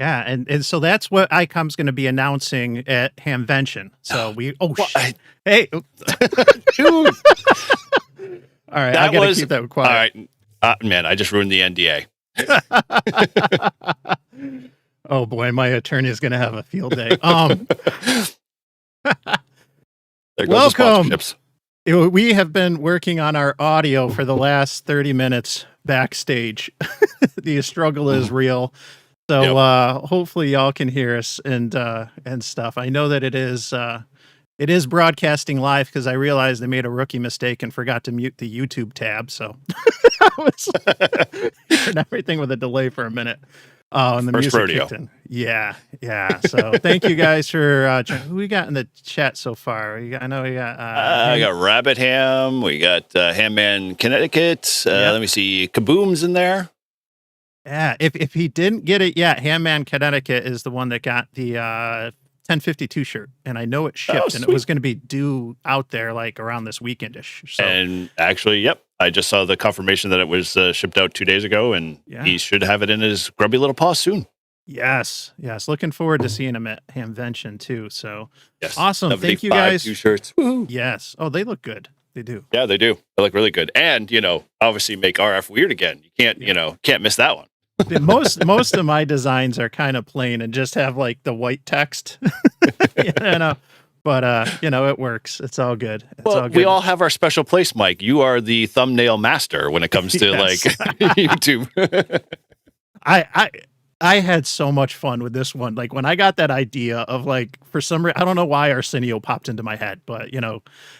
Yeah, and so that's what ICOM's going to be announcing at Hamvention. So hey, dude. All right, I got to keep that quiet. All right, man, I just ruined the NDA. Oh boy, my attorney is going to have a field day. There goes the welcome. sponsorships. We have been working on our audio for the last 30 minutes backstage. The struggle is real. So hopefully y'all can hear us and stuff. I know that it is broadcasting live because I realized I made a rookie mistake and forgot to mute the YouTube tab. So I was hearing everything with a delay for a minute. And the First music rodeo. kicked in. Yeah. So thank you guys for who we got in the chat so far. I know we got I got Rabbit Ham. We got Hamman Connecticut. Let me see. Kaboom's in there. Yeah, if he didn't get it yet, Hamman Connecticut is the one that got the 1052 shirt, and I know it shipped, and it was going to be due out there like around this weekendish. So. And actually, I just saw the confirmation that it was shipped out 2 days ago, and he should have it in his grubby little paw soon. Yes. Looking forward to seeing him at Hamvention too. So awesome. 75 Thank you guys. 2 shirts. Woo. Yes. Oh, they look good. They do. Yeah, they do. They look really good, and obviously make RF weird again. You can't miss that one. most of my designs are kind of plain and just have like the white text, but it works. It's all good. We all have our special place, Mike. You are the thumbnail master when it comes to like YouTube. I had so much fun with this one. Like when I got that idea of like, for some reason, I don't know why Arsenio popped into my head, but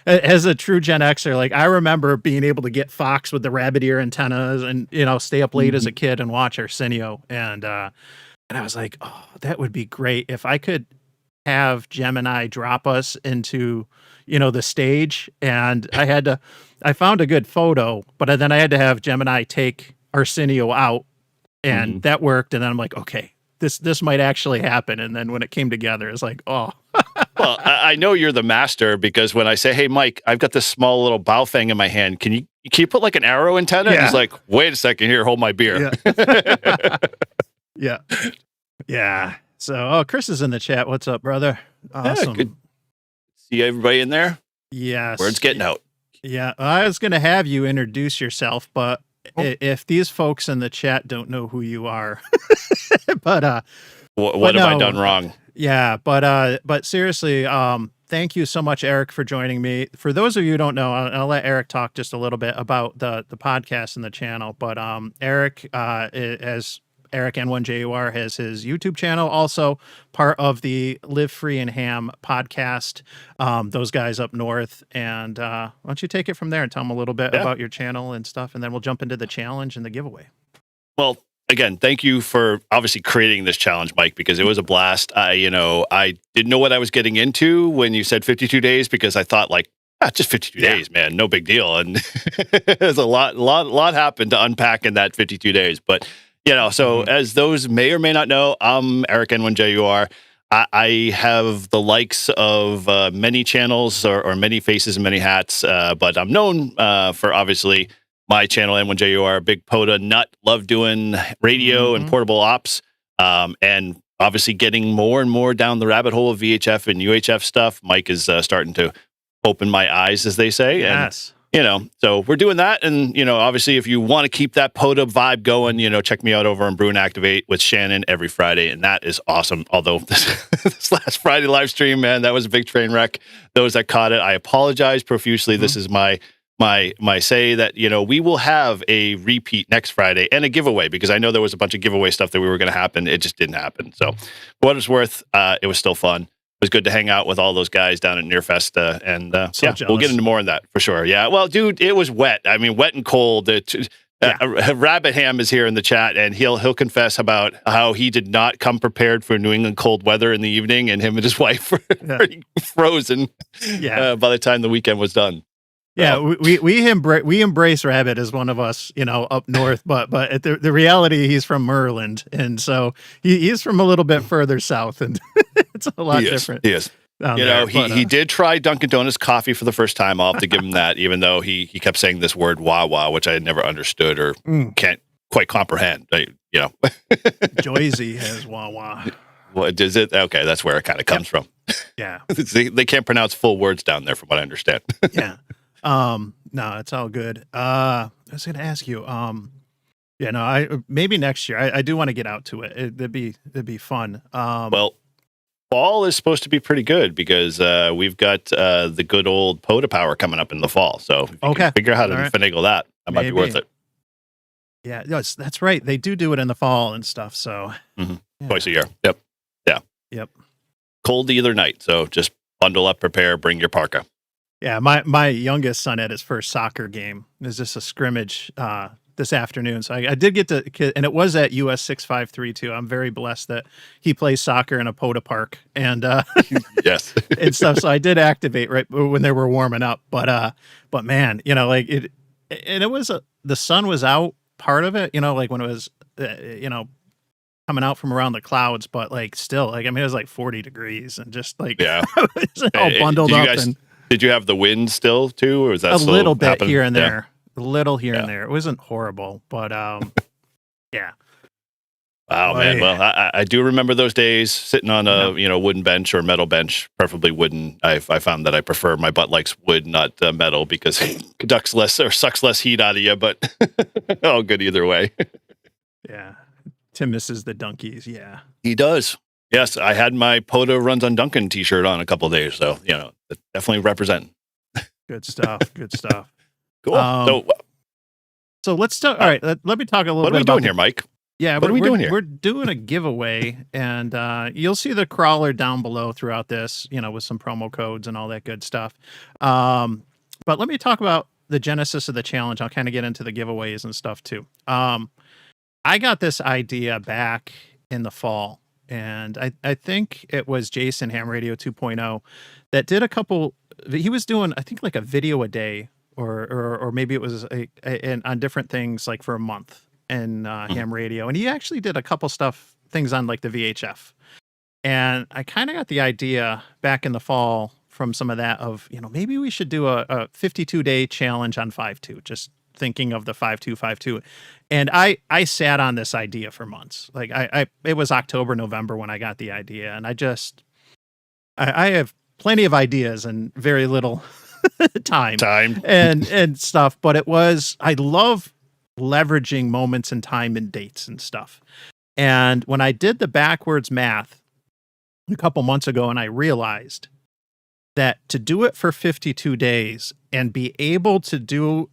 as a true Gen Xer, like I remember being able to get Fox with the rabbit ear antennas and, stay up late as a kid and watch Arsenio. And I was like, oh, that would be great if I could have Gemini drop us into, the stage. And I found a good photo, but then I had to have Gemini take Arsenio out. And that worked. And then I'm like, okay, this might actually happen. And then when it came together, it's like, oh. Well, I know you're the master because when I say, hey, Mike, I've got this small little Baofeng in my hand. Can you put like an arrow antenna? Yeah. And he's like, wait a second here, hold my beer. Yeah. Yeah. So, Chris is in the chat. What's up, brother? Awesome. Yeah, good. See everybody in there? Yes. Word's getting out. Yeah. I was going to have you introduce yourself, but if these folks in the chat don't know who you are, but what have I done wrong? Yeah, but seriously, thank you so much, Eric, for joining me. For those of you who don't know, I'll let Eric talk just a little bit about the podcast and the channel. But Eric, as Eric N1JUR has his YouTube channel, also part of the Live Free and Ham podcast, those guys up north. And why don't you take it from there and tell them a little bit about your channel and stuff, and then we'll jump into the challenge and the giveaway. Well, again, thank you for obviously creating this challenge, Mike, because it was a blast. I didn't know what I was getting into when you said 52 days, because I thought like, just 52 days, man, no big deal. And there's a lot happened to unpack in that 52 days, but so as those may or may not know, I'm Eric N1JUR. I have the likes of many channels or many faces and many hats, but I'm known for obviously my channel N1JUR, big POTA nut, love doing radio and portable ops, and obviously getting more and more down the rabbit hole of VHF and UHF stuff. Mike is starting to open my eyes, as they say. Yes. And, so we're doing that. And, obviously, if you want to keep that POTA vibe going, check me out over on Brew and Activate with Shannon every Friday. And that is awesome. Although this last Friday live stream, man, that was a big train wreck. Those that caught it, I apologize profusely. This is my say that, we will have a repeat next Friday and a giveaway, because I know there was a bunch of giveaway stuff that we were going to happen. It just didn't happen. So for what it's worth, it was still fun. It was good to hang out with all those guys down at Nearfest, and we'll get into more on that for sure. Yeah, well, dude, it was wet. I mean, wet and cold. Rabbit Ham is here in the chat, and he'll confess about how he did not come prepared for New England cold weather in the evening, and him and his wife were frozen. By the time the weekend was done. Yeah, we embrace Rabbit as one of us, up north, but the reality, he's from Maryland, and so he's from a little bit further south, and it's a lot different. He is. He did try Dunkin' Donuts coffee for the first time. I'll have to give him that, even though he kept saying this word "wah-wah," which I had never understood or can't quite comprehend. Joyzy has wah wah. What is it? Okay, that's where it kind of comes from. Yeah. They can't pronounce full words down there, from what I understand. Yeah. No, it's all good. I was gonna ask you, I maybe next year. I do want to get out to it. It'd be fun. Well, fall is supposed to be pretty good because we've got the good old POTA Power coming up in the fall. So if you can figure out how to finagle that, might be worth it. Yeah, yes, that's right. They do it in the fall and stuff. So twice a year. Yep. Yeah. Yep. Cold either night. So just bundle up, prepare, bring your parka. Yeah, my youngest son had his first soccer game. It was just a scrimmage this afternoon. So I did get to, and it was at US 653 I'm very blessed that he plays soccer in a POTA park and yes, and stuff. So I did activate right when they were warming up. But man, like it, and it was the sun was out part of it. Like when it was coming out from around the clouds, but like still, like I mean, it was like 40 degrees and just like all bundled up. Did you have the wind still too, or was that a little bit happening? Here and there? A little here and there. It wasn't horrible, but yeah. Wow, man. Well, I do remember those days sitting on a wooden bench or metal bench, preferably wooden. I found that I prefer my butt likes wood, not metal, because it conducts less or sucks less heat out of you. But oh, good either way. Yeah, Tim misses the donkeys. Yeah, he does. Yes, I had my POTA Runs on Duncan T-shirt on a couple of days, so definitely represent. Good stuff. Good stuff. Cool. So let's talk. All right, let me talk a little bit. What are we doing here, Mike? Yeah, what are we doing here? We're doing a giveaway, and you'll see the crawler down below throughout this, with some promo codes and all that good stuff. But let me talk about the genesis of the challenge. I'll kind of get into the giveaways and stuff too. I got this idea back in the fall, and I think it was Jason Ham Radio 2.0 that did a couple. He was doing, I think, like a video a day, or maybe it was on different things, like for a month. And ham radio, and he actually did a couple things on like the VHF, and I kind of got the idea back in the fall from some of that of maybe we should do a 52-day challenge on 5.2, just thinking of the 5.2, and I sat on this idea for months. Like it was October, November when I got the idea, and I have plenty of ideas and very little time and stuff, but I love leveraging moments in time and dates and stuff. And when I did the backwards math a couple months ago, and I realized that to do it for 52 days and be able to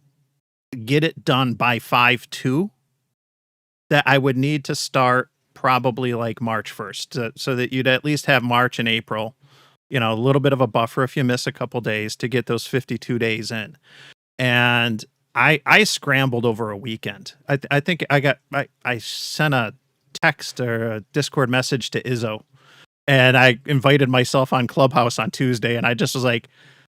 get it done by 5.2, that I would need to start probably like March 1st, so that you'd at least have March and April, a little bit of a buffer if you miss a couple days to get those 52 days in. And I scrambled over a weekend. I think I sent a text or a Discord message to Izzo, and I invited myself on Clubhouse on Tuesday, and I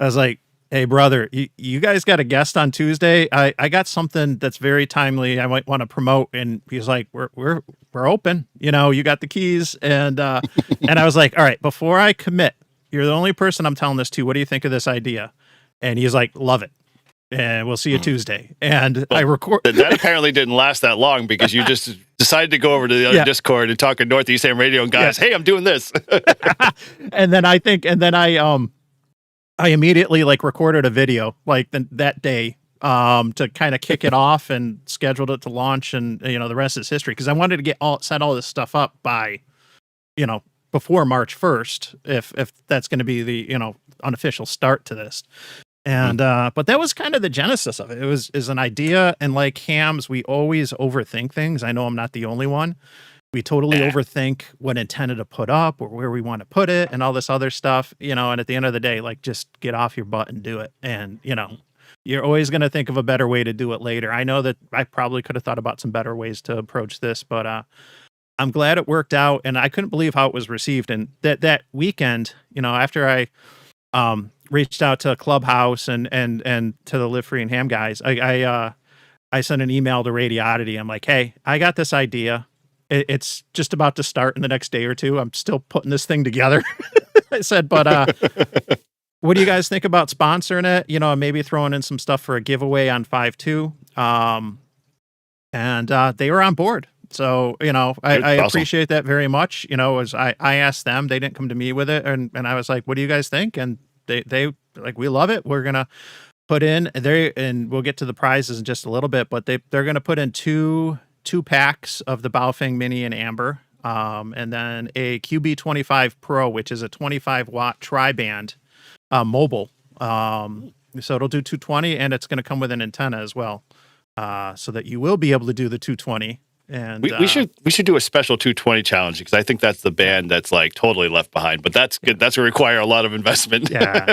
was like, hey brother, you guys got a guest on Tuesday? I got something that's very timely I might want to promote. And he's like, we're open, you got the keys. And and I was like, all right, before I commit, you're the only person I'm telling this to. What do you think of this idea? And he's like, love it. And we'll see you Tuesday. And I record. That apparently didn't last that long, because you just decided to go over to the other Discord and talk at Northeast Ham Radio and guys, hey, I'm doing this. and then I immediately recorded a video that day to kind of kick it off and scheduled it to launch, and the rest is history, because I wanted to set all this stuff up by before March 1st, if that's going to be the unofficial start to this. And but that was kind of the genesis of it. It is an idea, and like hams, we always overthink things. I know I'm not the only one. We totally overthink what antenna to put up or where we want to put it and all this other stuff, and at the end of the day, just get off your butt and do it. And you're always going to think of a better way to do it later. I know that I probably could have thought about some better ways to approach this, but I'm glad it worked out, and I couldn't believe how it was received. And that weekend, after I reached out to Clubhouse and to the Live Free and Ham guys, I sent an email to Radioddity. I'm like, hey, I got this idea. It's just about to start in the next day or two. I'm still putting this thing together. I said, but what do you guys think about sponsoring it? Maybe throwing in some stuff for a giveaway on 5.2. and they were on board. So, I Awesome. appreciate that very much. As I asked them, they didn't come to me with it, and I was like, "What do you guys think?" And they like, "We love it. We're gonna put in there, and we'll get to the prizes in just a little bit, but they're gonna put in two packs of the Baofeng Mini and Amber, and then a QB25 Pro, which is a 25-watt tri-band mobile. So it'll do 220, and it's going to come with an antenna as well, so that you will be able to do the 220. And we should do a special 220 challenge, because I think that's the band that's like totally left behind. But that's good. That's going to require a lot of investment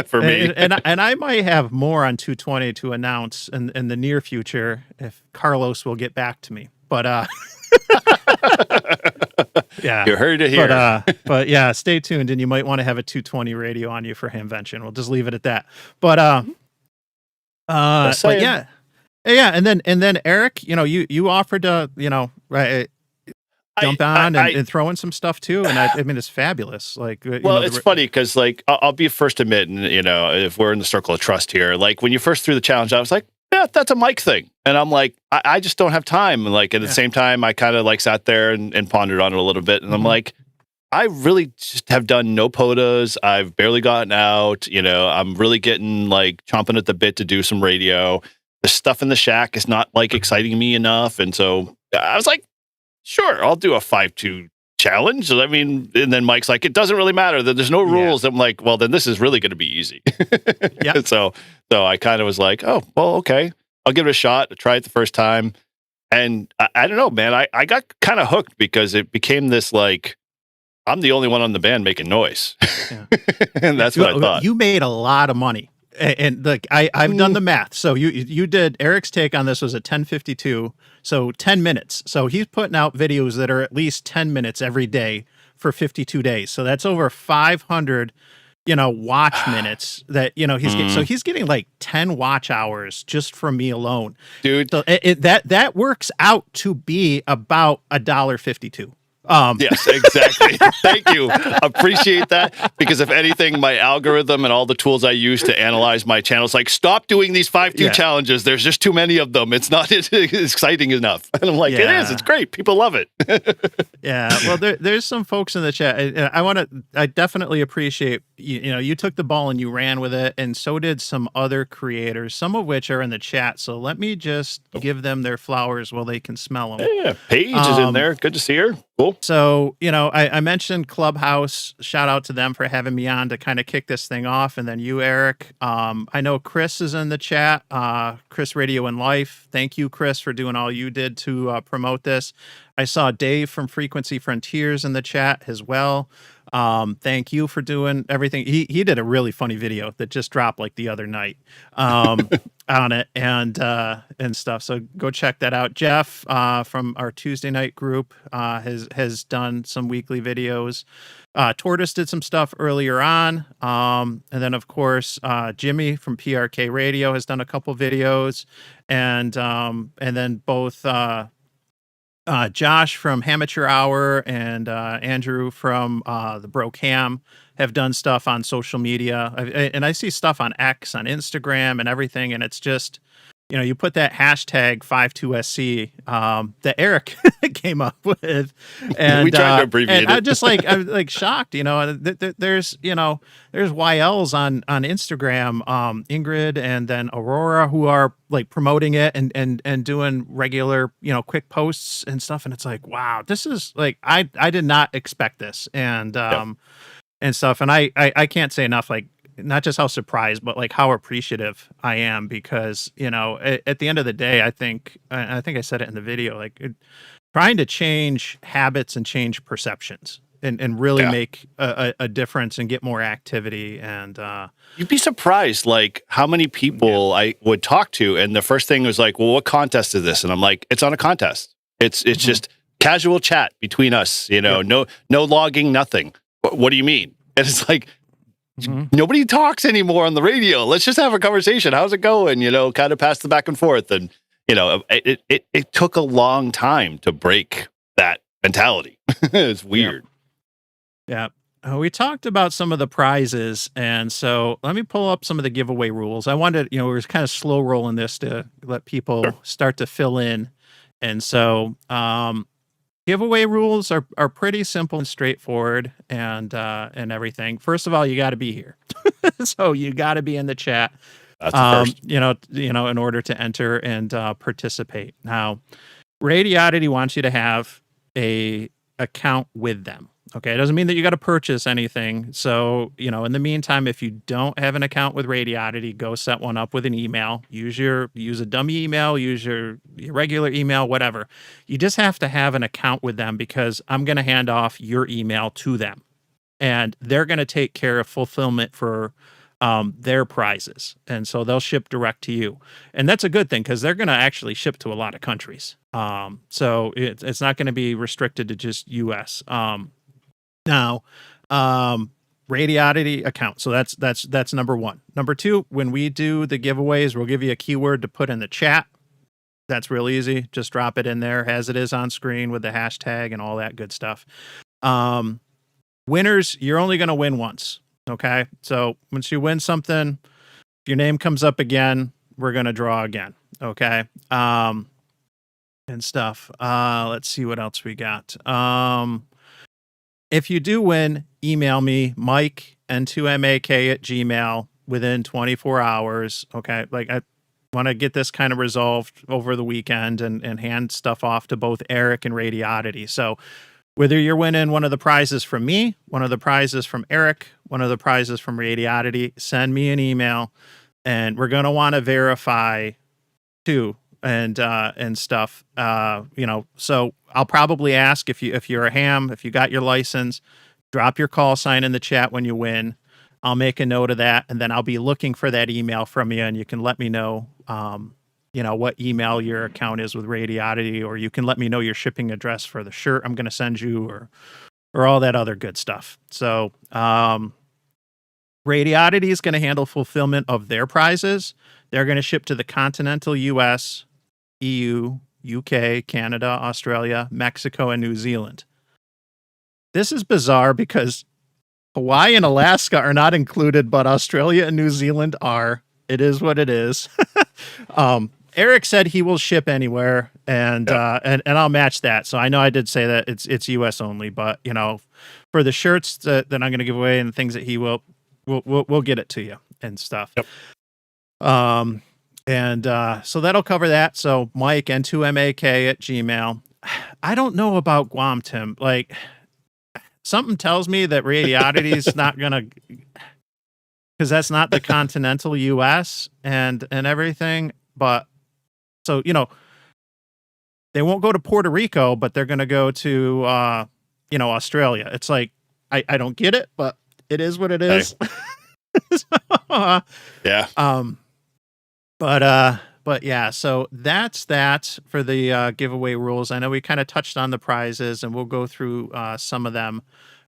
for me. And I might have more on 220 to announce in the near future if Carlos will get back to me. But yeah, you heard it here. But yeah, stay tuned, and you might want to have a 220 radio on you for Hamvention. We'll just leave it at that. But yeah. Yeah, and then Eric, you offered to, right, jump on and throw in some stuff too, and I mean, it's fabulous. Like, well, it's funny because, like, I'll be first to admit, and if we're in the circle of trust here, like when you first threw the challenge, I was like, yeah, that's a Mike thing, and I'm like, I just don't have time. And like at the same time, I kind of like sat there and pondered on it a little bit, and I'm like, I really just have done no POTAs. I've barely gotten out. I'm really getting like chomping at the bit to do some radio. The stuff in the shack is not like exciting me enough. And so I was like, sure, I'll do a 5-2 challenge. I mean, and then Mike's like, it doesn't really matter that there's no rules. I'm like, well, then this is really going to be easy. Yeah. So I kind of was like, oh, well, okay, I'll give it a shot. Try it the first time. And I don't know, man, I got kind of hooked because it became this like, I'm the only one on the band making noise. Yeah. And that's what I thought. You made a lot of money. And look, I've done the math. So you did, Eric's take on this was a 10:52, so 10 minutes. So he's putting out videos that are at least 10 minutes every day for 52 days. So that's over 500, watch minutes that, he's getting like 10 watch hours just from me alone. Dude. So that works out to be about $1.52. Yes, exactly. Thank you. Appreciate that, because if anything, my algorithm and all the tools I use to analyze my channel is like, stop doing these 5-2 challenges. There's just too many of them. It's not exciting enough. And I'm like, it is. It's great. People love it. Yeah. Well, there's some folks in the chat. I definitely appreciate, you took the ball and you ran with it. And so did some other creators, some of which are in the chat. So let me just give them their flowers while they can smell them. Yeah. Paige is in there. Good to see her. Cool. So, I mentioned Clubhouse. Shout out to them for having me on to kind of kick this thing off. And then you, Eric. I know Chris is in the chat. Chris Radio and Life. Thank you, Chris, for doing all you did to promote this. I saw Dave from Frequency Frontiers in the chat as well. Thank you for doing everything. He did a really funny video that just dropped like the other night on it and stuff. So go check that out. Jeff from our Tuesday night group has done some weekly videos. Tortoise did some stuff earlier on. And then of course, Jimmy from PRK Radio has done a couple videos, and then both Josh from Amateur Hour and Andrew from the Bro Cam have done stuff on social media. And I see stuff on X, on Instagram and everything. And it's just, you put that hashtag 52SC that Eric came up with. And we tried to abbreviate it. I'm like shocked, there's YLs on Instagram, Ingrid and then Aurora, who are like promoting it and doing regular, quick posts and stuff. And it's like, wow, this is like, I did not expect this. And stuff. And I can't say enough, like, not just how surprised, but like how appreciative I am, because, at the end of the day, I think I said it in the video, like trying to change habits and change perceptions and really make a difference and get more activity. And you'd be surprised, like how many people I would talk to. And the first thing was like, well, what contest is this? And I'm like, it's on a contest. It's just casual chat between us, no logging, nothing. What do you mean? And it's like, nobody talks anymore on the radio. Let's just have a conversation. How's it going? Kind of pass the back and forth. And, it took a long time to break that mentality. It's weird. Yeah. We talked about some of the prizes. And so let me pull up some of the giveaway rules. I wanted, we were kind of slow rolling this to let people start to fill in And so giveaway rules are pretty simple and straightforward and everything. First of all, you got to be here. So you got to be in the chat. That's the first. You know, in order to enter and participate. Now, Radioddity wants you to have a account with them. Okay, it doesn't mean that you got to purchase anything. So, you know, in the meantime, if you don't have an account with Radioddity, go set one up with an email. Use a dummy email, use your regular email, whatever. You just have to have an account with them because I'm going to hand off your email to them, and they're going to take care of fulfillment for their prizes. And so they'll ship direct to you. And that's a good thing because they're going to actually ship to a lot of countries. So it's not going to be restricted to just US. Now, Radioddity account. So that's number one. Number two, when we do the giveaways, we'll give you a keyword to put in the chat. That's real easy. Just drop it in there as it is on screen with the hashtag and all that good stuff. Winners, you're only going to win once. Okay. So once you win something, if your name comes up again, we're going to draw again. Okay. And stuff. Let's see what else we got. If you do win, email me, Mike, N2MAK@gmail within 24 hours. Okay. Like I want to get this kind of resolved over the weekend and hand stuff off to both Eric and Radioddity. So whether you're winning one of the prizes from me, one of the prizes from Eric, one of the prizes from Radioddity, send me an email, and we're going to want to verify too and stuff. You know, so I'll probably ask if you're a ham, if you got your license, drop your call sign in the chat when you win. I'll make a note of that, and then I'll be looking for that email from you, and you can let me know, you know, what email your account is with Radioddity, or you can let me know your shipping address for the shirt I'm going to send you, or all that other good stuff. So, Radioddity is going to handle fulfillment of their prizes. They're going to ship to the continental US, EU, UK, Canada, Australia, Mexico, and New Zealand. This is bizarre because Hawaii and Alaska are not included, but Australia and New Zealand are. It is what it is. Eric said he will ship anywhere, and I'll match that. So I know I did say that it's US only, but you know, for the shirts that I'm going to give away and things that he will, we'll get it to you and stuff. Yep. So that'll cover that. So Mike, N2MAK@gmail. I don't know about Guam, Tim. Like, something tells me that Radioddity is not gonna, because that's not the continental US and everything. But so, you know, they won't go to Puerto Rico, but they're gonna go to you know, Australia. It's like I don't get it, but it is what it is. So, yeah. But yeah, so that's that for the giveaway rules. I know we kind of touched on the prizes, and we'll go through some of them.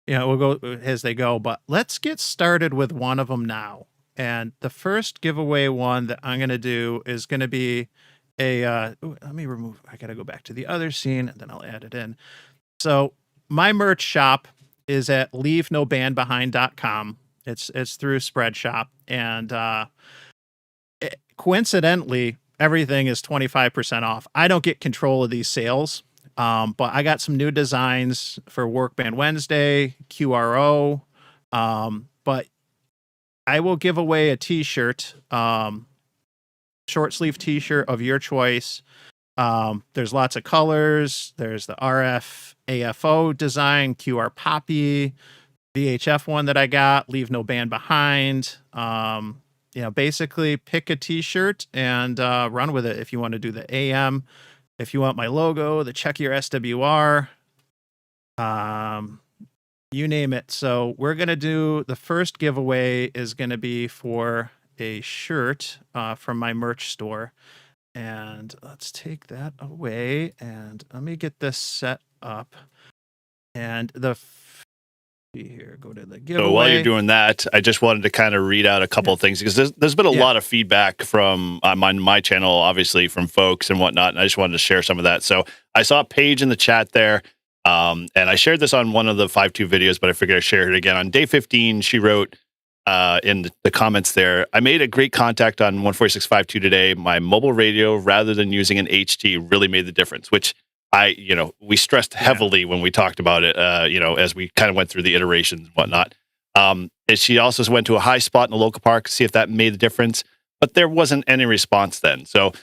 You know, we'll go as they go, but let's get started with one of them now. And the first giveaway one that I'm going to do is going to be let me remove, I got to go back to the other scene, and then I'll add it in. So my merch shop is at leavenobandbehind.com. It's through Spreadshop, and coincidentally, everything is 25% off. I don't get control of these sales, but I got some new designs for Workband Wednesday, QRO, but I will give away a t-shirt, short sleeve t-shirt of your choice. There's lots of colors. There's the RF AFO design, QR Poppy, VHF one that I got, Leave No Band Behind. You know, basically pick a t-shirt and run with it. If you want to do the AM, if you want my logo, the check your SWR, you name it. So we're going to do, the first giveaway is going to be for a shirt from my merch store. And let's take that away, and let me get this set up. And here, go to the giveaway. So while you're doing that, I just wanted to kind of read out a couple of things, because there's been a lot of feedback from my channel, obviously from folks and whatnot, and I just wanted to share some of that. So I saw a page in the chat there, and I shared this on one of the 5.2 videos, but I figured I'd share it again. On day 15, she wrote, in the comments there. I made a great contact on 146.52 today. My mobile radio, rather than using an HT, really made the difference, which we stressed heavily when we talked about it, as we kind of went through the iterations and whatnot. And she also went to a high spot in the local park to see if that made the difference, but there wasn't any response then. So,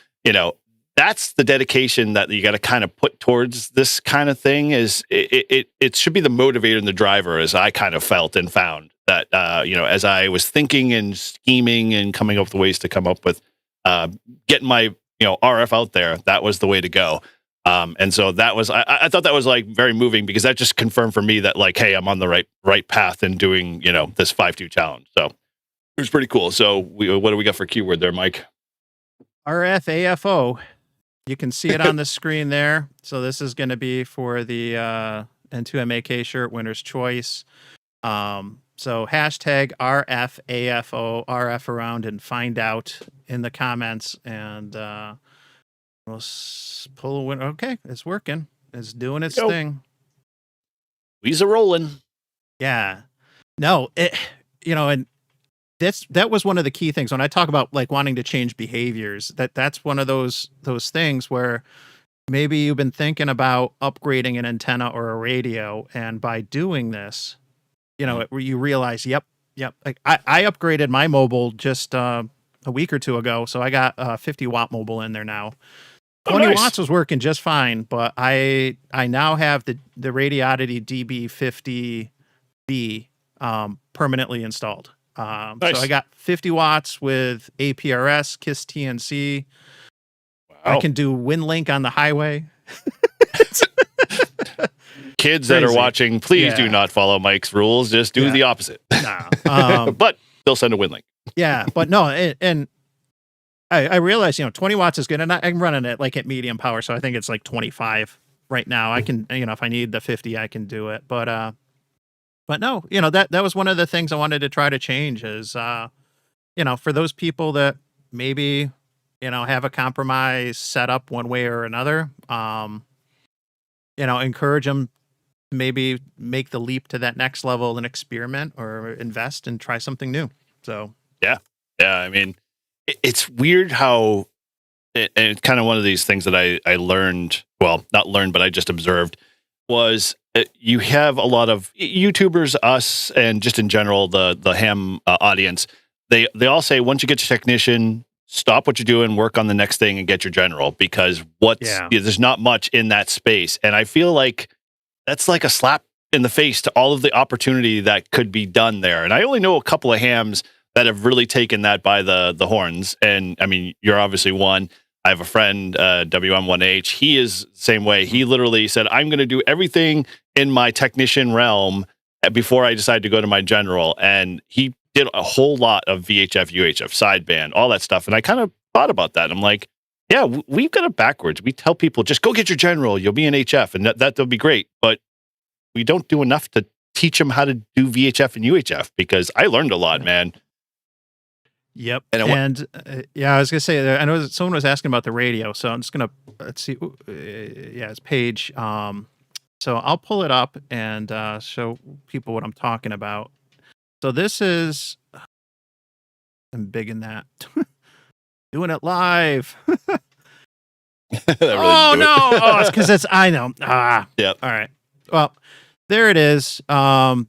that's the dedication that you got to kind of put towards this kind of thing. Is it should be the motivator and the driver, as I kind of felt and found that, as I was thinking and scheming and coming up with ways to come up with getting my, RF out there, that was the way to go. And so that was, I thought that was like very moving, because that just confirmed for me that, like, hey, I'm on the right path in doing, this 5.2 challenge. So it was pretty cool. So what do we got for keyword there, Mike? RFAFO. You can see it on the screen there. So this is going to be for the N2MAK shirt, winner's choice. So hashtag RFAFO, RF around and find out in the comments, and we'll pull a winner. Okay, it's working. It's doing its thing. We's a rolling. Yeah. No, and that was one of the key things when I talk about, like, wanting to change behaviors. That's one of those things where maybe you've been thinking about upgrading an antenna or a radio, and by doing this, you realize, yep. Like, I upgraded my mobile just a week or two ago, so I got a 50-watt mobile in there now. 20 watts was working just fine, but I now have the Radioddity DB50B permanently installed. So I got 50 watts with APRS, KISS TNC. Wow. I can do WinLink on the highway. Kids that are watching, please do not follow Mike's rules. Just do the opposite. Nah. But they'll send a WinLink. Yeah, but no, and I realize, 20 watts is good, and I'm running it like at medium power, so I think it's like 25 right now. I can, if I need the 50, I can do it. But no, that was one of the things I wanted to try to change is, for those people that maybe, have a compromise set up one way or another, encourage them to maybe make the leap to that next level and experiment or invest and try something new. So, yeah. I mean, it's weird how, and it's kind of one of these things that I learned, well, not learned, but I just observed, was you have a lot of YouTubers, us, and just in general, the ham audience, they all say, once you get your technician, stop what you're doing, work on the next thing, and get your general, because there's not much in that space. And I feel like that's like a slap in the face to all of the opportunity that could be done there. And I only know a couple of hams that have really taken that by the horns. And I mean, you're obviously one. I have a friend, WM1H. He is the same way. He literally said, I'm going to do everything in my technician realm before I decide to go to my general. And he did a whole lot of VHF, UHF, sideband, all that stuff. And I kind of thought about that. I'm like, yeah, we've got it backwards. We tell people, just go get your general. You'll be an HF, and that'll be great. But we don't do enough to teach them how to do VHF and UHF, because I learned a lot, man. Yep. And I was going to say, I know someone was asking about the radio, so I'm just going to, let's see. It's page. So I'll pull it up and show people what I'm talking about. So this is, I'm big in that. Doing it live. Really it's because I know. Yep. All right. Well, there it is. The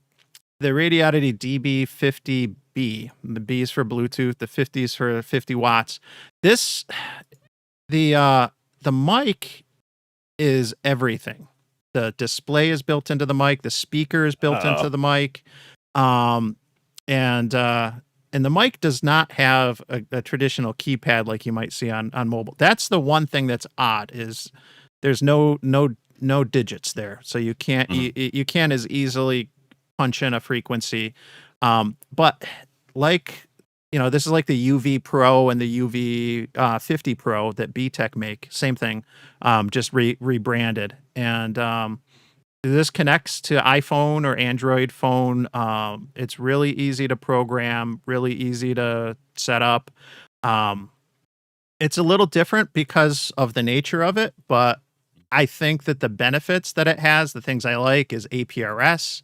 Radioddity DB50B. The B is for Bluetooth. The 50 is for 50 watts. The mic is everything. The display is built into the mic. The speaker is built into the mic. And the mic does not have a traditional keypad like you might see on mobile. That's the one thing that's odd, is there's no digits there, so you can't you can't as easily punch in a frequency. But like, this is like the UV Pro and the UV 50 Pro that BTech make. Same thing, just rebranded. And this connects to iPhone or Android phone. It's really easy to program, really easy to set up. It's a little different because of the nature of it, but I think that the benefits that it has, the things I like, is APRS.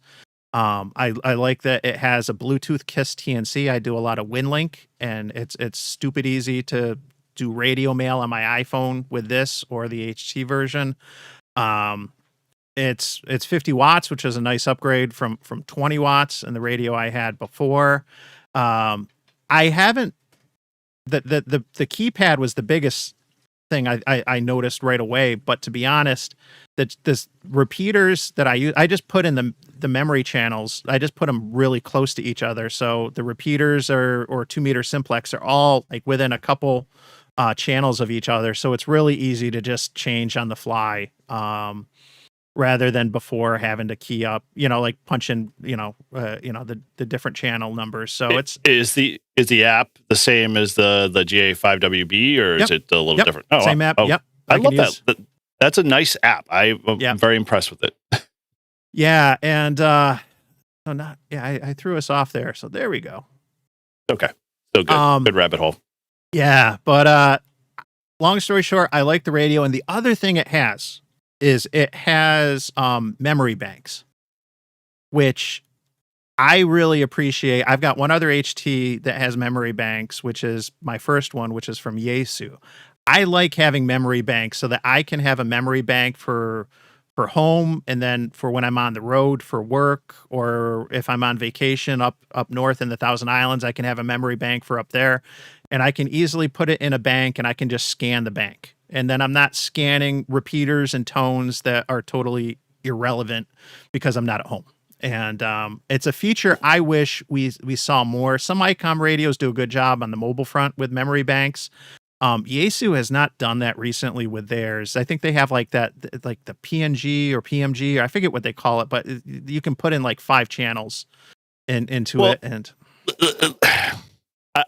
I like that it has a Bluetooth KISS TNC. I do a lot of WinLink, and it's stupid easy to do radio mail on my iPhone with this or the HT version. Um, it's 50 watts, which is a nice upgrade from 20 watts and the radio I had before. I haven't the keypad was the biggest thing I noticed right away, but to be honest, that this repeaters that I use, I just put in the memory channels. I just put them really close to each other. So the repeaters or 2-meter simplex are all like within a couple channels of each other. So it's really easy to just change on the fly. Rather than before having to key up, like punch in, the different channel numbers. So is the app the same as the GA5WB, or is it a little different? Oh, same app. Oh, Yep. I love that. That's a nice app. I'm very impressed with it. Yeah, and I threw us off there. So there we go. Okay, still good. Good rabbit hole. Yeah, but long story short, I like the radio, and the other thing it has is it has memory banks, which I really appreciate. I've got one other HT that has memory banks, which is my first one, which is from Yaesu. I like having memory banks so that I can have a memory bank for home, and then for when I'm on the road for work, or if I'm on vacation up north in the Thousand Islands, I can have a memory bank for up there, and I can easily put it in a bank and I can just scan the bank. And then I'm not scanning repeaters and tones that are totally irrelevant because I'm not at home. And it's a feature I wish we saw more. Some ICOM radios do a good job on the mobile front with memory banks. Yaesu has not done that recently with theirs. I think they have like that, like the PNG or PMG, or I forget what they call it, but you can put in like 5 channels into it. And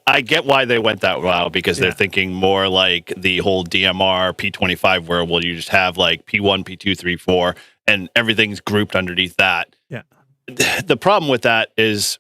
I get why they went that route, because they're thinking more like the whole DMR P25, where you just have like P1, P2, 3, 4, and everything's grouped underneath that. Yeah. The problem with that is,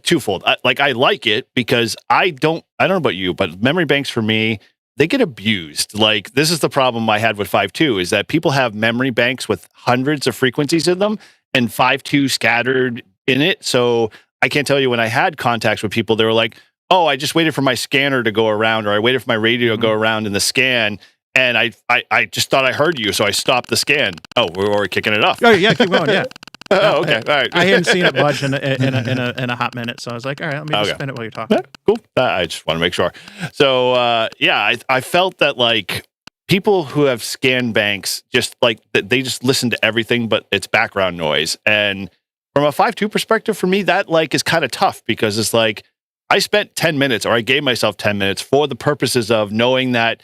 twofold. I like it because I don't know about you, but memory banks for me, they get abused. Like, this is the problem I had with 5.2, is that people have memory banks with hundreds of frequencies in them and 5.2 scattered in it. So I can't tell you, when I had contacts with people, they were like, oh, I just waited for my scanner to go around, or I waited for my radio to go around in the scan, and I just thought I heard you, so I stopped the scan. Oh, we're already kicking it off. Oh yeah, keep going. Yeah. Oh, okay. All right. I hadn't seen it budge in a hot minute, so I was like, all right, let me just spin it while you're talking. Cool. I just want to make sure. So I felt that like people who have scan banks, just like they just listen to everything, but it's background noise. And from a 5.2 perspective, for me, that like is kind of tough, because it's like, I spent 10 minutes, or I gave myself 10 minutes for the purposes of knowing that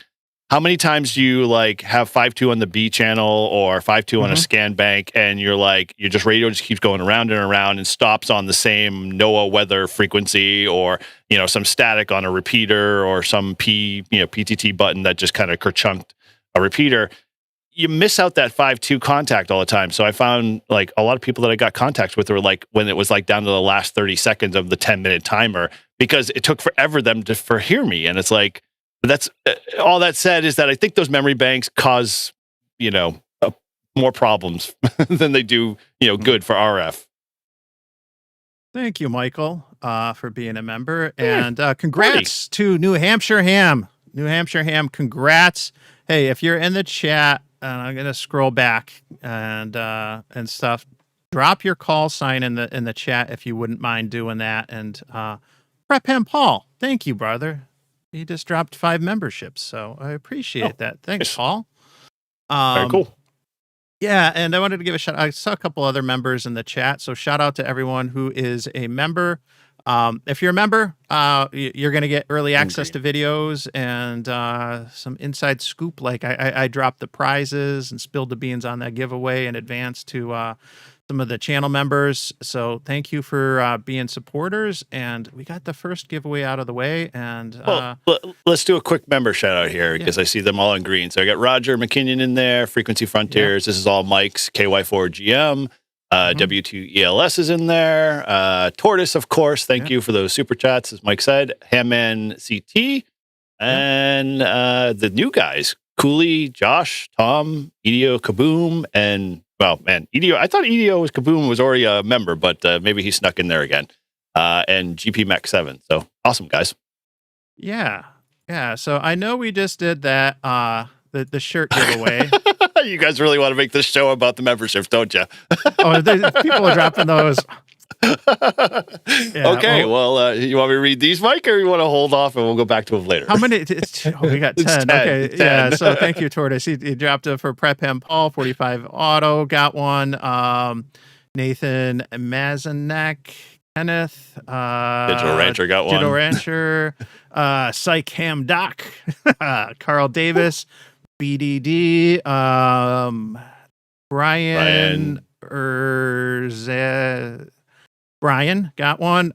how many times do you like have 5.2 on the B channel or 5.2 on a scan bank, and your radio just keeps going around and around and stops on the same NOAA weather frequency, or some static on a repeater, or some PTT button that just kind of kerchunked a repeater. You miss out that 5.2 contact all the time. So I found like a lot of people that I got contacts with were like, when it was like down to the last 30 seconds of the 10-minute timer, because it took forever them to hear me. And it's like, that's all that said, is that I think those memory banks cause, more problems than they do, good for RF. Thank you, Michael, for being a member, and congrats to New Hampshire Ham. New Hampshire Ham, congrats. Hey, if you're in the chat, and I'm gonna scroll back and stuff, drop your call sign in the chat if you wouldn't mind doing that. And Prep Ham Paul, thank you, brother. He just dropped 5 memberships, so I appreciate that. Thanks, nice. Paul. Very cool. Yeah, and I wanted to give a shout. I saw a couple other members in the chat, so shout out to everyone who is a member. If you're a member, you're going to get early access to videos and some inside scoop. Like I dropped the prizes and spilled the beans on that giveaway in advance to some of the channel members. So thank you for being supporters. And we got the first giveaway out of the way. And let's do a quick member shout out here, because I see them all in green. So I got Roger McKinnon in there, Frequency Frontiers. This is all Mike's, KY4GM. W2ELS is in there. Tortoise, of course. Thank you for those super chats, as Mike said. Hamman CT. And the new guys, Cooley, Josh, Tom, Edio Kaboom, and well, man, EDO. I thought EDO was Kaboom was already a member, but maybe he snuck in there again. And GP Mac 7. So awesome, guys. Yeah. Yeah. So I know we just did that, the shirt giveaway. You guys really want to make this show about the memberships, don't you? Oh, people are dropping those. Yeah, okay. Well, you want me to read these, Mike, or you want to hold off and we'll go back to them later? How many? We got 10. Okay. 10. Yeah. So thank you, Tortoise. He dropped it for Prep Him Paul, 45 Auto. Got one. Nathan Mazanek. Kenneth, Digital Rancher got one. Digital Rancher, Psych Ham Doc, Carl Davis, BDD, Brian Brian got one.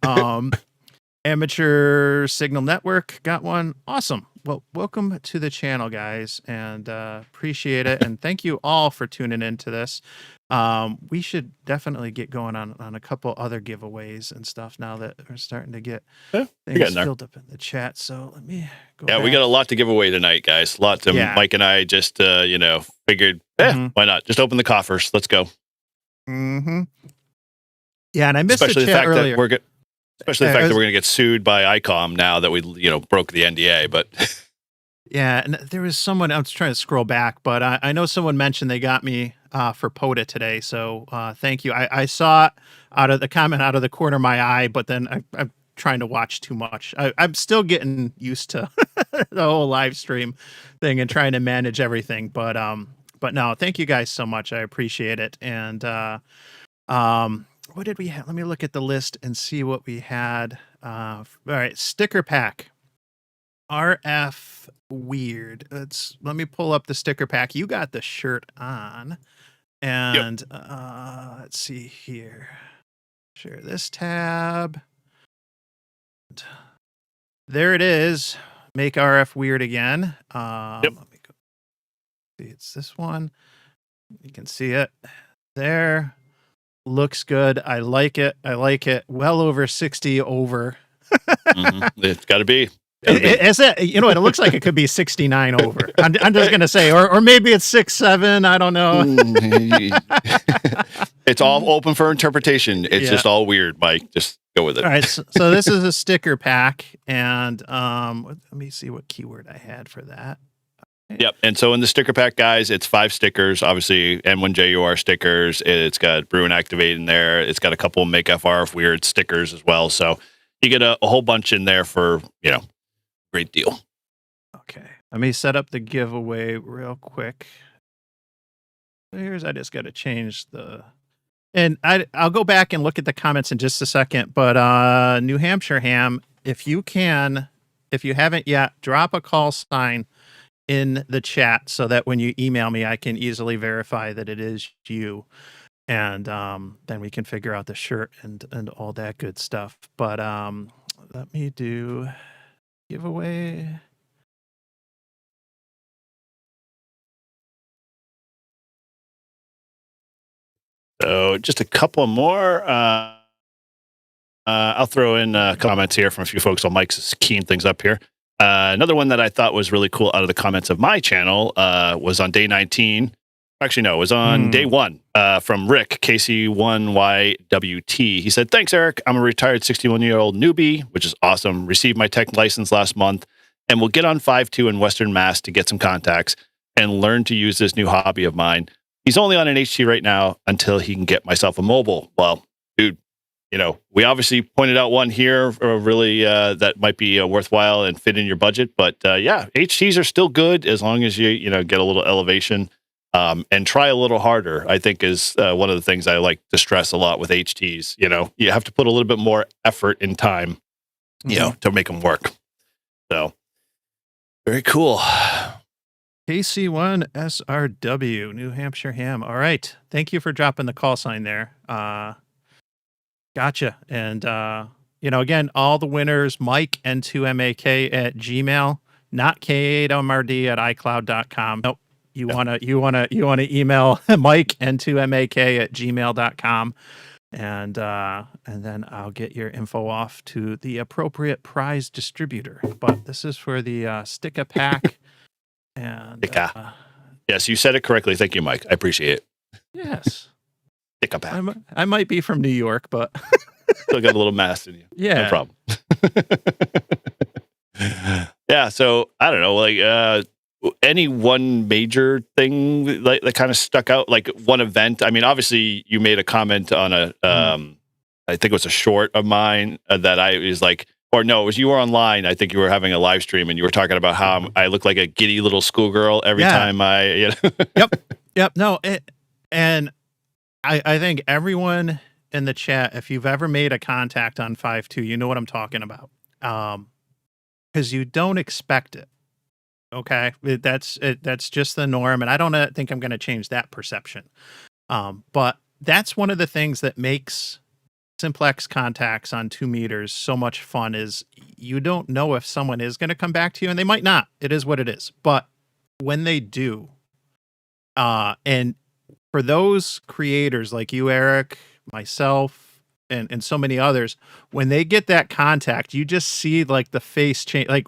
Amateur Signal Network got one. Awesome. Well, welcome to the channel, guys, and appreciate it. And thank you all for tuning into this. We should definitely get going on a couple other giveaways and stuff now that we're starting to get things filled up in the chat. So let me go back. We got a lot to give away tonight, guys. A lot to Mike and I just figured, why not? Just open the coffers. Let's go. Mm-hmm. Yeah, and I missed especially the chat fact earlier. That especially the fact that we're going to get sued by ICOM now that we broke the NDA, but yeah, and there was someone, I was trying to scroll back, but I know someone mentioned they got me for POTA today, so thank you. I saw it out of the comment out of the corner of my eye, but then I'm trying to watch too much. I'm still getting used to the whole live stream thing and trying to manage everything, but no, thank you guys so much. I appreciate it. And what did we have? Let me look at the list and see what we had. All right, sticker pack. RF Weird. Let me pull up the sticker pack. You got the shirt on. And let's see here. Share this tab. There it is. Make RF Weird again. Let me go. See, it's this one. You can see it there. Looks good. I like it. Well over 60 over. It's got to be. Is it? You know what? It looks like it could be 69 over. I'm just gonna say, or maybe it's 6-7. I don't know. It's all open for interpretation. It's just all weird, Mike. Just go with it. All right. So this is a sticker pack, and let me see what keyword I had for that. Yep. And so in the sticker pack, guys, it's 5 stickers. Obviously, N1JUR stickers. It's got Brew and Activate in there. It's got a couple of Make FR Weird stickers as well. So you get a whole bunch in there for, great deal. Okay. Let me set up the giveaway real quick. I just got to change the... And I'll go back and look at the comments in just a second. But New Hampshire Ham, if you haven't yet, drop a call sign in the chat so that when you email me, I can easily verify that it is you. And then we can figure out the shirt and all that good stuff. But let me do giveaway. So just a couple more. I'll throw in comments here from a few folks while Mike's keying things up here. Another one that I thought was really cool out of the comments of my channel was on day 19. Actually, no, it was on day 1 from Rick, KC1YWT. He said, "Thanks, Eric. I'm a retired 61-year-old newbie, which is awesome. Received my tech license last month and will get on 5.2 in Western Mass to get some contacts and learn to use this new hobby of mine. He's only on an HT right now until he can get myself a mobile." Well, dude, we obviously pointed out one here really that might be worthwhile and fit in your budget. But HTs are still good as long as you get a little elevation and try a little harder. I think is one of the things I like to stress a lot with HTs. You have to put a little bit more effort and time, to make them work. So very cool. KC1SRW, New Hampshire Ham. All right. Thank you for dropping the call sign there. Gotcha. And, again, all the winners, Mike, N2MAK at Gmail, not K8MRD at iCloud.com. Nope. You want to email Mike, N2MAK at gmail.com. And then I'll get your info off to the appropriate prize distributor. But this is for the sticker pack. And yes, you said it correctly. Thank you, Mike. I appreciate it. Yes. Stick a pack. I might be from New York, but Still got a little mass in you. yeah. No problem. Yeah, so I don't know, like any one major thing like that kind of stuck out, like one event. I mean, obviously you made a comment on a I think it was a short of mine that I was like, or no, it was you were online. I think you were having a live stream and you were talking about how I look like a giddy little schoolgirl every time Yep. No, and I think everyone in the chat, if you've ever made a contact on 5.2, you know what I'm talking about. Because you don't expect it. Okay, that's just the norm, and I don't think I'm going to change that perception. But that's one of the things that makes Simplex contacts on 2 meters so much fun is you don't know if someone is going to come back to you, and they might not. It is what it is. But when they do, and for those creators like you, Eric, myself, and so many others, when they get that contact, you just see like the face change, like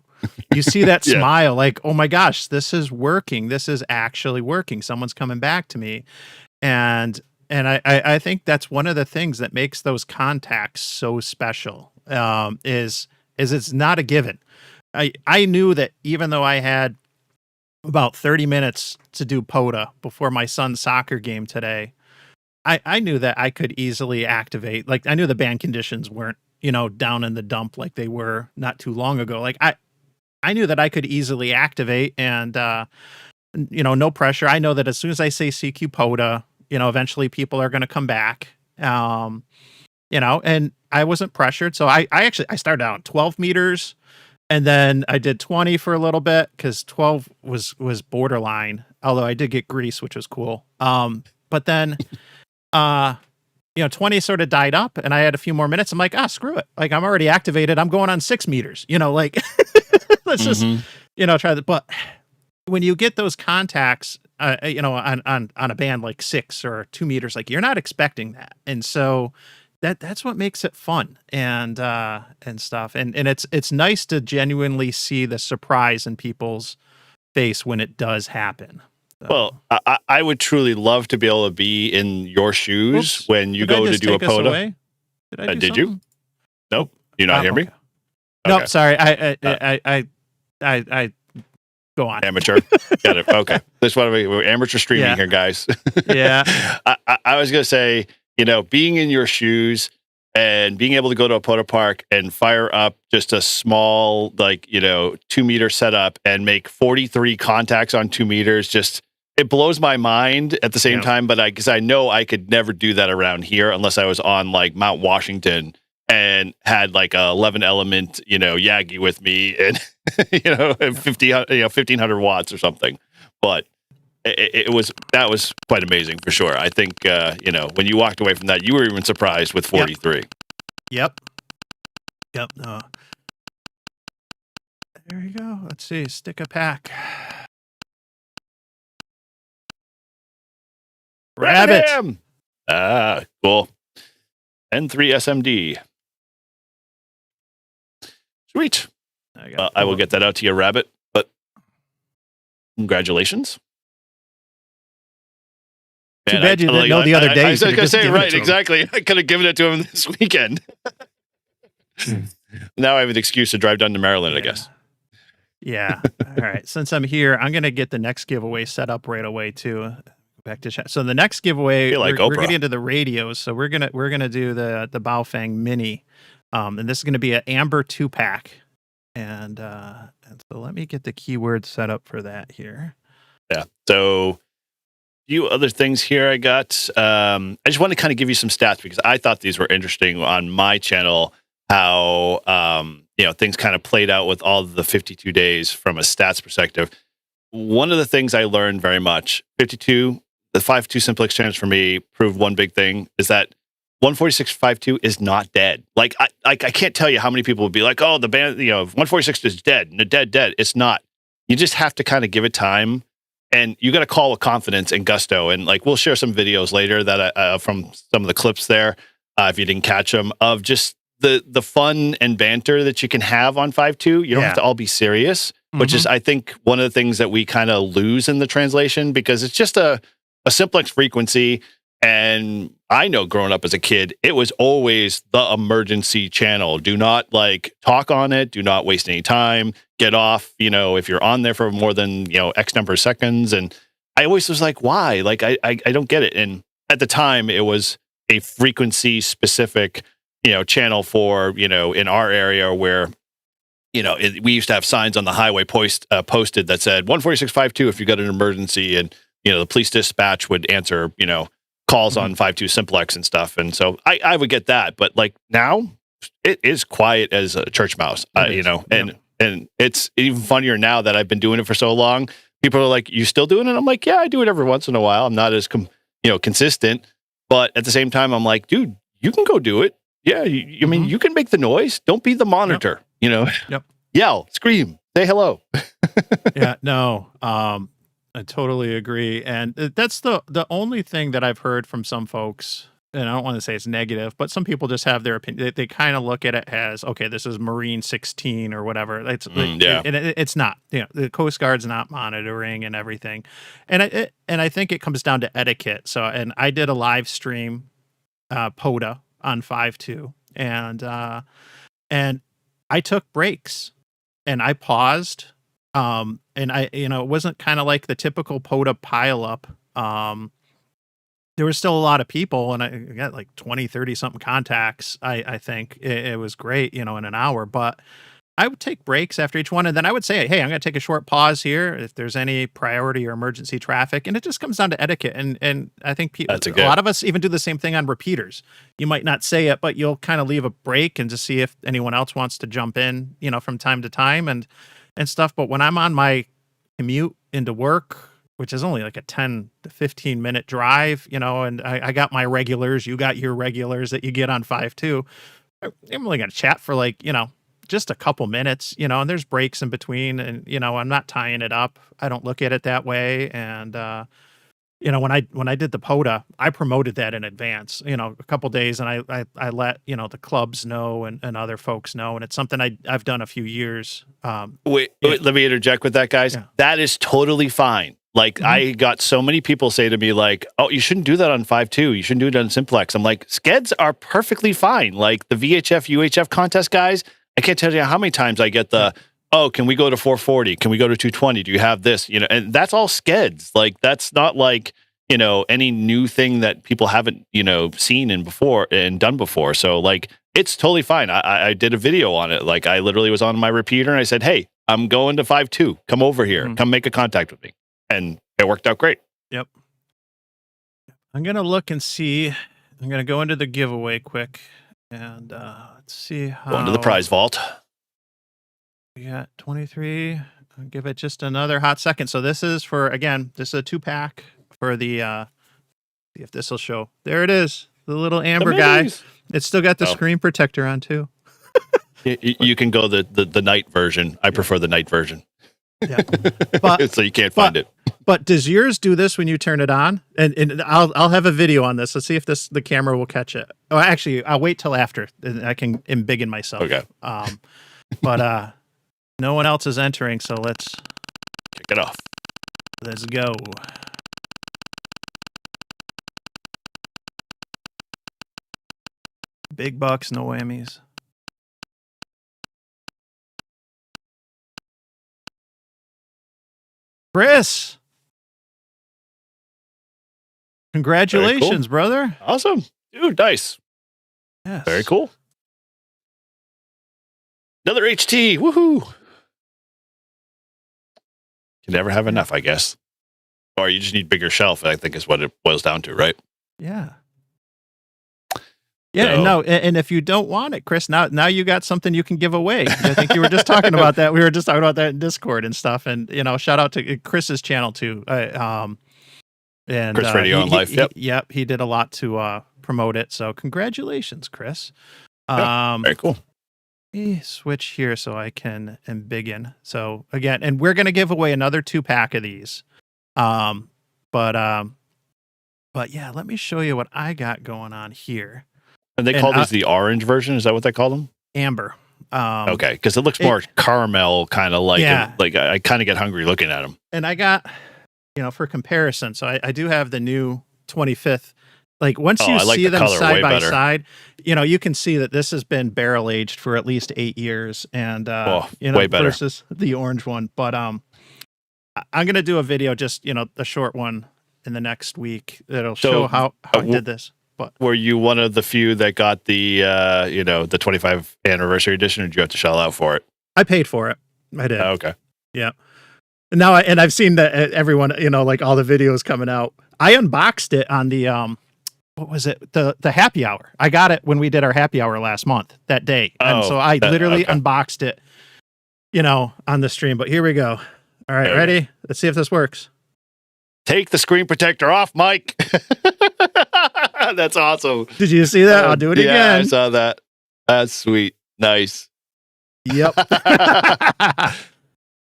you see that smile, like, oh my gosh, this is working. This is actually working. Someone's coming back to me. And I think that's one of the things that makes those contacts so special, is it's not a given. I knew that even though I had about 30 minutes to do POTA before my son's soccer game today, I knew that I could easily activate. Like, I knew the band conditions weren't, down in the dump like they were not too long ago. Like, I knew that I could easily activate and, no pressure. I know that as soon as I say CQ POTA, eventually people are going to come back, and I wasn't pressured. So I started out 12 meters and then I did 20 for a little bit because 12 was borderline, although I did get grease, which was cool. But then, 20 sort of died up and I had a few more minutes. I'm like, screw it. Like, I'm already activated. I'm going on 6 meters, like, let's just, try that. But when you get those contacts, on a band like 6 or 2 meters, like, you're not expecting that. And so that's what makes it fun and stuff. And it's nice to genuinely see the surprise in people's face when it does happen. So. Well, I would truly love to be able to be in your shoes when you go to do a POTA. Did you? Nope. You not hear me? Okay. Nope. Sorry. I go on. Amateur. Got it. Okay. We're amateur streaming here, guys. Yeah. I was going to say, being in your shoes and being able to go to a POTA park and fire up just a small, 2 meter setup and make 43 contacts on 2 meters, it blows my mind at the same time. But because I know I could never do that around here unless I was on like Mount Washington and had like a 11 element, Yagi with me and, 1500 watts or something. But that was quite amazing for sure. I think, when you walked away from that, you were even surprised with 43. Yep. No. There you go. Let's see. Stick a pack. Rabbit. Cool. N3 SMD. Sweet. I will get that out to you, Rabbit. But congratulations. Too bad you didn't know the other day. I was going to say, right, exactly. I could have given it to him this weekend. Now I have an excuse to drive down to Maryland, I guess. Yeah. All right. Since I'm here, I'm going to get the next giveaway set up right away too. Back to chat. So the next giveaway, we're getting into the radios. So we're gonna do the Baofeng Mini, and this is gonna be an Amber 2-pack. And so let me get the keyword set up for that here. Yeah. So a few other things here I got. I just want to kind of give you some stats because I thought these were interesting on my channel. How things kind of played out with all of the 52 days from a stats perspective. One of the things I learned very much, the 5.2 Simplex channels for me proved one big thing is that 146.52 is not dead. Like I can't tell you how many people would be like, oh, the band, 146 is dead, dead. It's not. You just have to kind of give it time, and you got to call with confidence and gusto. And like we'll share some videos later that from some of the clips there, if you didn't catch them, of just the fun and banter that you can have on 5.2. You don't have to all be serious, which is I think one of the things that we kind of lose in the translation because it's just a Simplex frequency. And I know growing up as a kid, it was always the emergency channel. Do not like talk on it. Do not waste any time. Get off, if you're on there for more than, X number of seconds. And I always was like, why? Like, I don't get it. And at the time, it was a frequency specific, channel for, in our area where, we used to have signs on the highway posted that said 14652 if you got an emergency, and, the police dispatch would answer, calls on 52 Simplex and stuff. And so I would get that. But like now, it is quiet as a church mouse, and it's even funnier now that I've been doing it for so long. People are like, you still doing it? I'm like, yeah, I do it every once in a while. I'm not as, consistent. But at the same time, I'm like, dude, you can go do it. Yeah. I mean, you can make the noise. Don't be the monitor, Yep. Yell, scream, say hello. Yeah, no. I totally agree. And that's the only thing that I've heard from some folks, and I don't want to say it's negative, but some people just have their opinion. They kind of look at it as, okay, this is Marine 16 or whatever. It's not. The Coast Guard's not monitoring and everything. And I think it comes down to etiquette. So, and I did a live stream, POTA on 5.2, and I took breaks and I paused. And it wasn't kind of like the typical POTA pileup. There was still a lot of people, and I got like 20, 30 something contacts. I think it was great, in an hour, but I would take breaks after each one. And then I would say, hey, I'm going to take a short pause here if there's any priority or emergency traffic. And it just comes down to etiquette. And I think a lot of us even do the same thing on repeaters. You might not say it, but you'll kind of leave a break and just see if anyone else wants to jump in, from time to time and stuff. But when I'm on my commute into work, which is only like a 10 to 15 minute drive, and I got my regulars, you got your regulars that you get on 5.2. I'm only going to chat for like, just a couple minutes, and there's breaks in between, and, I'm not tying it up. I don't look at it that way. And, when I did the POTA, I promoted that in advance, a couple days, and I let, the clubs know and other folks know. And it's something I've done a few years. Wait, let me interject with that, guys. Yeah. That is totally fine. Like, I got so many people say to me, like, oh, you shouldn't do that on 5.2. You shouldn't do it on Simplex. I'm like, skeds are perfectly fine. Like the VHF, UHF contest guys, I can't tell you how many times I get oh, can we go to 440? Can we go to 220? Do you have this? And that's all skeds. Like, that's not like, any new thing that people haven't, seen and done before. So like, it's totally fine. I did a video on it. Like, I literally was on my repeater and I said, hey, I'm going to 5.2. Come over here. Come make a contact with me. And it worked out great. Yep. I'm going to look and see. I'm going to go into the giveaway quick and let's see how. Go into the prize vault. We got 23. I'll give it just another hot second. So this is for, again, this is a 2-pack for the, see if this will show. There it is. The little amber guy. It's still got the screen protector on too. You can go the night version. I prefer the night version. Yeah. But, so you can't find it. But does yours do this when you turn it on? And I'll have a video on this. Let's see if the camera will catch it. Oh, actually, I'll wait till after. I can embiggen myself. Okay. But no one else is entering, so let's kick it off. Let's go. Big bucks, no whammies. Chris, congratulations, cool. Brother. Awesome. Dude, nice. Yes. Very cool. Another HT. Woohoo. You never have enough, I guess. Or you just need bigger shelf, I think is what it boils down to, right? Yeah. Yeah, so, and if you don't want it, Chris, now you got something you can give away. I think you were just talking about that. We were just talking about that in Discord and stuff. And shout out to Chris's channel too. And Chris Radio on Life. Yep, he did a lot to promote it. So congratulations, Chris. Very cool. Let me switch here so I can embiggen. So again, and we're gonna give away another 2-pack of these. But yeah, let me show you what I got going on here. And they call these the orange version? Is that what they call them? Amber. Okay, because it looks more caramel, kind of like, like I kind of get hungry looking at them. And I got, for comparison, so I do have the new 25th Like once Oh, you I like see the them color side way by better. side, you can see that this has been barrel aged for at least 8 years, and Oh, way better. versus the orange one. But I'm gonna do a video, just a short one in the next week that'll show So, how I did this. But were you one of the few that got the the 25th anniversary edition, or did you have to shell out for it? I paid for it. I did. Oh, okay. Yeah. Now, and I've seen that everyone, like all the videos coming out. I unboxed it on the what was it? The happy hour. I got it when we did our happy hour last month, that day. And so Oh, I literally okay. unboxed it, on the stream. But here we go. All right, Okay. ready? Let's see if this works. Take the screen protector off, Mike. That's awesome. Did you see that? I'll do it Yeah, I again. saw that. That's sweet. Nice. Yep.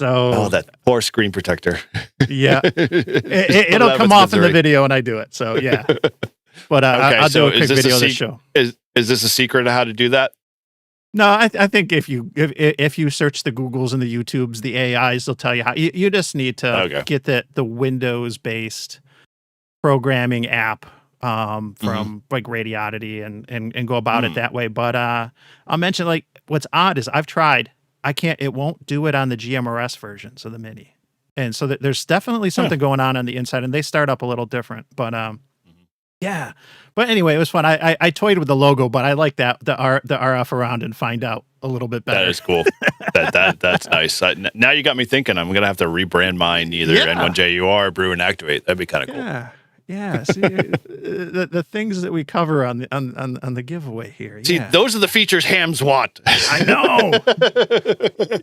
So, Oh, that poor screen protector. yeah, it'll come off in the video when I do it. So yeah, but Okay, I'll so do a quick is this video a of the sec- show. Is this a secret of how to do that? No, I think if you search the Googles and the YouTubes, the AIs will tell you how. You just need to Okay. get the Windows based programming app from like Radioddity and go about it that way. But I'll mention, like, what's odd is I've tried. It won't do it on the GMRS versions of the Mini. And so there's definitely something going on the inside, and they start up a little different. But yeah. But anyway, it was fun. I toyed with the logo, but I like that the RF around and find out a little bit better. That is cool. That's nice. Now you got me thinking. I'm gonna have to rebrand mine either N1JUR or Brew and Activate. That'd be kind of cool. Yeah. See, the things that we cover on the giveaway here. See, those are the features hams want. I know.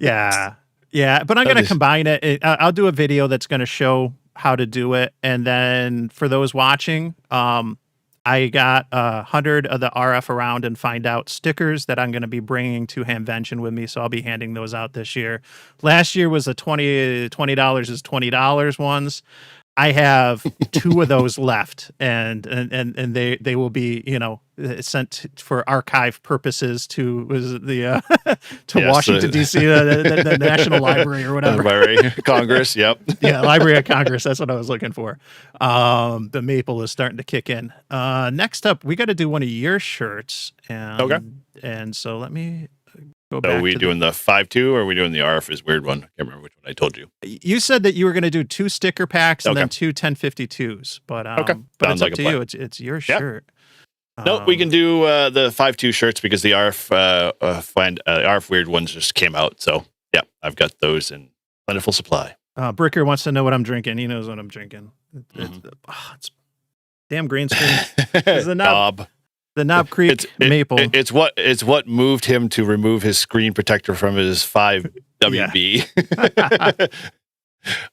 Yeah. But I'm going to combine it. I'll do a video that's going to show how to do it. And then for those watching, I got 100 of the RF around and find out stickers that I'm going to be bringing to Hamvention with me. So I'll be handing those out this year. Last year was a $20 is $20 ones. I have 2 of those left, and they will be sent for archive purposes to Washington D.C. the National Library or whatever. Library Congress. Yep. Yeah, Library of Congress. That's what I was looking for. The maple is starting to kick in. Next up, we got to do one of your shirts. Okay. And so let me go back. So are we doing the 5.2 or are we doing the RF is weird one? I can't remember which one I told you. You said that you were going to do 2 sticker packs and Okay. then 2 1052s, but Okay. but Sounds it's up like a to plan. you. It's your shirt. No, we can do the 5.2 shirts because the RF RF weird ones just came out. So yeah, I've got those in plentiful supply. Bricker wants to know what I'm drinking. He knows what I'm drinking. It's damn green screen. It's the knob. Bob. The Knob Creek maple. It's what moved him to remove his screen protector from his 5WB.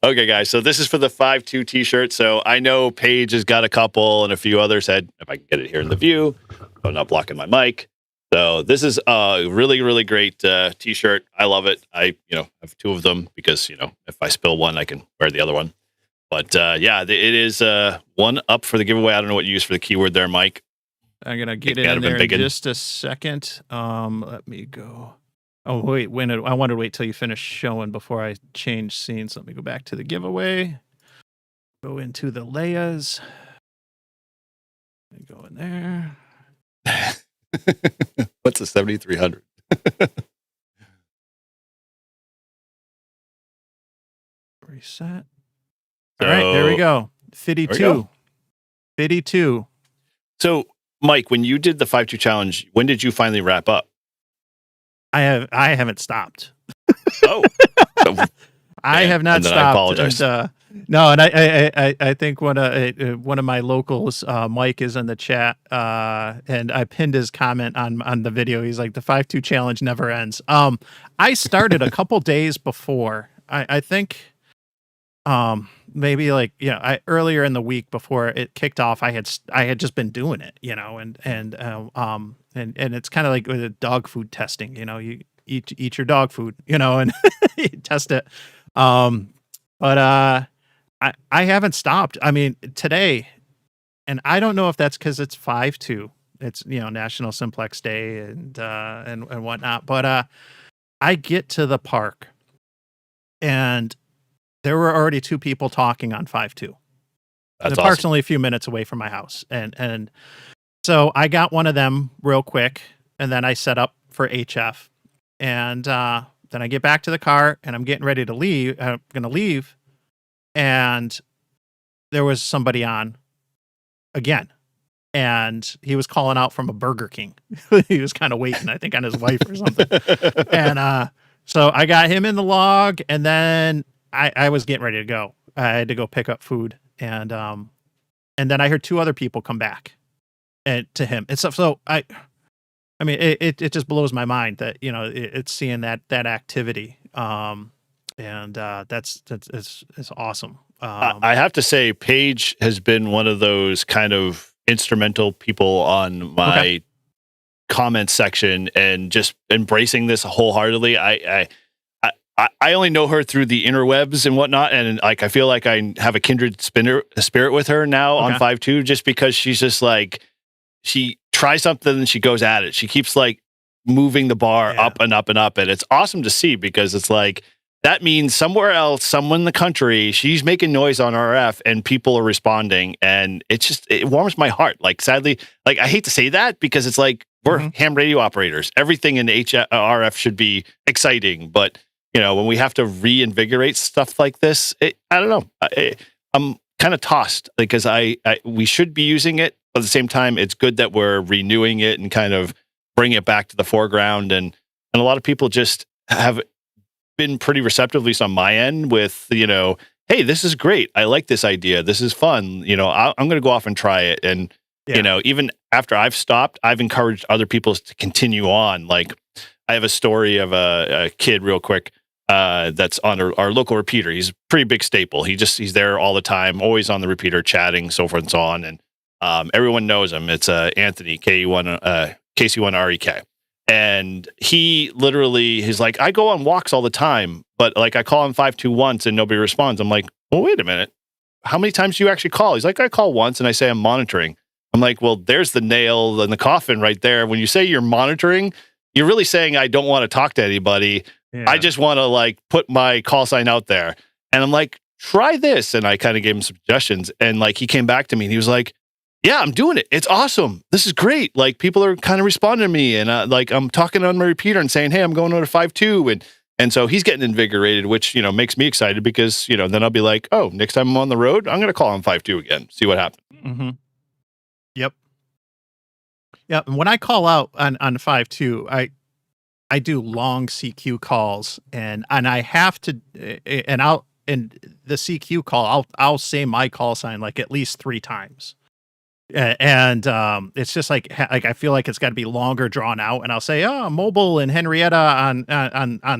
Okay, guys. So this is for the 5.2 t-shirt. So I know Paige has got a couple and a few others if I can get it here in the view. I'm not blocking my mic. So this is a really, really great t-shirt. I love it. I have 2 of them because, if I spill one, I can wear the other one. But it is one up for the giveaway. I don't know what you use for the keyword there, Mike. I'm gonna get it in there in just a second. Let me go. Oh wait, I wanted to wait till you finish showing before I change scenes. Let me go back to the giveaway. Go into the layers. Go in there. What's a 7300? Reset. All right, there we go. 52. 52. So, Mike, when you did the 5.2 challenge, when did you finally wrap up? I haven't stopped. Oh, I have not stopped. I apologize. And, no, and I think one of my locals, Mike, is in the chat, and I pinned his comment on the video. He's like, the 5.2 challenge never ends. I started a couple days before. I think maybe earlier in the week before it kicked off, I had just been doing it, and it's kind of like with the dog food testing, you eat your dog food, and you test it. But I haven't stopped. I mean, today, and I don't know if that's because it's 5.2. It's National Simplex Day and whatnot. But I get to the park, and there were already 2 people talking on 5.2. That's The park's awesome. only a few minutes away from my house, and so I got one of them real quick, and then I set up for HF, and then I get back to the car, and I'm getting ready to leave. I'm gonna leave, and there was somebody on again, and he was calling out from a Burger King. He was kind of waiting, I think, on his wife or something. And so I got him in the log, and then I was getting ready to go. I had to go pick up food, and then I heard two other people come back and to him. And so I mean, it just blows my mind that it's seeing that activity. And that's it's awesome. I have to say, Paige has been one of those kind of instrumental people on my comment section and just embracing this wholeheartedly. I only know her through the interwebs and whatnot, and like I feel like I have a kindred spirit with her now on 5.2, just because she's just like, she tries something and she goes at it. She keeps like moving the bar up and up and up, and it's awesome to see, because it's like, that means somewhere else, someone in the country, she's making noise on RF and people are responding, and it warms my heart. Like, sadly, like, I hate to say that, because it's like, we're ham radio operators. Everything in RF should be exciting, but when we have to reinvigorate stuff like this, I don't know. I'm kind of tossed, because we should be using it, but at the same time, it's good that we're renewing it and kind of bring it back to the foreground. And a lot of people just have been pretty receptive, at least on my end, with, hey, this is great. I like this idea. This is fun. I'm going to go off and try it. And, even after I've stopped, I've encouraged other people to continue on. Like, I have a story of a kid real quick that's on our local repeater. He's a pretty big staple. He's there all the time, always on the repeater, chatting, so forth and so on. And everyone knows him. It's Anthony, KC1REK. And he literally, he's like, I go on walks all the time, but like, I call him 5.2 once and nobody responds. I'm like, well, wait a minute. How many times do you actually call? He's like, I call once and I say I'm monitoring. I'm like, well, there's the nail in the coffin right there. When you say you're monitoring, you're really saying, I don't want to talk to anybody. Yeah. I just want to like put my call sign out there. And I'm like, try this. And I kind of gave him some suggestions. And like, he came back to me and he was like, yeah, I'm doing it. It's awesome. This is great. Like, people are kind of responding to me, and like, I'm talking on my repeater and saying, hey, I'm going over to 5.2. And so he's getting invigorated, which, makes me excited, because, then I'll be like, oh, next time I'm on the road, I'm going to call on 5.2 again, see what happens. Mm-hmm. Yep. Yeah. And when I call out on 5.2, I do long CQ calls, and I have to, and in the CQ call, I'll say my call sign like at least 3 times. And it's just like I feel like it's got to be longer, drawn out, and I'll say, oh, mobile in Henrietta on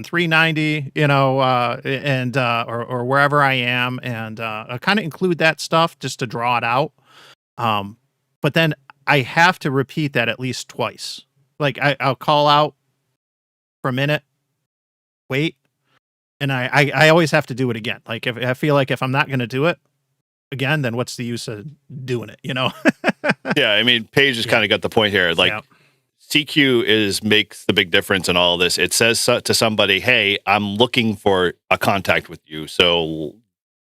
390, and or wherever I am, and I kind of include that stuff just to draw it out. But then I have to repeat that at least twice. Like, I'll call out for a minute, wait, and I always have to do it again. Like, if I feel like if I'm not going to do it again, then what's the use of doing it? Yeah, I mean, Paige has kind of got the point here. Like, CQ makes the big difference in all of this. It says to somebody, hey, I'm looking for a contact with you, so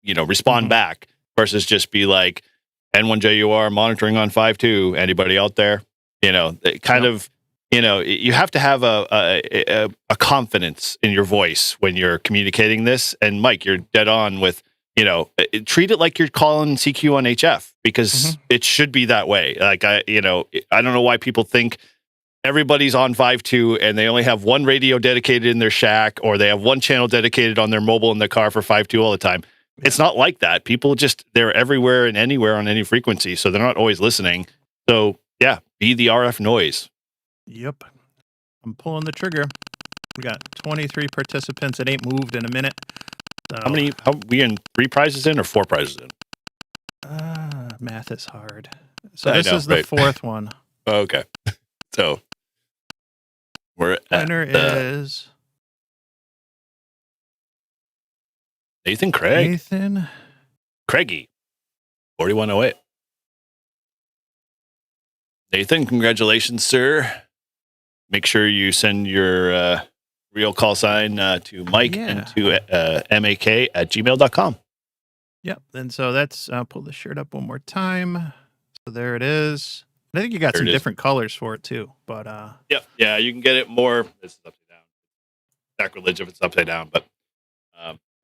respond back, versus just be like, N1JUR monitoring on 5.2. Anybody out there? It kind of, you have to have a confidence in your voice when you're communicating this. And Mike, you're dead on with, treat it like you're calling CQ on HF, because it should be that way. Like, I don't know why people think everybody's on 5.2 and they only have one radio dedicated in their shack, or they have one channel dedicated on their mobile in their car for 5.2 all the time. Yeah. It's not like that. People they're everywhere and anywhere on any frequency, so they're not always listening. So yeah, be the RF noise. Yep. I'm pulling the trigger. We got 23 participants. It ain't moved in a minute. So. How we in 3 prizes in or 4 prizes in? Math is hard. So this is the 4th one. Oh, okay. So we're winner is Nathan Craig. Nathan Craigie. 4108. Nathan, congratulations, sir. Make sure you send your real call sign to Mike and to mak@gmail.com. Yep. And so that's pull the shirt up one more time. So there it is. I think you got There some it is. different colors for it too. But Yep. Yeah, you can get it more. This is upside down. Sacrilege if it's upside down, but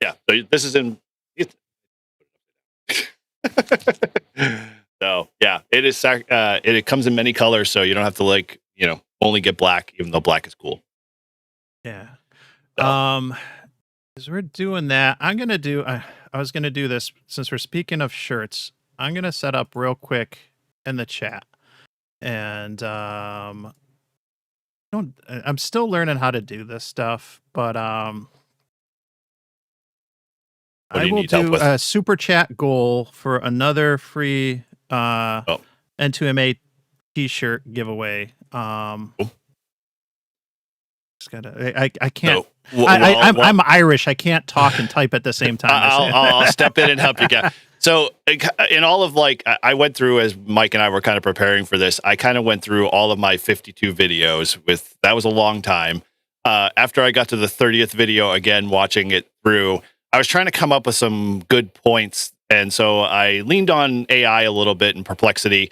yeah. So this is in. So yeah, it is. It comes in many colors, so you don't have to only get black, even though black is cool. yeah. So As we're doing that, I'm gonna do. I was gonna do this since we're speaking of shirts. I'm gonna set up real quick in the chat, and I'm still learning how to do this stuff, but what do I you will need help do with? a super chat goal for another free Oh, N2MA t-shirt giveaway. cool. Just gotta. I can't. So I'm Irish. I can't talk and type at the same time. I'll step in and help you get. So in all of I went through, as Mike and I were kind of preparing for this, I kind of went through all of my 52 videos that was a long time. After I got to the 30th video, again, watching it through, I was trying to come up with some good points. And so I leaned on AI a little bit in Perplexity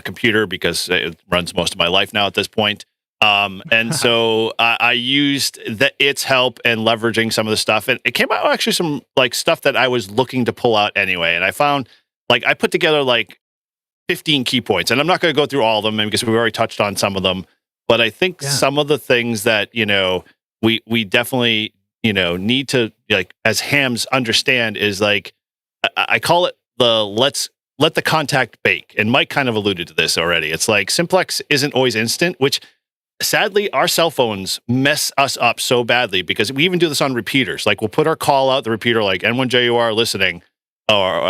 computer because it runs most of my life now at this point. And so I used its help and leveraging some of the stuff, and it came out actually some stuff that I was looking to pull out anyway. And I found I put together 15 key points, and I'm not going to go through all of them because we've already touched on some of them. But I think some of the things that we definitely need to as hams understand is I call it let's let the contact bake. And Mike kind of alluded to this already. It's Simplex isn't always instant, which sadly, our cell phones mess us up so badly because we even do this on repeaters. We'll put our call out the repeater, N1JUR listening, or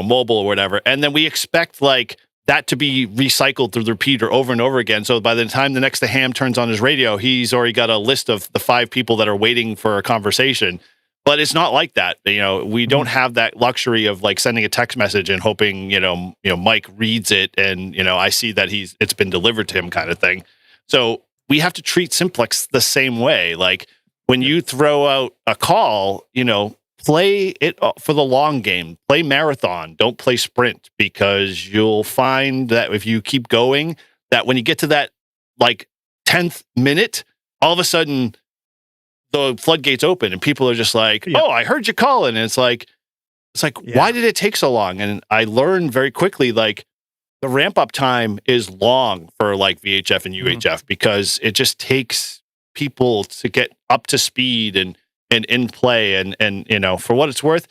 mobile or whatever, and then we expect that to be recycled through the repeater over and over again. So by the time the next ham turns on his radio, he's already got a list of the 5 people that are waiting for a conversation. But it's not like that. We don't have that luxury of sending a text message and hoping Mike reads it and I see that it's been delivered to him, kind of thing. So we have to treat Simplex the same way. When you throw out a call, play it for the long game. Play marathon. Don't play sprint, because you'll find that if you keep going, that when you get to that 10th minute, all of a sudden the floodgates open and people are just oh, I heard you calling. And it's why did it take so long? And I learned very quickly, the ramp up time is long for VHF and UHF because it just takes people to get up to speed and in play. And for what it's worth,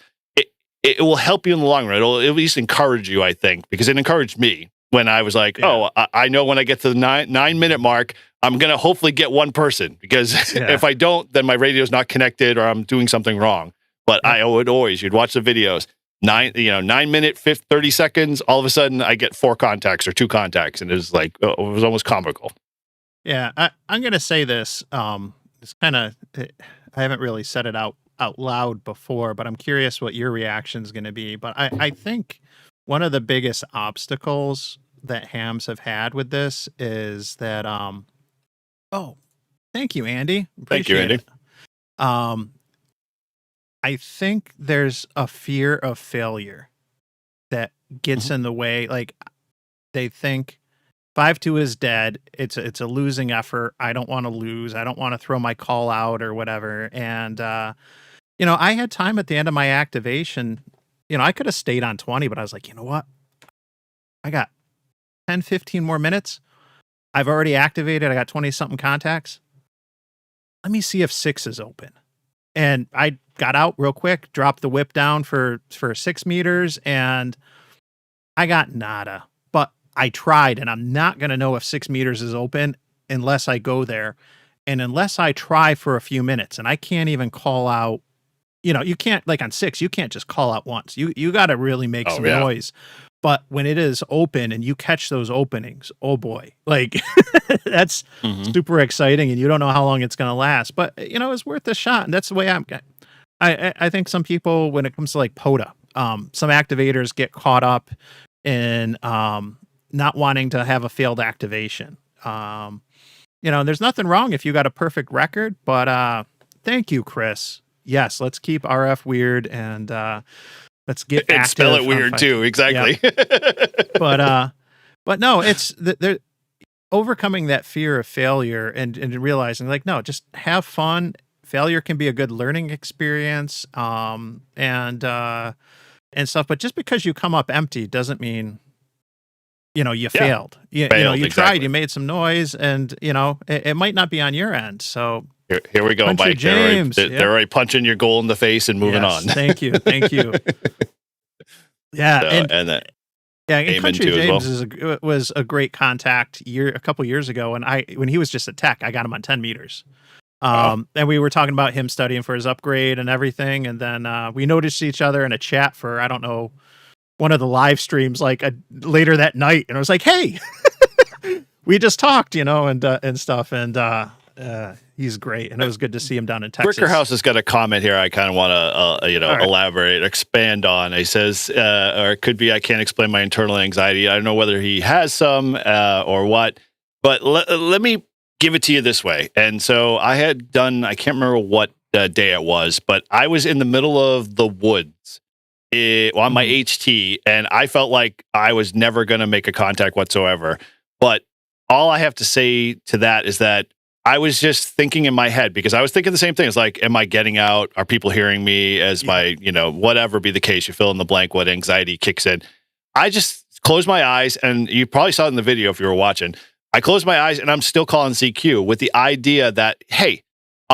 it will help you in the long run. It'll at least encourage you, I think, because it encouraged me when I was oh, I know when I get to the 9-minute mark, I'm going to hopefully get one person, because if I don't, then my radio's not connected or I'm doing something wrong. But I would always, you'd watch the videos. 9 minute, 30 seconds, all of a sudden I get 4 contacts or 2 contacts, and it was it was almost comical. Yeah, I'm gonna say this. It's kind of, I haven't really said it out loud before, but I'm curious what your reaction is going to be. But I think one of the biggest obstacles that hams have had with this is that oh, thank you, Andy. Thank you, Andy. It. I think there's a fear of failure that gets in the way. They think 5-2 is dead. It's a losing effort. I don't want to lose. I don't want to throw my call out or whatever. And I had time at the end of my activation. I could have stayed on 20, but I was like, you know what? I got 10, 15 more minutes. I've already activated. I got 20 something contacts. Let me see if 6 is open. And I got out real quick, dropped the whip down for 6 meters, and I got nada. But I tried, and I'm not going to know if 6 meters is open unless I go there. And unless I try for a few minutes, and I can't even call out, you can't, on 6, you can't just call out once. You got to really make some noise. But when it is open and you catch those openings, oh boy, that's super exciting, and you don't know how long it's going to last. But, it's worth a shot. And that's the way I think some people, when it comes to POTA, some activators get caught up in not wanting to have a failed activation. There's nothing wrong if you got a perfect record, but thank you, Chris. Yes, let's keep RF weird, and Let's get And active. spell it weird too. Exactly. Yep. But no, it's they're overcoming that fear of failure and realizing like, no, just have fun. Failure can be a good learning experience. And stuff. But just because you come up empty doesn't mean, you failed. You Failed, tried, exactly. you made some noise, and it might not be on your end. So Here we go, Country Mike. James. They're already punching your goal in the face and moving Yes, on. Thank you. Yeah, So, and Amen Country too as James was a great contact a couple years ago, when he was just a tech, I got him on 10 meters. And we were talking about him studying for his upgrade and everything, and then we noticed each other in a chat for, I don't know, one of the live streams like later that night, and I was like, hey, we just talked, and stuff, and he's great, and it was good to see him down in Texas. Brickerhouse has got a comment here I kind of want to right. elaborate, expand on. He says, or it could be, I can't explain my internal anxiety. I don't know whether he has some or what, but let me give it to you this way. And so I had done, I can't remember what day it was, but I was in the middle of the woods on my HT, and I felt like I was never going to make a contact whatsoever. But all I have to say to that is that I was just thinking in my head, because I was thinking the same thing. It's like, am I getting out? Are people hearing me? As my, whatever be the case, you fill in the blank, what anxiety kicks in. I just closed my eyes, and you probably saw it in the video if you were watching. I closed my eyes, and I'm still calling CQ with the idea that, hey,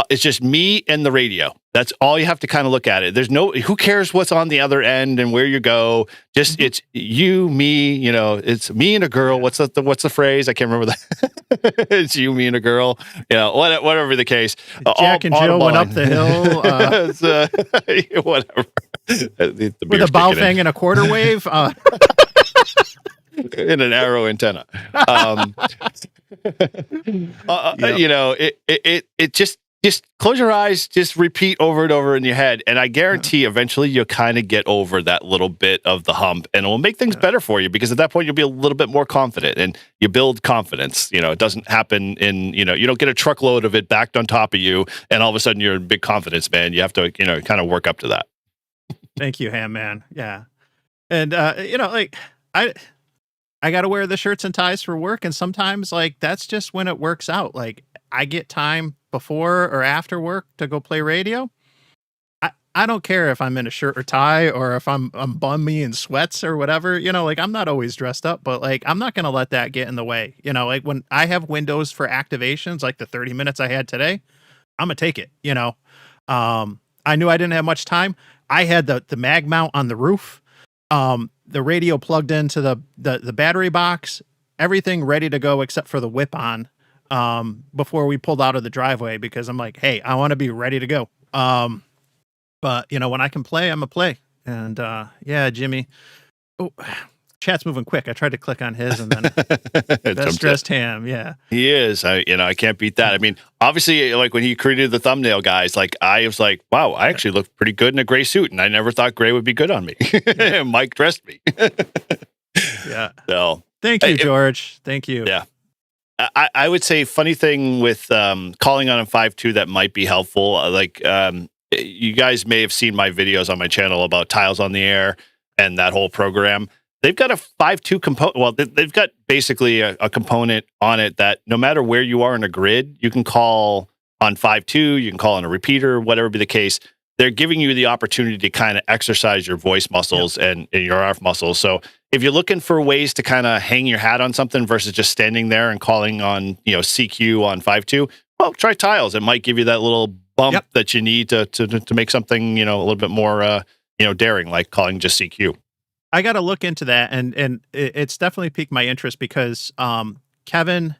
it's just me and the radio. That's all you have to kind of look at it. There's who cares what's on the other end and where you go. Just it's you, me. It's me and a girl. What's the phrase? I can't remember that. It's you, me, and a girl. Whatever the case. Jack and Jill went up the hill. Whatever. With a bow thing and a quarter wave. In an arrow antenna. It just close your eyes, just repeat over and over in your head. And I guarantee eventually you'll kind of get over that little bit of the hump, and it will make things better for you, because at that point you'll be a little bit more confident, and you build confidence. It doesn't happen you don't get a truckload of it backed on top of you, and all of a sudden you're in big confidence, man. You have to, kind of work up to that. Thank you, Ham Man. Yeah. And, like I got to wear the shirts and ties for work. And sometimes like, that's just when it works out. Like I get time before or after work to go play radio. I don't care if I'm in a shirt or tie, or if I'm bummy in sweats or whatever, like I'm not always dressed up, but like, I'm not going to let that get in the way. Like when I have windows for activations, like the 30 minutes I had today, I'm gonna take it. I knew I didn't have much time. I had the mag mount on the roof. The radio plugged into the battery box, everything ready to go except for the whip on, before we pulled out of the driveway, because I'm like, hey, I want to be ready to go. But when I can play, I'm a play. And, yeah, Jimmy, chat's moving quick. I tried to click on his, and then that's stressed Ham. Yeah, he is. I can't beat that. I mean, obviously, like when he created the thumbnail, guys, like I was like, wow, I actually look pretty good in a gray suit, and I never thought gray would be good on me. Mike dressed me. Yeah. So thank you, George. Thank you. Yeah. I would say funny thing with calling on a 5.2 that might be helpful. You guys may have seen my videos on my channel about Tiles on the Air and that whole program. They've got a 5.2 component. Well, they've got basically a component on it that no matter where you are in a grid, you can call on 5.2, you can call on a repeater, whatever be the case. They're giving you the opportunity to kind of exercise your voice muscles and your RF muscles. So if you're looking for ways to kind of hang your hat on something versus just standing there and calling on, CQ on 5.2, well, try Tiles. It might give you that little bump that you need to make something, a little bit more, daring, like calling just CQ. I got to look into that, and it's definitely piqued my interest, because Kevin,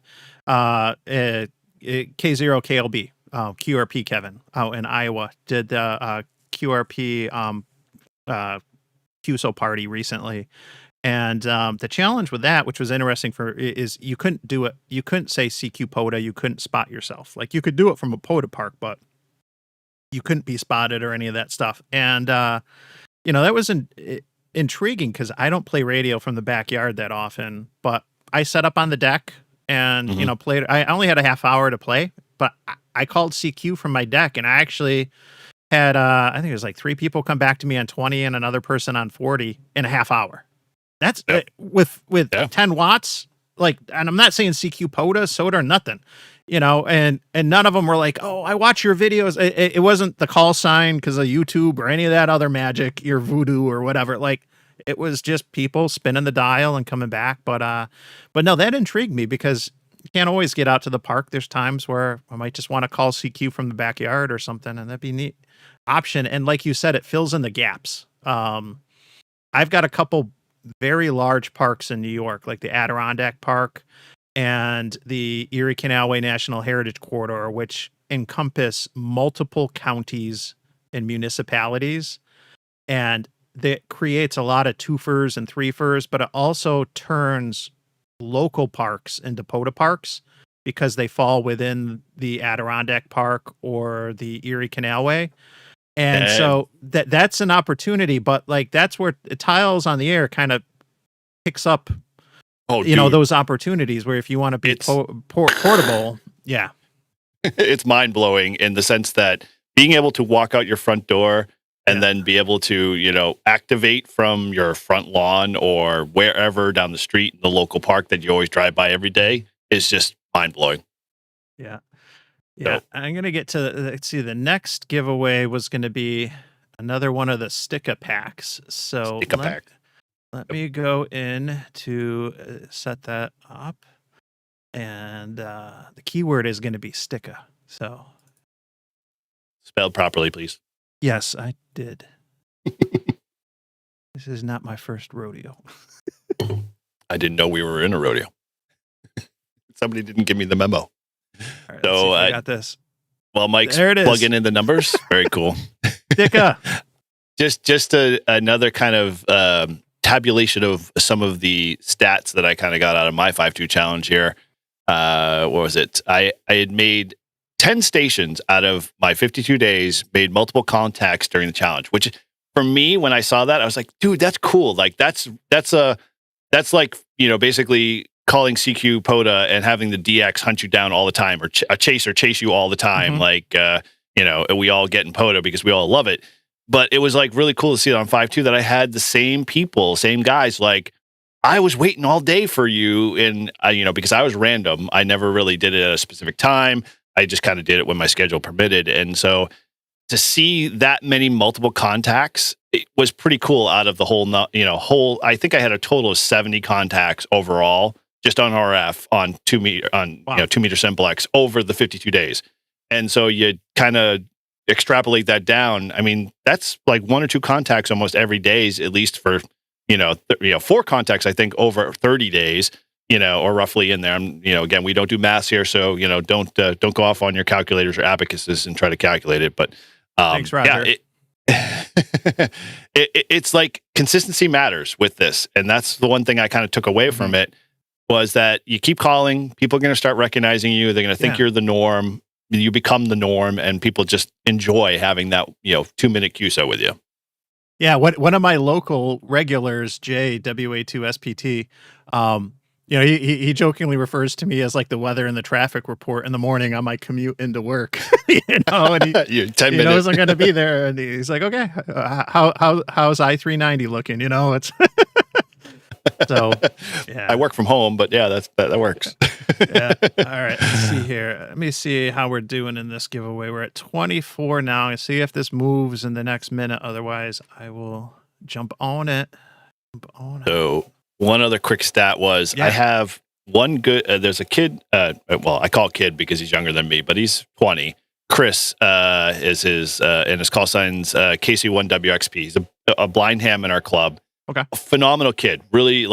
K0KLB, QRP Kevin out in Iowa, did the QRP QSO party recently. And the challenge with that, which was interesting is you couldn't do it. You couldn't say CQ POTA. You couldn't spot yourself. Like you could do it from a POTA park, but you couldn't be spotted or any of that stuff. And, that was intriguing, because I don't play radio from the backyard that often, but I set up on the deck and, played. I only had a half hour to play, but I called CQ from my deck, and I actually had I think it was like 3 people come back to me on 20 and another person on 40 in a half hour. That's with 10 watts. Like, and I'm not saying CQ POTA, soda, or nothing, you know, and none of them were like, oh, I watch your videos. It wasn't the call sign because of YouTube or any of that other magic, your voodoo or whatever. Like, it was just people spinning the dial and coming back. But no, that intrigued me because you can't always get out to the park. There's times where I might just want to call CQ from the backyard or something, and that'd be a neat option. And like you said, it fills in the gaps. I've got a couple very large parks in New York, like the Adirondack Park and the Erie Canalway National Heritage Corridor, which encompass multiple counties and municipalities. And that creates a lot of twofers and threefers, but it also turns local parks into POTA parks because they fall within the Adirondack Park or the Erie Canalway. And so that's an opportunity, but like that's where Tiles on the Air kind of picks up, those opportunities where if you want to be portable, yeah. It's mind blowing in the sense that being able to walk out your front door and then be able to, activate from your front lawn or wherever down the street in the local park that you always drive by every day is just mind blowing. Yeah. Yeah, so, I'm going to get to, let's see, the next giveaway was going to be another one of the Sticka packs. So let me go in to set that up. And the keyword is going to be Sticka. So spelled properly, please. Yes, I did. This is not my first rodeo. I didn't know we were in a rodeo. Somebody didn't give me the memo. All right, so I got this. Well, Mike's plugging in the numbers. Very cool. Dicka. just another kind of tabulation of some of the stats that I kind of got out of my 5-2 challenge here. What was it? I had made 10 stations out of my 52 days, made multiple contacts during the challenge, which for me, when I saw that, I was like, dude, that's cool. Like that's like, basically calling CQ POTA and having the DX hunt you down all the time, or a chaser chase you all the time. Mm-hmm. We all get in POTA because we all love it. But it was like really cool to see it on 5-2 that I had the same people, same guys. Like I was waiting all day for you, and because I was random, I never really did it at a specific time. I just kind of did it when my schedule permitted, and so to see that many multiple contacts, it was pretty cool. Out of the whole, I think I had a total of 70 contacts overall. Just on RF on 2 meter Simplex over the 52 days. And so you kind of extrapolate that down. I mean, that's like 1 or 2 contacts almost every day, at least for, 4 contacts, I think over 30 days, or roughly in there. Again, we don't do math here. So, don't go off on your calculators or abacuses and try to calculate it. But thanks, Roger. It's like consistency matters with this. And that's the one thing I kind of took away from it. Was that you keep calling, people are going to start recognizing you. They're going to think you're the norm. You become the norm, and people just enjoy having that 2-minute QSO with you. Yeah, one of my local regulars, Jay WA2SPT, he jokingly refers to me as like the weather and the traffic report in the morning on my commute into work. And he 10 minutes. knows I'm going to be there, and he's like, okay, how's I-390 looking? It's. So, yeah. I work from home, but yeah, that works. Yeah. All right. Let's see here. Let me see how we're doing in this giveaway. We're at 24 now. I see if this moves in the next minute. Otherwise, I will jump on it. So, one other quick stat was I have one good. There's a kid. Well, I call kid because he's younger than me, but he's 20. Chris is his and his call sign's KC1WXP. He's a blind ham in our club. Okay. A phenomenal kid, really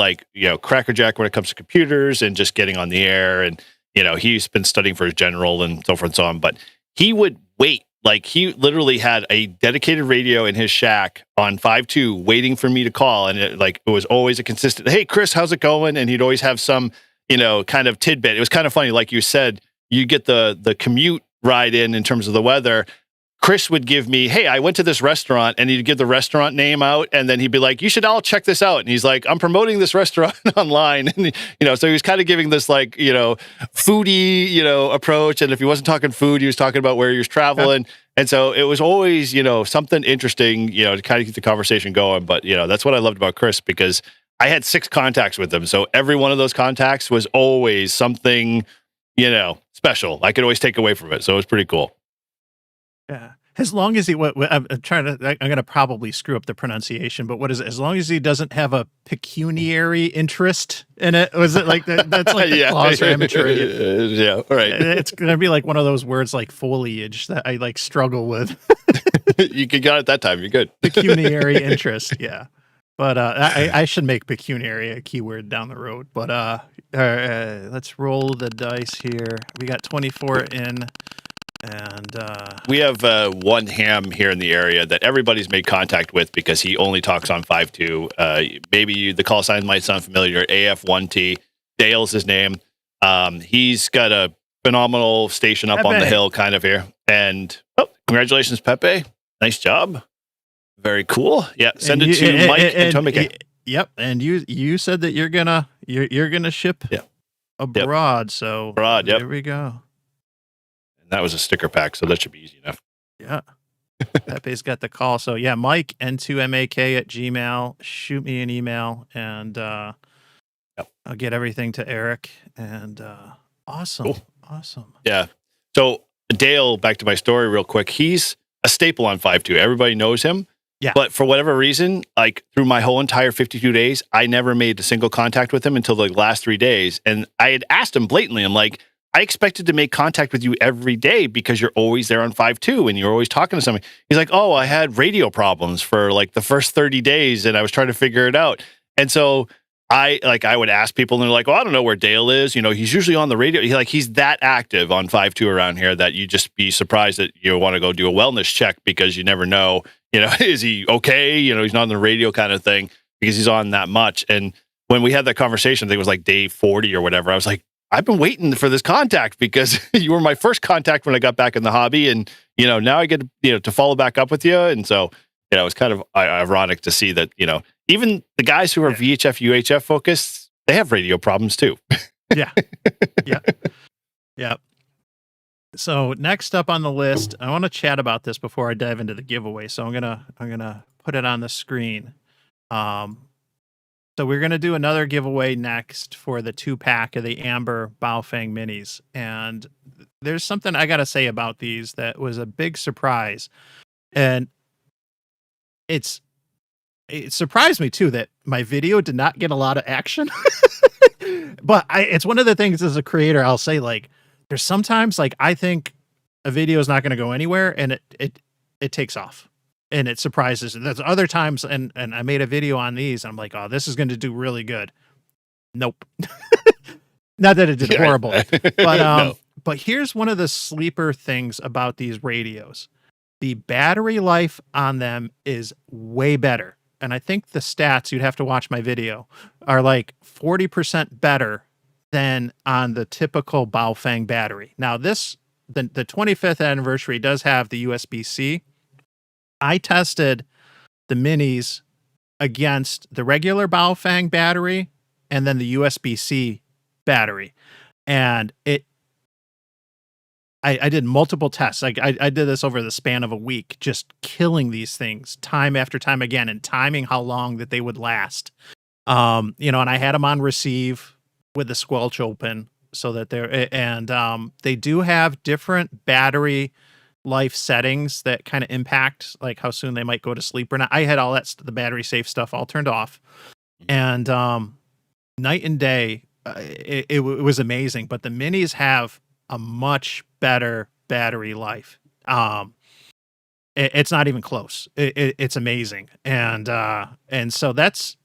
crackerjack when it comes to computers and just getting on the air. And, he's been studying for his general and so forth and so on, but he would wait. Like he literally had a dedicated radio in his shack on 5-2 waiting for me to call. And it was always a consistent, hey, Chris, how's it going? And he'd always have some, kind of tidbit. It was kind of funny. Like you said, you get the commute ride in terms of the weather. Chris would give me, hey, I went to this restaurant, and he'd give the restaurant name out, and then he'd be like, you should all check this out. And he's like, I'm promoting this restaurant online. And, so he was kind of giving this foodie, approach. And if he wasn't talking food, he was talking about where he was traveling. And so it was always, something interesting, to kind of keep the conversation going. But, that's what I loved about Chris, because I had 6 contacts with him. So every one of those contacts was always something, special. I could always take away from it. So it was pretty cool. Yeah. As long as I'm going to probably screw up the pronunciation, but what is it? As long as he doesn't have a pecuniary interest in it. Was it like that? That's like the clause for amateur idiot. Yeah, right. It's going to be like one of those words like foliage that I like struggle with. You got it that time. You're good. Pecuniary interest. Yeah. But I should make pecuniary a keyword down the road. But let's roll the dice here. We got 24 in. And we have one ham here in the area that everybody's made contact with because he only talks on 5.2. Maybe the call sign might sound familiar. AF1T. Dale's his name. He's got a phenomenal station up on the hill kind of here. And congratulations, Pepe. Nice job. Very cool. Yeah, send it to Mike and Tommy. Yep, and you said that you're gonna ship abroad. Yep. So abroad. Yep. There we go. That was a sticker pack, so that should be easy enough. Yeah. Pepe's got the call. So, yeah, Mike, N2MAK@gmail. Shoot me an email, and I'll get everything to Eric. And awesome. Cool. Awesome. Yeah. So, Dale, back to my story real quick. He's a staple on 5.2. Everybody knows him. Yeah. But for whatever reason, like through my whole entire 52 days, I never made a single contact with him until the last 3 days. And I had asked him blatantly, I'm like, I expected to make contact with you every day because you're always there on 5.2 and you're always talking to somebody. He's like, oh, I had radio problems for like the first 30 days and I was trying to figure it out. And so I would ask people and they're like, well, I don't know where Dale is. He's usually on the radio. He's that active on 5.2 around here that you just be surprised that you want to go do a wellness check because you never know, is he okay? He's not on the radio kind of thing because he's on that much. And when we had that conversation, I think it was like day 40 or whatever. I was like, I've been waiting for this contact because you were my first contact when I got back in the hobby. And, now I get, to follow back up with you. And so, it's kind of ironic to see that, even the guys who are VHF, UHF focused, they have radio problems too. Yeah. Yeah. Yeah. So next up on the list, I want to chat about this before I dive into the giveaway. So I'm going to put it on the screen. So we're going to do another giveaway next for the 2-pack of the Amber Baofeng Minis. And there's something I got to say about these that was a big surprise. And it surprised me too that my video did not get a lot of action. But it's one of the things as a creator, I'll say, like, there's sometimes like I think a video is not going to go anywhere and it takes off. And it surprises. And there's other times, and I made a video on these, and I'm like, oh, this is going to do really good. Nope. Not that it did horrible. But no. But here's one of the sleeper things about these radios. The battery life on them is way better. And I think the stats, you'd have to watch my video, are like 40% better than on the typical Baofeng battery. Now, the 25th anniversary does have the USB-C. I tested the minis against the regular Baofeng battery and then the USB-C battery. And I did multiple tests. I did this over the span of a week, just killing these things time after time again and timing how long that they would last. And I had them on receive with the squelch open so that they do have different battery life settings that kind of impact like how soon they might go to sleep or not. I had all the battery safe stuff all turned off, and night and day, it was amazing. But the minis have a much better battery life. It's not even close. It's amazing, and so that's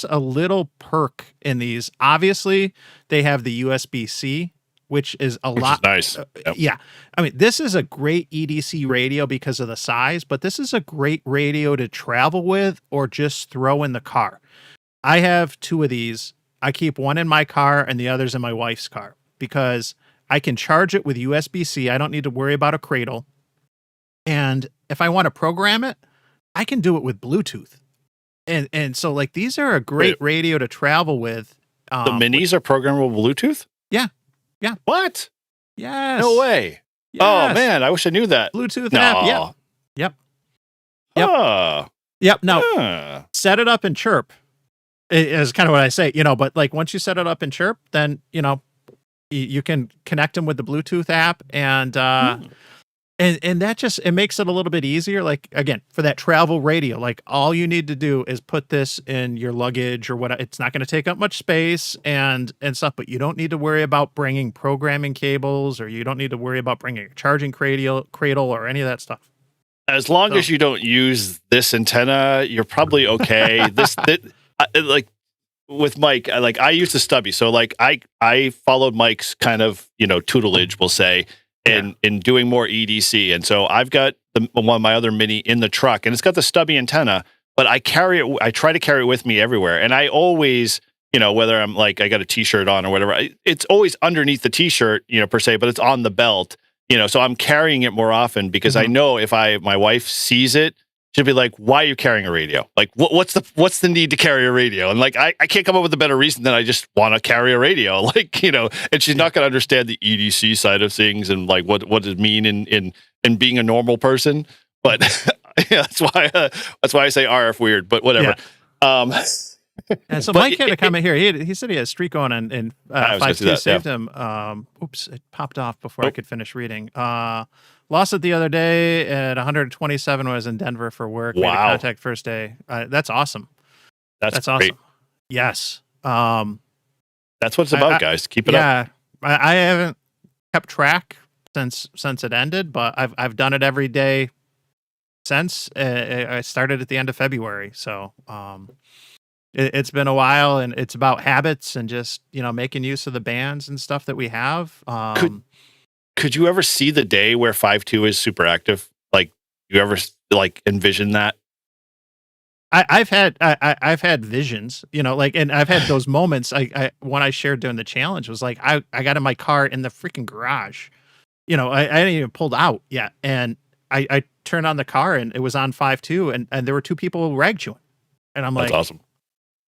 a little perk in these. Obviously, they have the USB-C, which is nice. Yep. Yeah. I mean, this is a great EDC radio because of the size, but this is a great radio to travel with or just throw in the car. I have 2 of these. I keep one in my car and the other's in my wife's car because I can charge it with USB-C. I don't need to worry about a cradle. And if I want to program it, I can do it with Bluetooth. And so like these are a great radio to travel with. The minis are programmable Bluetooth? Yeah. Yeah. What? Yes. No way. Oh Yes. man, I wish I knew that. Bluetooth No. app. Yep. Yep. Yep. Huh. Yep. Now, Huh. set it up in Chirp is kind of what I say, but like once you set it up in Chirp, then, you can connect them with the Bluetooth app and that just, it makes it a little bit easier. Like, again, for that travel radio, like all you need to do is put this in your luggage or what. It's not going to take up much space and stuff, but you don't need to worry about bringing programming cables, or you don't need to worry about bringing a charging cradle or any of that stuff. As long as you don't use this antenna, you're probably okay. Like with Mike, I use the stubby. So like I followed Mike's kind of, tutelage, we'll say, in doing more EDC. And so I've got one of my other Mini in the truck, and it's got the stubby antenna, but I try to carry it with me everywhere. And I always, whether I'm like, I got a t-shirt on or whatever, it's always underneath the t-shirt, per se, but it's on the belt, so I'm carrying it more often because I know if my wife sees it, she'll be like, why are you carrying a radio? Like, what's the need to carry a radio? And like, I can't come up with a better reason than I just want to carry a radio. Like, and she's not going to understand the EDC side of things and like what does it mean in being a normal person. But that's why I say RF weird, but whatever. Yeah. And so Mike had a comment here. He said he had a streak going and 5-2 saved him. Oops, it popped off before I could finish reading. Lost it the other day at 127. Was in Denver for work. Made a contact first day. That's awesome. That's awesome. Great. Yes. That's what it's about, guys. Keep it up. Yeah, I haven't kept track since it ended, but I've done it every day since. I started at the end of February, so it's been a while, and it's about habits and just making use of the bands and stuff that we have. Could you ever see the day where 5.2 is super active? Like, you ever like envision that? I've had visions, and I've had those moments. One I shared during the challenge was like, I got in my car in the freaking garage, I hadn't even pulled out yet. And I turned on the car and it was on 5.2 and there were two people rag chewing. And I'm That's like, awesome.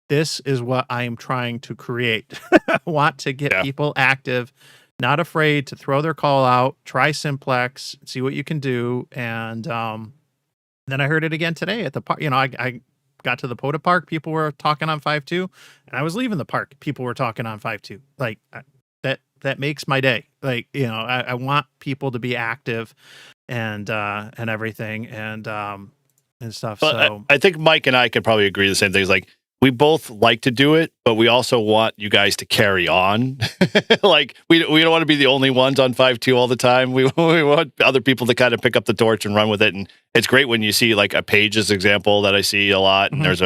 This is what I am trying to create. I want to get people active, not afraid to throw their call out, try Simplex, see what you can do. And then I heard it again today at the park. I got to the Poda Park, people were talking on 5.2, and I was leaving the park, people were talking on 5.2. Like that makes my day. Like, I want people to be active and everything and stuff. But so I think Mike and I could probably agree the same things. Like, we both like to do it, but we also want you guys to carry on. Like, we don't want to be the only ones on 5.2 all the time. We want other people to kind of pick up the torch and run with it. And it's great when you see like a Page's example that I see a lot, and there's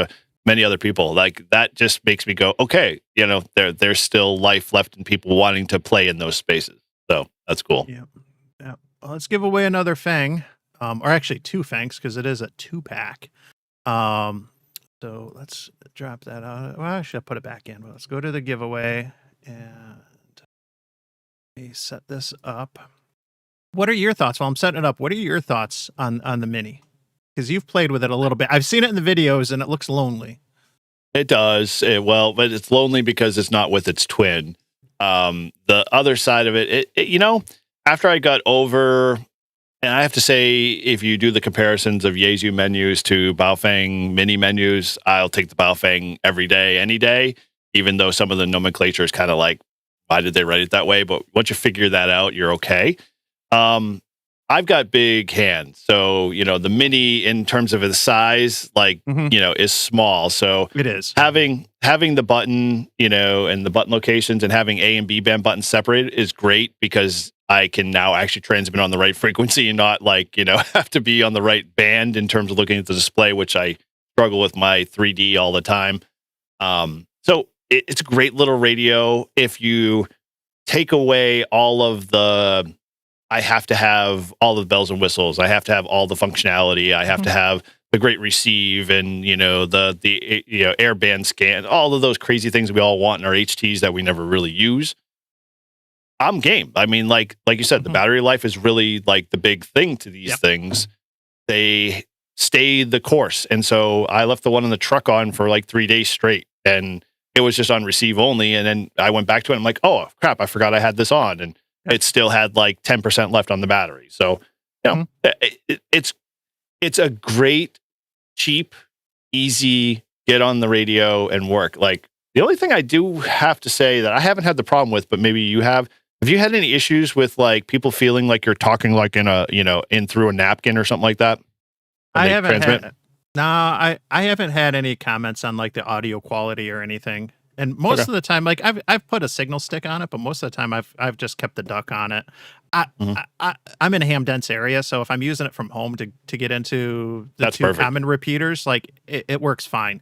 many other people. Like, that just makes me go, okay, there's still life left in people wanting to play in those spaces. So that's cool. Yeah. Well, let's give away another Fang, or actually two Fangs, because it is a 2-pack. So let's drop that out. Well, I should put it back in. But let's go to the giveaway and let me set this up. What are your thoughts? While I'm setting it up, what are your thoughts on the Mini? Because you've played with it a little bit. I've seen it in the videos and it looks lonely. It does. But it's lonely because it's not with its twin. The other side of it, after I got over... And I have to say, if you do the comparisons of Yaesu menus to Baofeng Mini menus, I'll take the Baofeng every day, any day, even though some of the nomenclature is kind of like, why did they write it that way? But once you figure that out, you're okay. I've got big hands. So, the Mini in terms of its size, is small. So it is. Having the button, and the button locations and having A and B band buttons separated is great because I can now actually transmit on the right frequency and not have to be on the right band in terms of looking at the display, which I struggle with my 3D all the time. So it's a great little radio. If you take away all of the, I have to have all the bells and whistles, I have to have all the functionality, I have to have the great receive and, the airband scan, all of those crazy things we all want in our HTs that we never really use. I'm game. I mean, like you said, the battery life is really like the big thing to these things. They stay the course. And so I left the one in the truck on for like 3 days straight, and it was just on receive only. And then I went back to it. And I'm like, oh crap, I forgot I had this on. And it still had like 10% left on the battery. So, you know, it's a great, cheap, easy, get on the radio and work. Like, the only thing I do have to say that I haven't had the problem with, but maybe you have you had any issues with like people feeling like you're talking like in a, in through a napkin or something like that? I haven't had, no, I haven't had any comments on like the audio quality or anything. And most of the time, like I've put a signal stick on it, but most of the time I've just kept the duck on it. I'm in a ham dense area, so if I'm using it from home to get into the two common repeaters, like it works fine.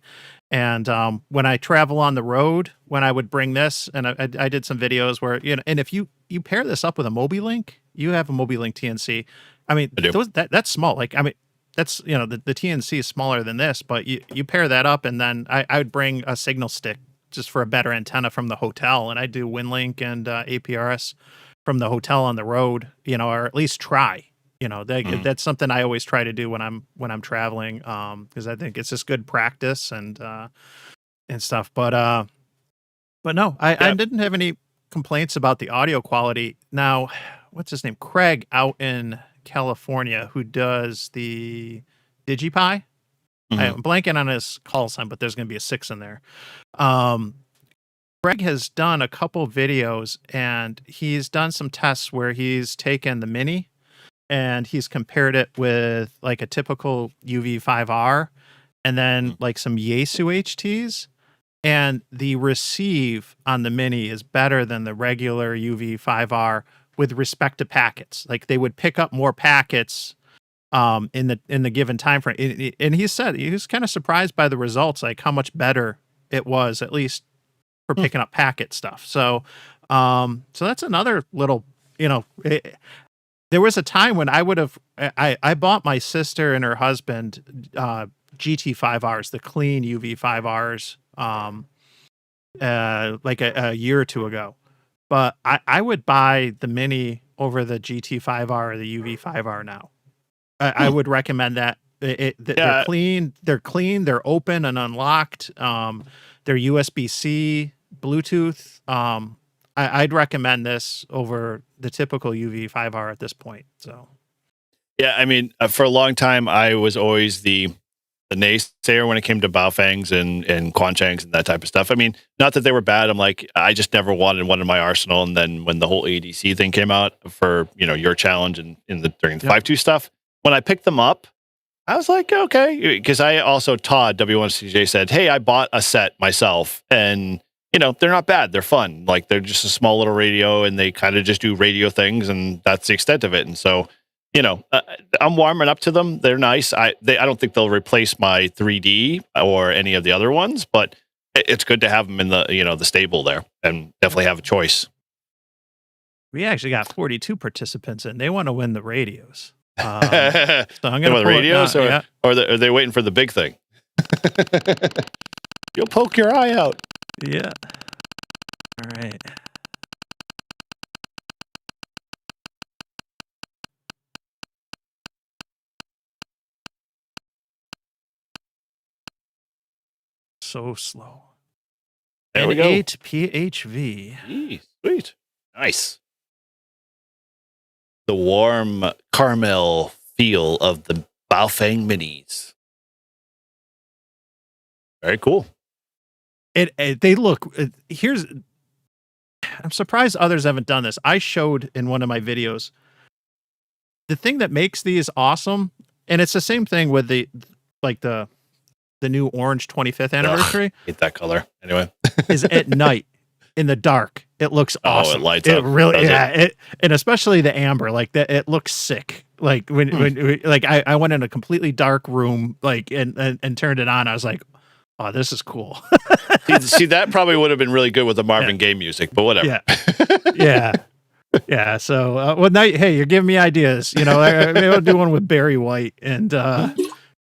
And when I travel on the road, when I would bring this, and I did some videos where, and if you pair this up with a Mobilink, you have a Mobilink TNC. I mean, that's small. Like, I mean, that's, the TNC is smaller than this, but you pair that up, and then I would bring a signal stick just for a better antenna from the hotel, and I do WinLink and APRS from the hotel on the road, or at least try. That's something I always try to do when I'm traveling, because I think it's just good practice and stuff. But no, I didn't have any complaints about the audio quality. Now, what's his name? Craig out in California, who does the DigiPi. I'm blanking on his call sign, but there's going to be a 6 in there. Craig has done a couple videos, and he's done some tests where he's taken the Mini and he's compared it with like a typical UV5R and then like some Yaesu HTs. And the receive on the Mini is better than the regular UV5R with respect to packets. Like, they would pick up more packets in the given time frame. And he said he was kind of surprised by the results, like how much better it was, at least for picking up packet stuff. So that's another little, there was a time when I bought my sister and her husband GT5Rs, the clean UV5Rs, like a year or two ago. But I would buy the Mini over the GT5R or the UV5R now. I would recommend that. They're clean, they're open and unlocked. They're USB-C, Bluetooth. I'd recommend this over the typical UV5R at this point. So, yeah, I mean, for a long time, I was always the naysayer when it came to Baofangs and Quanchangs and that type of stuff. I mean, not that they were bad. I'm like, I just never wanted one in my arsenal. And then when the whole ADC thing came out for, your challenge and during the 5.2 stuff, when I picked them up, I was like, okay, because I also, Todd W1CJ said, hey, I bought a set myself, and they're not bad. They're fun. Like, they're just a small little radio, and they kind of just do radio things, and that's the extent of it. And so, I'm warming up to them. They're nice. I don't think they'll replace my 3D or any of the other ones, but it's good to have them in the the stable there, and definitely have a choice. We actually got 42 participants, and they want to win the radios. So I'm going to radios, or are they waiting for the big thing? You'll poke your eye out. Yeah. All right. So slow. There we go. N8 PHV. Sweet. Nice. The warm caramel feel of the Baofeng Minis. Very cool. They look, I'm surprised others haven't done this. I showed in one of my videos the thing that makes these awesome, and it's the same thing with the new orange 25th anniversary. Ugh, hate that color. Anyway, is at night in the dark. It looks awesome. Oh, it lights up. Really, it, and especially the amber, like that. It looks sick. Like when I went in a completely dark room, like and turned it on. I was like, oh, this is cool. See, that probably would have been really good with the Marvin Gaye music, but whatever. Yeah. So, now, hey, you're giving me ideas. Maybe I'll do one with Barry White and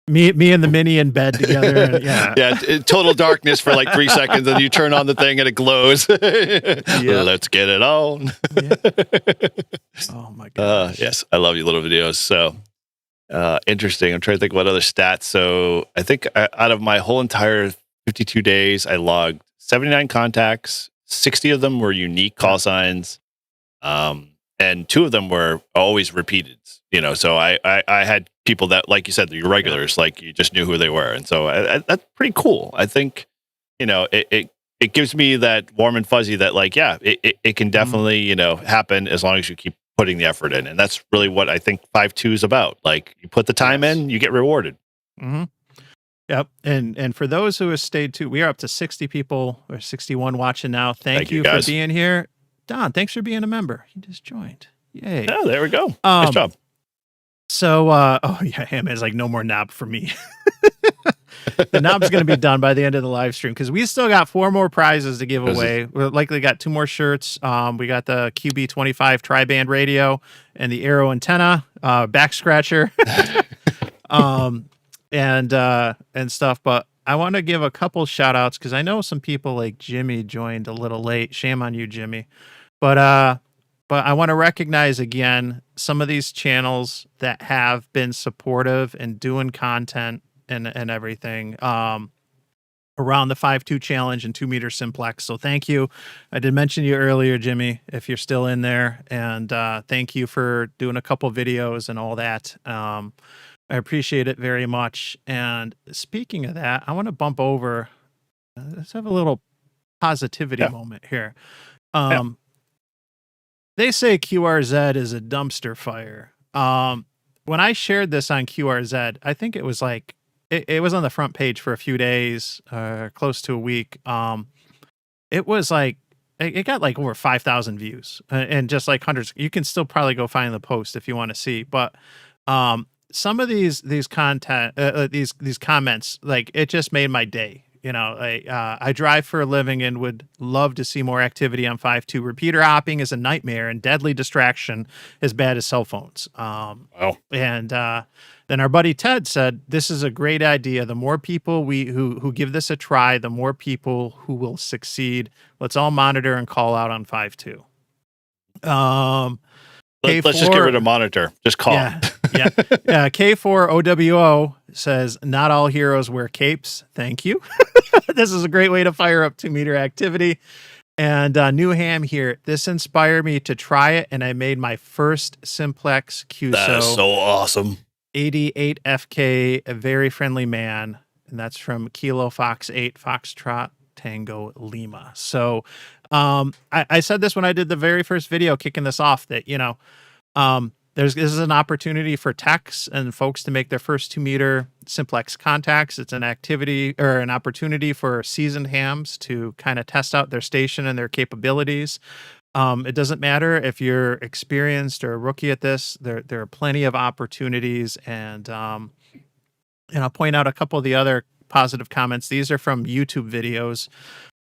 me and the Mini in bed together. And, total darkness for like 3 seconds, and you turn on the thing and it glows. Let's get it on. Oh my gosh. Yes, I love your little videos. So interesting. I'm trying to think what other stats. So I think out of my whole entire 52 days, I logged 79 contacts. 60 of them were unique call signs. and 2 of them were always repeated. So I had people that, like you said, your regulars, like you just knew who they were, and so that's pretty cool. I think it gives me that warm and fuzzy that like it can definitely happen as long as you keep putting the effort in, and that's really what I think 5.2 is about. Like you put the time in, you get rewarded. Mm-hmm. Yep. And for those who have stayed too, we are up to 60 people or 61 watching now. Thank you for being here. Don, thanks for being a member. He just joined. Yay. Oh, there we go. Nice job. So, him is like, no more knob for me. The knob's going to be done by the end of the live stream because we still got 4 more prizes to give away. We're likely got 2 more shirts. We got the QB25 tri-band radio and the Arrow antenna, back scratcher. And stuff, but I want to give a couple shout outs because I know some people like Jimmy joined a little late. Shame on you, Jimmy. But I want to recognize again some of these channels that have been supportive and doing content and everything around the 5.2 challenge and 2 meter simplex. So thank you. I did mention you earlier, Jimmy, if you're still in there, and thank you for doing a couple videos and all that. I appreciate it very much. And speaking of that, I want to bump over. Let's have a little positivity moment here. They say QRZ is a dumpster fire. When I shared this on QRZ, I think it was like, it was on the front page for a few days, close to a week. It was like, it got like over 5,000 views and just like hundreds. You can still probably go find the post if you want to see, but some of these content, these comments, like it just made my day. I drive for a living and would love to see more activity on 5.2. Repeater hopping is a nightmare and deadly distraction as bad as cell phones. And then our buddy Ted said, this is a great idea. The more people who give this a try, the more people who will succeed. Let's all monitor and call out on 5.2. Let's just get rid of monitor. Just call. Yeah. K4OWO says, not all heroes wear capes. Thank you. This is a great way to fire up 2 meter activity. And New Ham here. This inspired me to try it, and I made my first Simplex QSO. That is so awesome. 88FK, a very friendly man. And that's from Kilo Fox 8 Foxtrot Tango Lima. So I said this when I did the very first video kicking this off, that this is an opportunity for techs and folks to make their first 2 meter simplex contacts. It's an activity or an opportunity for seasoned hams to kind of test out their station and their capabilities. It doesn't matter if you're experienced or a rookie at this. There are plenty of opportunities, and I'll point out a couple of the other positive comments. These are from YouTube videos.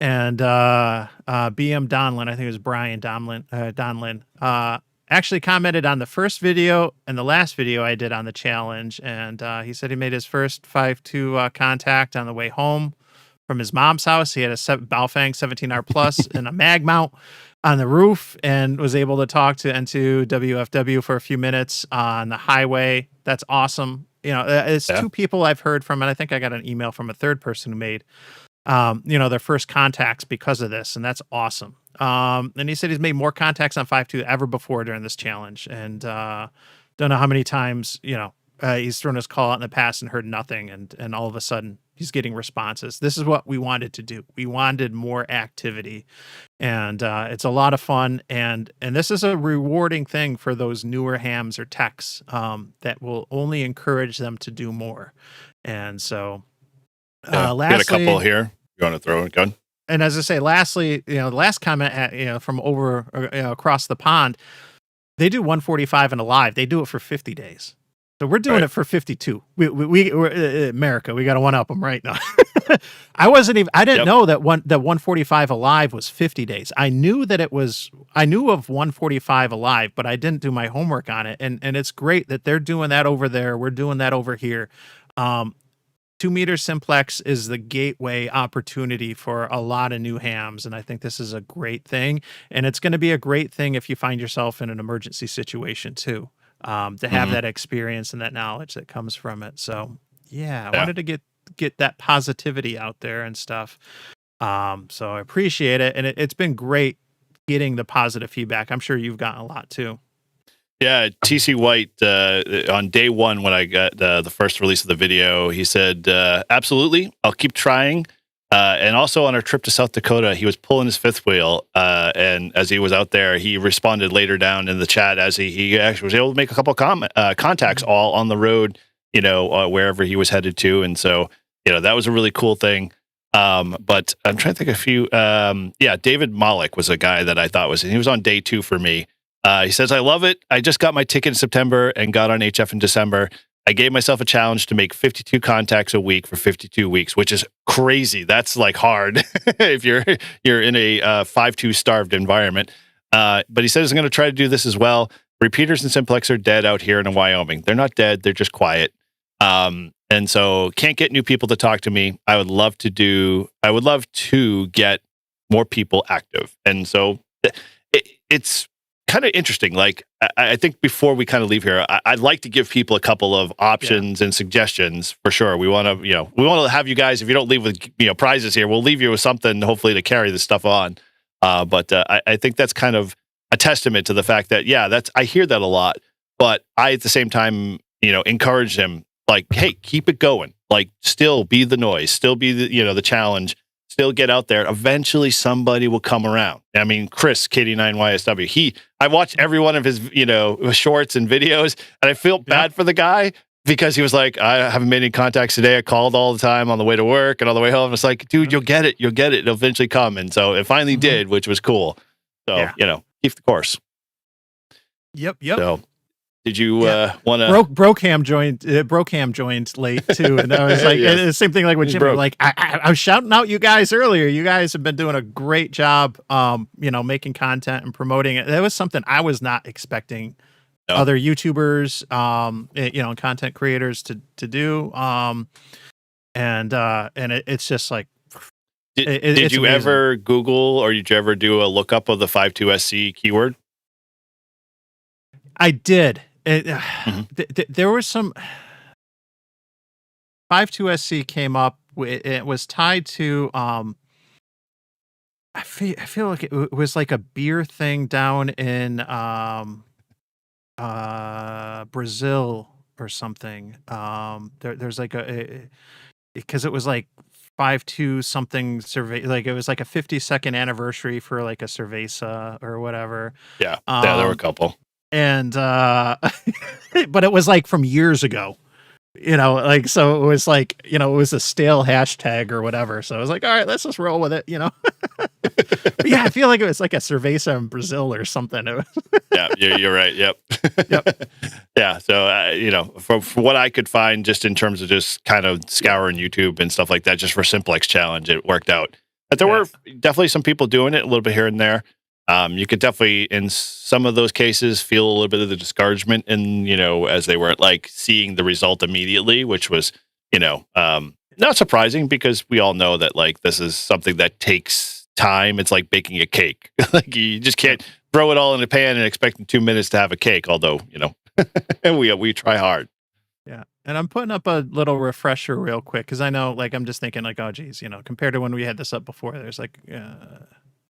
And BM Donlin, I think it was Brian Donlin, actually commented on the first video and the last video I did on the challenge. And he said he made his first 5.2 contact on the way home from his mom's house. He had a Baofeng 17R Plus and a mag mount on the roof, and was able to talk to N2 WFW for a few minutes on the highway. That's awesome. It's 2 people I've heard from, and I think I got an email from a third person who made their first contacts because of this, and that's awesome. And he said he's made more contacts on 5.2 ever before during this challenge, and don't know how many times he's thrown his call out in the past and heard nothing, and all of a sudden he's getting responses. This is what we wanted to do. We wanted more activity, and it's a lot of fun, and this is a rewarding thing for those newer hams or techs that will only encourage them to do more. And so lastly, get a couple here. You want to throw a gun? And as I say, lastly, the last comment, from over across the pond, they do 145 and alive. They do it for 50 days. So we're doing it for 52. We're America. We got to one up them right now. I didn't know that 145 alive was 50 days. I knew of 145 alive, but I didn't do my homework on it. And it's great that they're doing that over there. We're doing that over here. 2 meter simplex is the gateway opportunity for a lot of new hams. And I think this is a great thing. And it's going to be a great thing if you find yourself in an emergency situation too, to have that experience and that knowledge that comes from it. So I wanted to get that positivity out there and stuff. So I appreciate it. And it's been great getting the positive feedback. I'm sure you've gotten a lot too. Yeah, TC White, on day one when I got the first release of the video, he said, absolutely, I'll keep trying. And also on our trip to South Dakota, he was pulling his fifth wheel. And as he was out there, he responded later down in the chat as he actually was able to make a couple of contacts all on the road, wherever he was headed to. And so, that was a really cool thing. But I'm trying to think of a few. David Malik was a guy that I thought he was on day 2 for me. He says, I love it. I just got my ticket in September and got on HF in December. I gave myself a challenge to make 52 contacts a week for 52 weeks, which is crazy. That's like hard if you're in a 5-2 starved environment. But he says, I'm going to try to do this as well. Repeaters and Simplex are dead out here in Wyoming. They're not dead. They're just quiet. And so can't get new people to talk to me. I would love to get more people active. And so it's kind of interesting. Like, I think before we kind of leave here, I'd like to give people a couple of options and suggestions for sure. We want to have you guys, if you don't leave with, prizes here, we'll leave you with something hopefully to carry this stuff on. But I think that's kind of a testament to the fact that, I hear that a lot, but I, at the same time, encourage them, like, hey, keep it going. Like, still be the noise, still be the challenge. Still get out there. Eventually, somebody will come around. I mean, Chris, KD9YSW, I watched every one of his, shorts and videos, and I feel bad for the guy because he was like, I haven't made any contacts today. I called all the time on the way to work and on the way home. It's like, dude, you'll get it. It'll eventually come. And so it finally did, which was cool. So, keep the course. Yep. So, did you want to? Brocam joined late too, and I was like, the same thing like with Jimmy. Like, I was shouting out you guys earlier. You guys have been doing a great job, making content and promoting it. That was something I was not expecting other YouTubers, content creators to do. It's just like, did you ever Google or did you ever do a lookup of the 52SC keyword? I did. There was some 52SC came up. It was tied to I feel like it was like a beer thing down in Brazil or something. There's like because it was like 52 something survey, like it was like a 52nd anniversary for like a cerveza or whatever. Yeah, there were a couple. And but it was like from years ago, so it was like, it was a stale hashtag or whatever. So I was like, all right, let's just roll with it, But yeah, I feel like it was like a cerveza in Brazil or something. Yeah, you're right. Yep. Yeah. So, from what I could find, just in terms of just kind of scouring YouTube and stuff like that, just for Simplex challenge, it worked out. But there were definitely some people doing it a little bit here and there. You could definitely, in some of those cases, feel a little bit of the discouragement and, as they weren't like seeing the result immediately, which was, not surprising because we all know that like this is something that takes time. It's like baking a cake. Like you just can't throw it all in a pan and expect in 2 minutes to have a cake, although, we try hard. Yeah. And I'm putting up a little refresher real quick because I know, like, I'm just thinking like, oh, geez, compared to when we had this up before, there's like,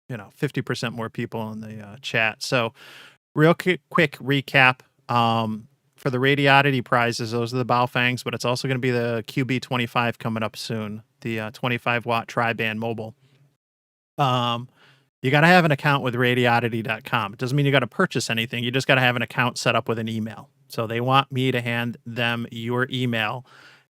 50% more people in the chat. So real quick recap for the Radioddity prizes. Those are the Baofangs, but it's also going to be the QB25 coming up soon, the 25 watt tri-band mobile. You got to have an account with radioddity.com. It doesn't mean you got to purchase anything. You just got to have an account set up with an email. So they want me to hand them your email,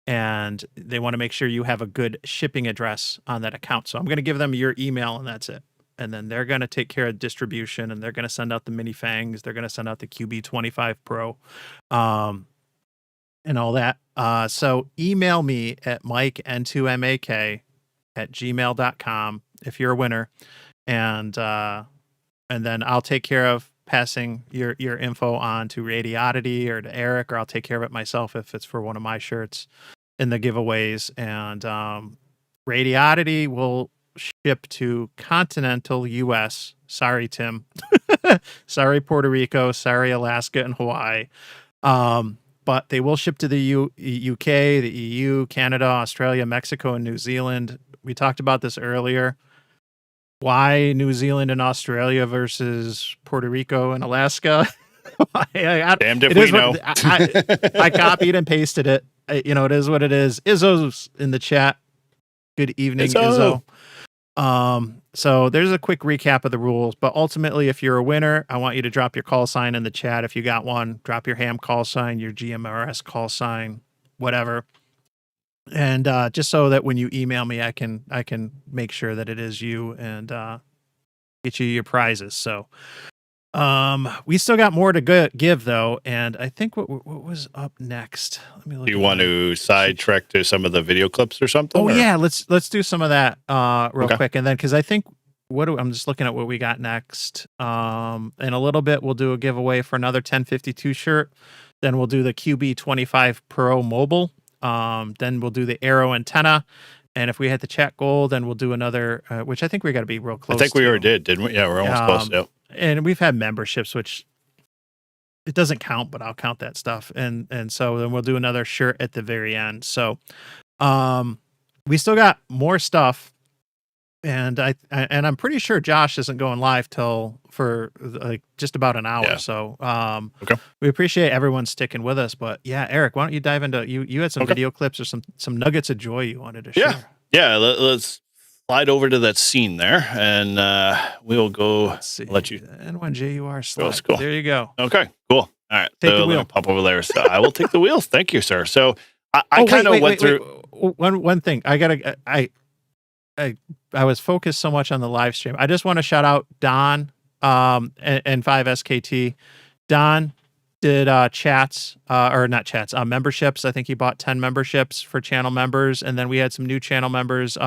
and they want to make sure you have a good shipping address on that account. So I'm going to give them your email, and that's it. And then they're going to take care of distribution, and they're going to send out the mini fangs. They're going to send out the QB25 Pro, and all that. So email me at MikeN2MAK@gmail.com if you're a winner. And then I'll take care of passing your info on to Radioddity or to Eric, or I'll take care of it myself if it's for one of my shirts in the giveaways. And Radioddity will ship to continental US. Sorry, Tim. Sorry, Puerto Rico. Sorry, Alaska and Hawaii. But they will ship to the UK, the EU, Canada, Australia, Mexico, and New Zealand. We talked about this earlier. why New Zealand and Australia versus Puerto Rico and Alaska. Damned if we know. I copied and pasted it. It is what it is. Izzo's in the chat. Good evening, Izzo. So there's a quick recap of the rules, but ultimately, if you're a winner, I want you to drop your call sign in the chat. If you got one, drop your ham call sign, your GMRS call sign, whatever. And just so that when you email me, I can make sure that it is you and get you your prizes. So we still got more to give though, and I think what was up next. Let me look. Do you want to sidetrack to some of the video clips or something? Oh yeah, let's do some of that real Okay. quick, and then because I think I'm just looking at what we got next. In a little bit, we'll do a giveaway for another 1052 shirt. Then we'll do the QB25 Pro Mobile. Then we'll do the Arrow antenna. And if we hit the chat goal, then we'll do another, which I think we got to be real close. I think we already did, didn't we? Yeah, we're almost close. Yep. And we've had memberships, which it doesn't count, but I'll count that stuff. And so then we'll do another shirt at the very end. So we still got more stuff. And I'm pretty sure Josh isn't going live for like just about an hour. Yeah. So okay. We appreciate everyone sticking with us. But yeah, Eric, why don't you dive into you had some video clips or some nuggets of joy you wanted to share. Yeah, let's slide over to that scene there, and we'll go. Let you N1JUR slide. Cool. There you go. Okay, cool. All right, take the wheel. Pop over there. So I will take the wheels. Thank you, sir. So I kind of went through one thing. I was focused so much on the live stream. I just want to shout out Don and 5SKT. Don did memberships. I think he bought 10 memberships for channel members, and then we had some new channel members.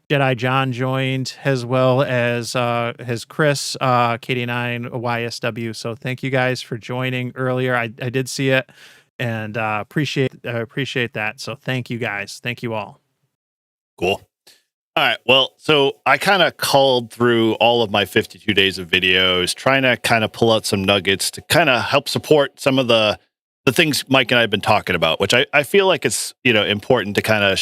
Jedi John joined, as well as his Chris, KD9, YSW. So thank you guys for joining earlier. I did see it, and appreciate that. So thank you guys. Thank you all. Cool. All right. Well, so I kind of culled through all of my 52 days of videos, trying to kind of pull out some nuggets to kind of help support some of the things Mike and I have been talking about, which I feel like it's, important to kind of,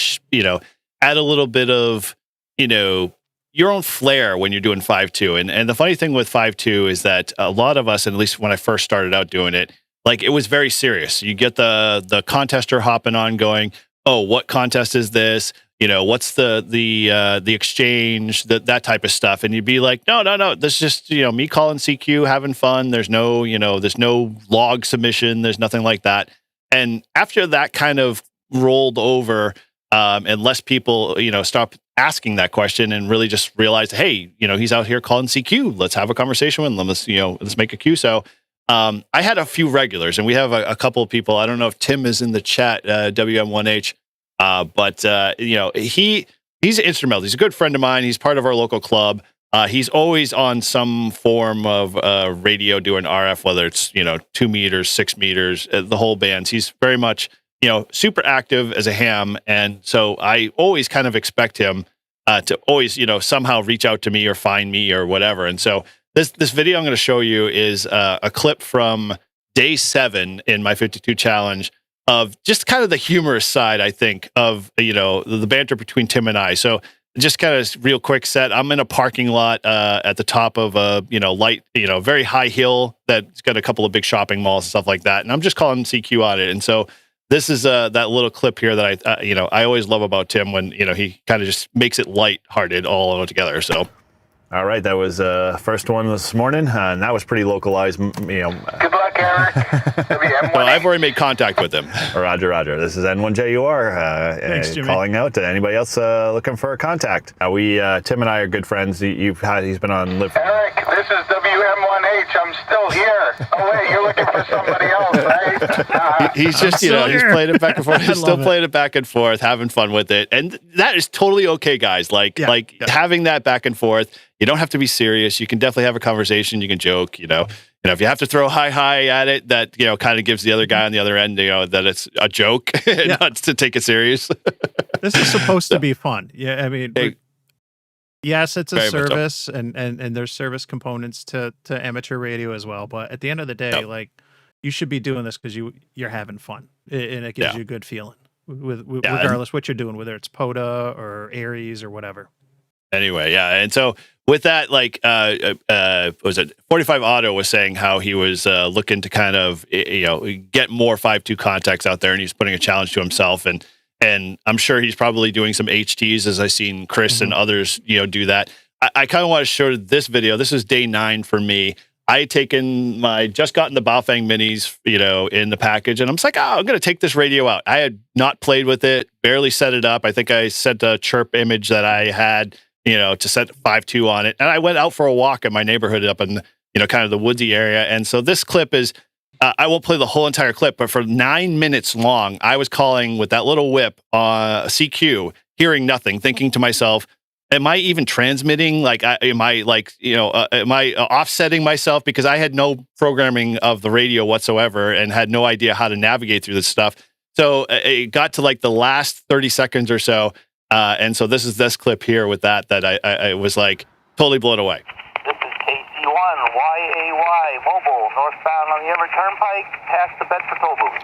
add a little bit of, your own flair when you're doing 5.2. And the funny thing with 5.2 is that a lot of us, and at least when I first started out doing it, like it was very serious. You get the contester hopping on going, oh, what contest is this? What's the exchange, that type of stuff. And you'd be like, no, this is just, me calling CQ, having fun. There's no, there's no log submission. There's nothing like that. And after that kind of rolled over, and less people, stop asking that question and really just realize, hey, he's out here calling CQ. Let's have a conversation with him. Let's make a queue. So I had a few regulars, and we have a couple of people. I don't know if Tim is in the chat, WM1H. But he's instrumental. He's a good friend of mine. He's part of our local club. He's always on some form of radio doing RF, whether it's 2 meters, 6 meters, the whole bands. He's very much super active as a ham, and so I always kind of expect him to always somehow reach out to me or find me or whatever. And so this video I'm going to show you is a clip from day 7 in my 52 challenge, of just kind of the humorous side, I think, of, the banter between Tim and I. So just kind of real quick set. I'm in a parking lot at the top of a, very high hill that's got a couple of big shopping malls and stuff like that. And I'm just calling CQ on it. And so this is that little clip here that I always love about Tim when, he kind of just makes it lighthearted all together. So. All right, that was first one this morning, and that was pretty localized. Good luck, Eric. Well, I've already made contact with him. Roger. This is N1JUR Thanks, calling out to anybody else looking for a contact. Tim and I are good friends. He's been on Live. Eric, this is WM1H. I'm still here. Oh wait, you're looking for somebody else, right? He's just he's playing it back and forth. He's still playing it back and forth, having fun with it, and that is totally okay, guys. Having that back and forth. You don't have to be serious. You can definitely have a conversation. You can joke, if you have to throw high at it, that, kind of gives the other guy on the other end, that it's a joke, not to take it serious. This is supposed to be fun. Yeah. I mean, yes, it's a service and there's service components to amateur radio as well. But at the end of the day, you should be doing this because you're having fun and it gives you a good feeling regardless what you're doing, whether it's POTA or Aries or whatever. Anyway, yeah, and so with that, like, was it 45 Auto was saying how he was looking to kind of get more 5.2 contacts out there, and he's putting a challenge to himself, and I'm sure he's probably doing some HTs as I've seen Chris and others do that. I kind of want to show this video. This is day 9 for me. I had just gotten the Baofeng minis, in the package, and I'm just like, I'm going to take this radio out. I had not played with it, barely set it up. I think I sent a chirp image that I had, to set 5.2 on it. And I went out for a walk in my neighborhood up in, kind of the woodsy area. And so this clip is, I won't play the whole entire clip, but for 9 minutes long, I was calling with that little whip on CQ, hearing nothing, thinking to myself, am I even transmitting? Like, am I offsetting myself? Because I had no programming of the radio whatsoever and had no idea how to navigate through this stuff. So it got to like the last 30 seconds or so. And so this is this clip here with that I was like totally blown away. This is KC1YAY mobile, northbound on the Ever Turnpike, past the Bedford toll booth.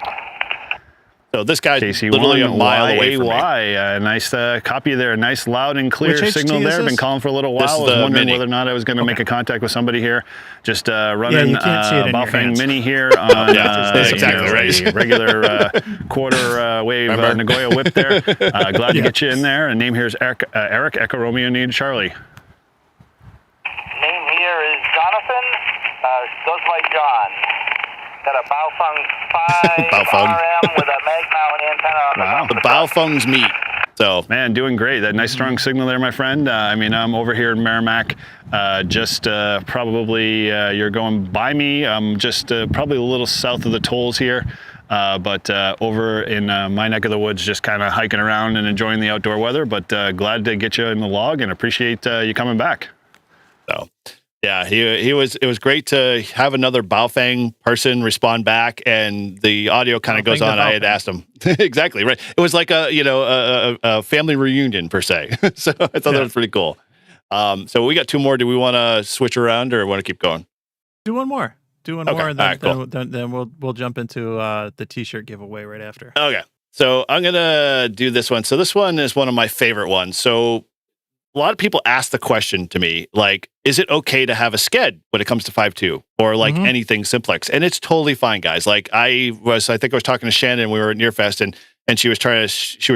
So this guy's KC1, literally a mile away from me. Nice copy there. Nice loud and clear Which signal HT is there. this? Been calling for a little while. This I is was the wondering Mini. whether or not I was going to make a contact with somebody here. Just running you can't see it in your Baofeng hands. Mini here on that's exactly right. a regular quarter wave Nagoya whip there. Glad to get you in there. And name here is Eric Echo Romeo Need Charlie. Name here is Jonathan, goes by John. Got a Baofeng 5 RM with a mag mount antenna on Wow. The Baofeng's meet. So Man, doing great. That nice strong signal there, my friend. I'm over here in Merrimack. Probably you're going by me. I'm just probably a little south of the tolls here. But over in my neck of the woods, just kind of hiking around and enjoying the outdoor weather. But glad to get you in the log and appreciate you coming back. So, yeah, it was great to have another Baofeng person respond back, and the audio kind of goes on. I had asked him exactly right. It was like a family reunion per se. So I thought that was pretty cool. So we got 2 more. Do we want to switch around or want to keep going? Do one more. And All right, cool. then we'll jump into the T-shirt giveaway right after. Okay, so I'm gonna do this one. So this one is one of my favorite ones. So a lot of people ask the question to me, like, is it okay to have a sked when it comes to 5.2 or like anything Simplex? And it's totally fine, guys. Like I think I was talking to Shannon. We were at Nearfest and she was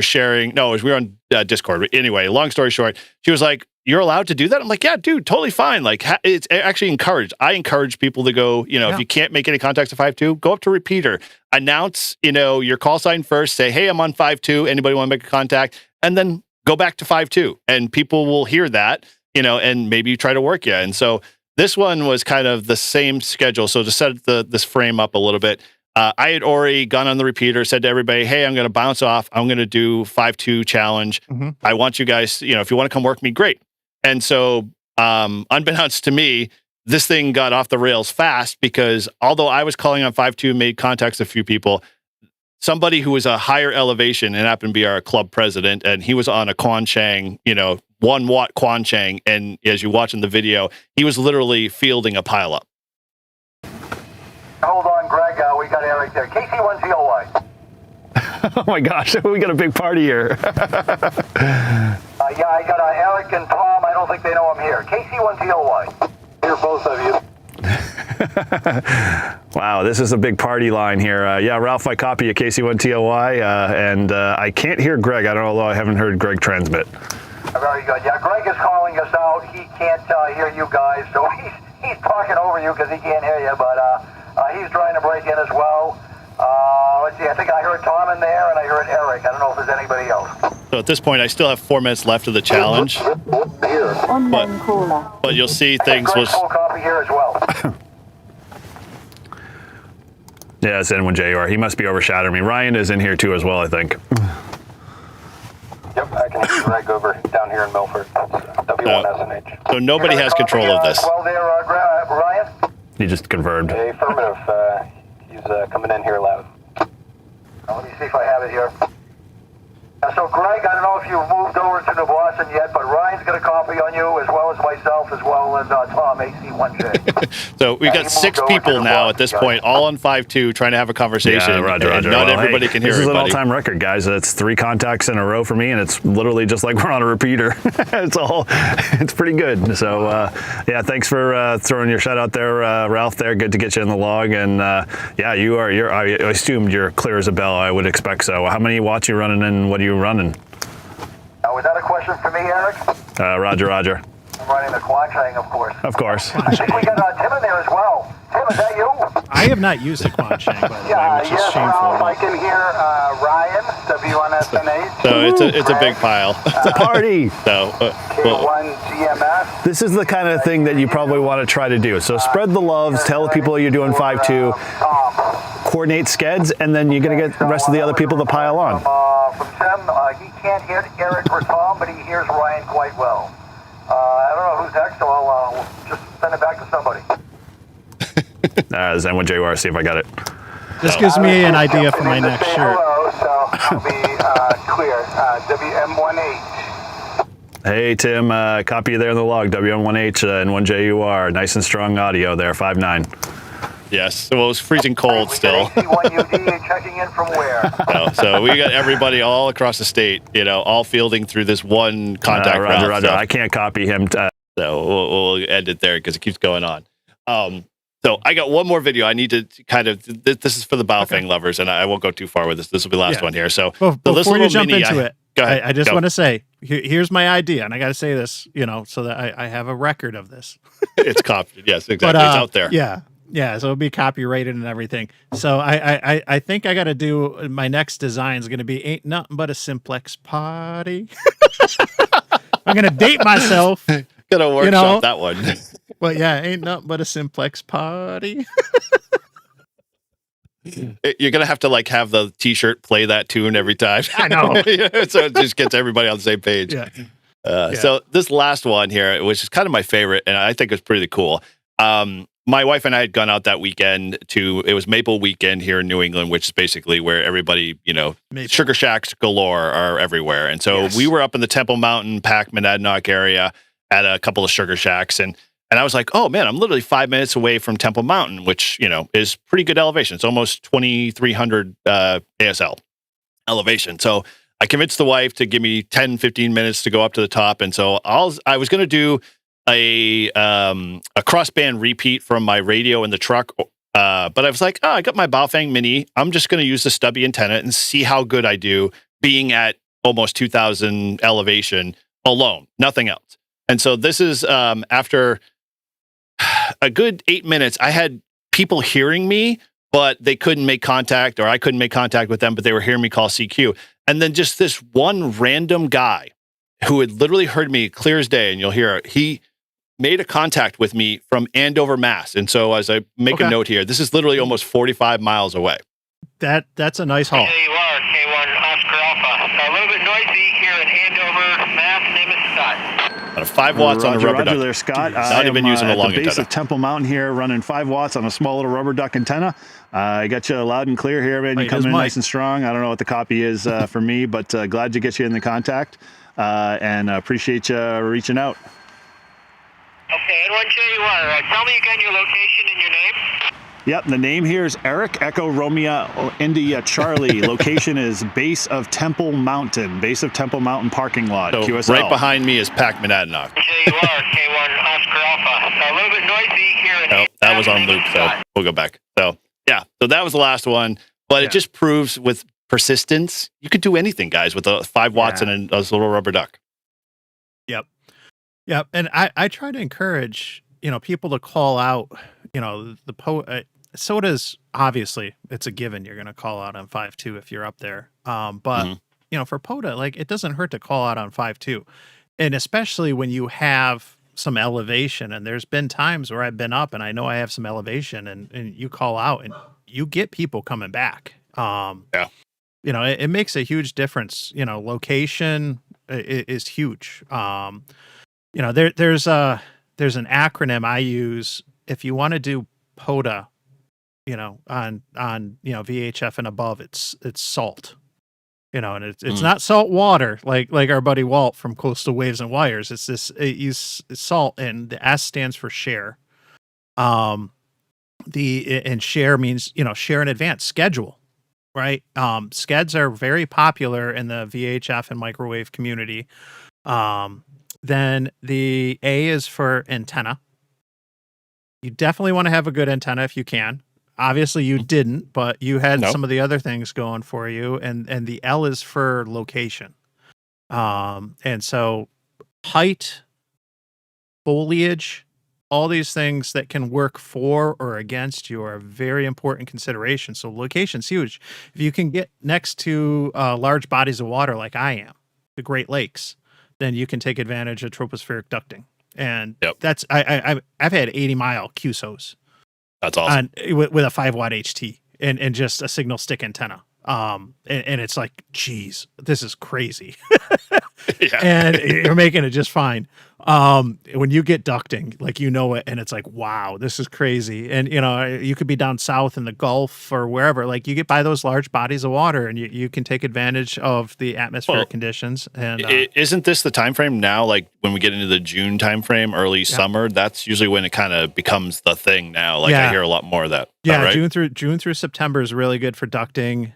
sharing. No, we were on Discord. But anyway, long story short, she was like, "You're allowed to do that?" I'm like, "Yeah, dude, totally fine." Like it's actually encouraged. I encourage people to go, if you can't make any contacts to 5.2, go up to repeater, announce, your call sign first, say, "Hey, I'm on 5.2. Anybody want to make a contact?" And then go back to 5.2, and people will hear that, and maybe try to work you. And so this one was kind of the same schedule. So to set this frame up a little bit, I had already gone on the repeater, said to everybody, "Hey, I'm going to bounce off. I'm going to do 5.2 challenge. I want you guys, if you want to come work me, great." And so, unbeknownst to me, this thing got off the rails fast because although I was calling on 5.2, made contacts with a few people, somebody who was a higher elevation and happened to be our club president, and he was on a Quanchang, 1 watt Quanchang, and as you watch in the video, he was literally fielding a pileup. Hold on, Greg. We got Eric there. KC1GOY. Oh my gosh, we got a big party here. Yeah, I got Eric and Tom. I don't think they know I'm here. KC1GOY. Here, both of you. Wow, this is a big party line here. Yeah, Ralph, I copy a KC1TOY, and I can't hear Greg. I don't know, although I haven't heard Greg transmit. Very good. Yeah, Greg is calling us out. He can't hear you guys, so he's talking over you because he can't hear you, but he's trying to break in as well. Let's see, I think I heard Tom in there, and I heard Eric. I don't know if there's anybody else. So at this point, I still have 4 minutes left of the challenge, but you'll see things Greg's full copy here as well. Yeah, it's N1JUR. He must be overshadowing me. Ryan is in here too as well, I think. Yep, I can hear Greg over down here in Milford. W1SNH. So nobody has control of this. Well, there, Ryan? He just confirmed. Affirmative. He's coming in here loud. Let me see if I have it here. So, Greg, I don't know if you've moved over to New Boston yet, but Ryan's got a copy on you as well as myself as well. well as Tom AC1J. So we've he got moved 6 over to people the now lodge, at this guys. point, all on 5.2, trying to have a conversation. Yeah, Roger. and not Well, everybody hey, can hear this everybody. is an all-time record, guys. It's 3 contacts in a row for me, and it's literally just like we're on a repeater. It's pretty good. So, yeah, thanks for throwing your shout out there, Ralph. There, good to get you in the log. And yeah, I assumed you're clear as a bell. I would expect so. How many watts you running, and what are you running? Was that a question for me, Eric? Roger. I'm running the Quanchang, of course. Of course. I think we got Tim in there as well. Tim, is that you? I have not used the Quanchang, by the way, which is Yes, shameful. Ralph, I can hear Ryan, W1SNH. It's a big pile. It's a party. So, K1 GMS. This is the kind of thing that you probably want to try to do. So spread the loves, tell the people you're doing 5.2, Tom. coordinate skeds, and then you're going to get the rest of the other people to pile on. From Tim, he can't hear Eric or Tom, but he hears Ryan quite well. I don't know who's next, so I'll just send it back to somebody. There's N1JUR, see if I got it. This gives me an idea for my next shirt. Hello, so I'll be clear. WM18. Hey, Tim, copy you there in the log, WM1H, N1JUR, nice and strong audio there, 5.9. yes. Well, it was freezing cold still. AC1UD checking in from where? So we got everybody all across the state, all fielding through this one contact route. Roger. I can't copy him. So we'll end it there because it keeps going on. So I got one more video. I need to kind of, this is for the Baofeng lovers, and I won't go too far with this. This will be the last one here. So, Well, so this before you little jump mini, into it, go ahead. I just Go. want to say, here's my idea, and I got to say this, so that I have a record of this. It's copied. Yes, exactly. But, it's out there. Yeah, so it'll be copyrighted and everything. So I think I got to do, my next design is going to be Ain't Nothing But a Simplex Party. I'm going to date myself. Gonna workshop that one. But yeah, Ain't Nothing But a Simplex Party. You're gonna have to have the T-shirt play that tune every time. I know. So it just gets everybody on the same page. Yeah. So this last one here, which is kind of my favorite, and I think it's pretty cool. My wife and I had gone out that weekend it was Maple Weekend here in New England, which is basically where everybody, sugar shacks galore are everywhere. And so we were up in the Temple Mountain, Pac, Monadnock area at a couple of sugar shacks. And I was like, oh man, I'm literally 5 minutes away from Temple Mountain, which, is pretty good elevation. It's almost 2,300 ASL elevation. So I convinced the wife to give me 10, 15 minutes to go up to the top. And so I was going to do a crossband repeat from my radio in the truck. But I was like, I got my Baofeng Mini. I'm just going to use the stubby antenna and see how good I do being at almost 2,000 elevation alone, nothing else. And so this is after a good 8 minutes, I had people hearing me, but they couldn't make contact, or I couldn't make contact with them, but they were hearing me call CQ. And then just this one random guy who had literally heard me clear as day, and you'll hear it, he made a contact with me from Andover, Mass. And so as I make a note here, this is literally almost 45 miles away. That's a nice haul. There you are, K1 Oscar Alpha. A little bit noisy here in Andover, Mass. Name is Scott. 5 watts on a rubber duck. Roger there, Scott. Not even using a long at the base antenna. of Temple Mountain here, running 5 watts on a small little rubber duck antenna. I got you loud and clear here, man. You come in nice and strong. I don't know what the copy is for me, but glad to get you in the contact and appreciate you reaching out. Okay, N1JUR. Tell me again your location and your name. Yep, the name here is Eric Echo Romeo India Charlie. Location is base of Temple Mountain parking lot. So QSL. right behind me is Pac Monadnock. N1JUR, K1 Oscar Alpha. A little bit noisy here in Andover. That was on loop, so we'll go back. So yeah, so that was the last one, but it just proves with persistence, you could do anything, guys, with a 5 watts and a little rubber duck. Yep. And I try to encourage, people to call out, Soda's obviously it's a given. You're going to call out on 5.2 if you're up there. But for POTA, it doesn't hurt to call out on 5.2. And especially when you have some elevation, and there's been times where I've been up and I know I have some elevation and you call out and you get people coming back. It makes a huge difference. Location is huge. There's an acronym I use if you want to do POTA, on VHF and above, it's SALT. and it's not salt water like our buddy Walt from Coastal Waves and Wires. It's this salt, and the S stands for share. And share means share in advance, schedule, right? Skeds are very popular in the VHF and microwave community. Then the A is for antenna. You definitely want to have a good antenna if you can. Obviously you didn't, but you had some of the other things going for you. And the L is for location. And so height, foliage, all these things that can work for or against you are a very important consideration. So location's huge. If you can get next to large bodies of water like I am, the Great Lakes, then you can take advantage of tropospheric ducting. And that's I've had 80-mile QSOs. That's awesome. With a 5-watt HT and just a signal stick antenna. And it's like, geez, this is crazy. And you're making it just fine. When you get ducting, like, it, and it's like, wow, this is crazy. And, you could be down south in the Gulf or wherever, like you get by those large bodies of water and you can take advantage of the atmospheric conditions. And isn't this the time frame now? Like when we get into the June time frame, early summer, that's usually when it kind of becomes the thing now. Like I hear a lot more of that. Yeah. Right? June through September is really good for ducting,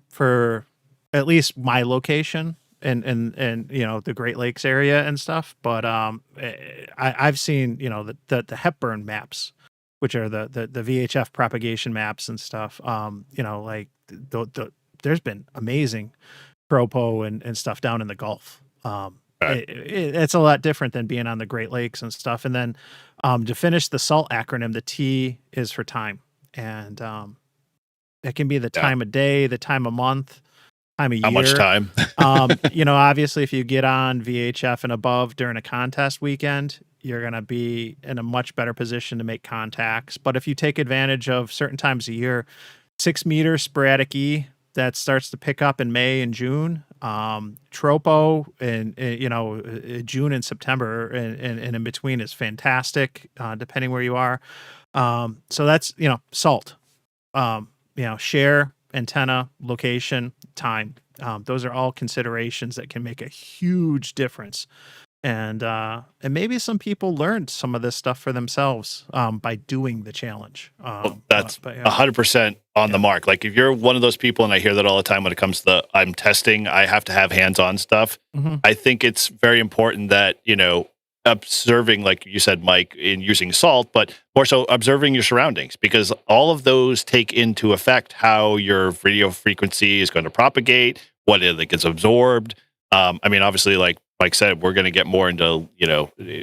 for at least my location. And the Great Lakes area and stuff, but I've seen the Hepburn maps, which are the VHF propagation maps and stuff. There's been amazing tropo and stuff down in the Gulf. It's a lot different than being on the Great Lakes and stuff. And then to finish the SALT acronym, the T is for time, and it can be the time of day, the time of month. Time of year. How much time? Obviously, if you get on VHF and above during a contest weekend, you're going to be in a much better position to make contacts. But if you take advantage of certain times of year, 6 meter sporadic E, that starts to pick up in May and June. Tropo in June and September and in between is fantastic, depending where you are. So that's, SALT, share, antenna, location, time. Those are all considerations that can make a huge difference. And maybe some people learned some of this stuff for themselves by doing the challenge. That's 100% on the mark. Like if you're one of those people, and I hear that all the time when it comes to I'm testing, I have to have hands-on stuff. I think it's very important that, observing, like you said, Mike, in using SALT, but more so observing your surroundings, because all of those take into effect how your radio frequency is going to propagate, what it gets absorbed. Obviously, like Mike said, we're going to get more into,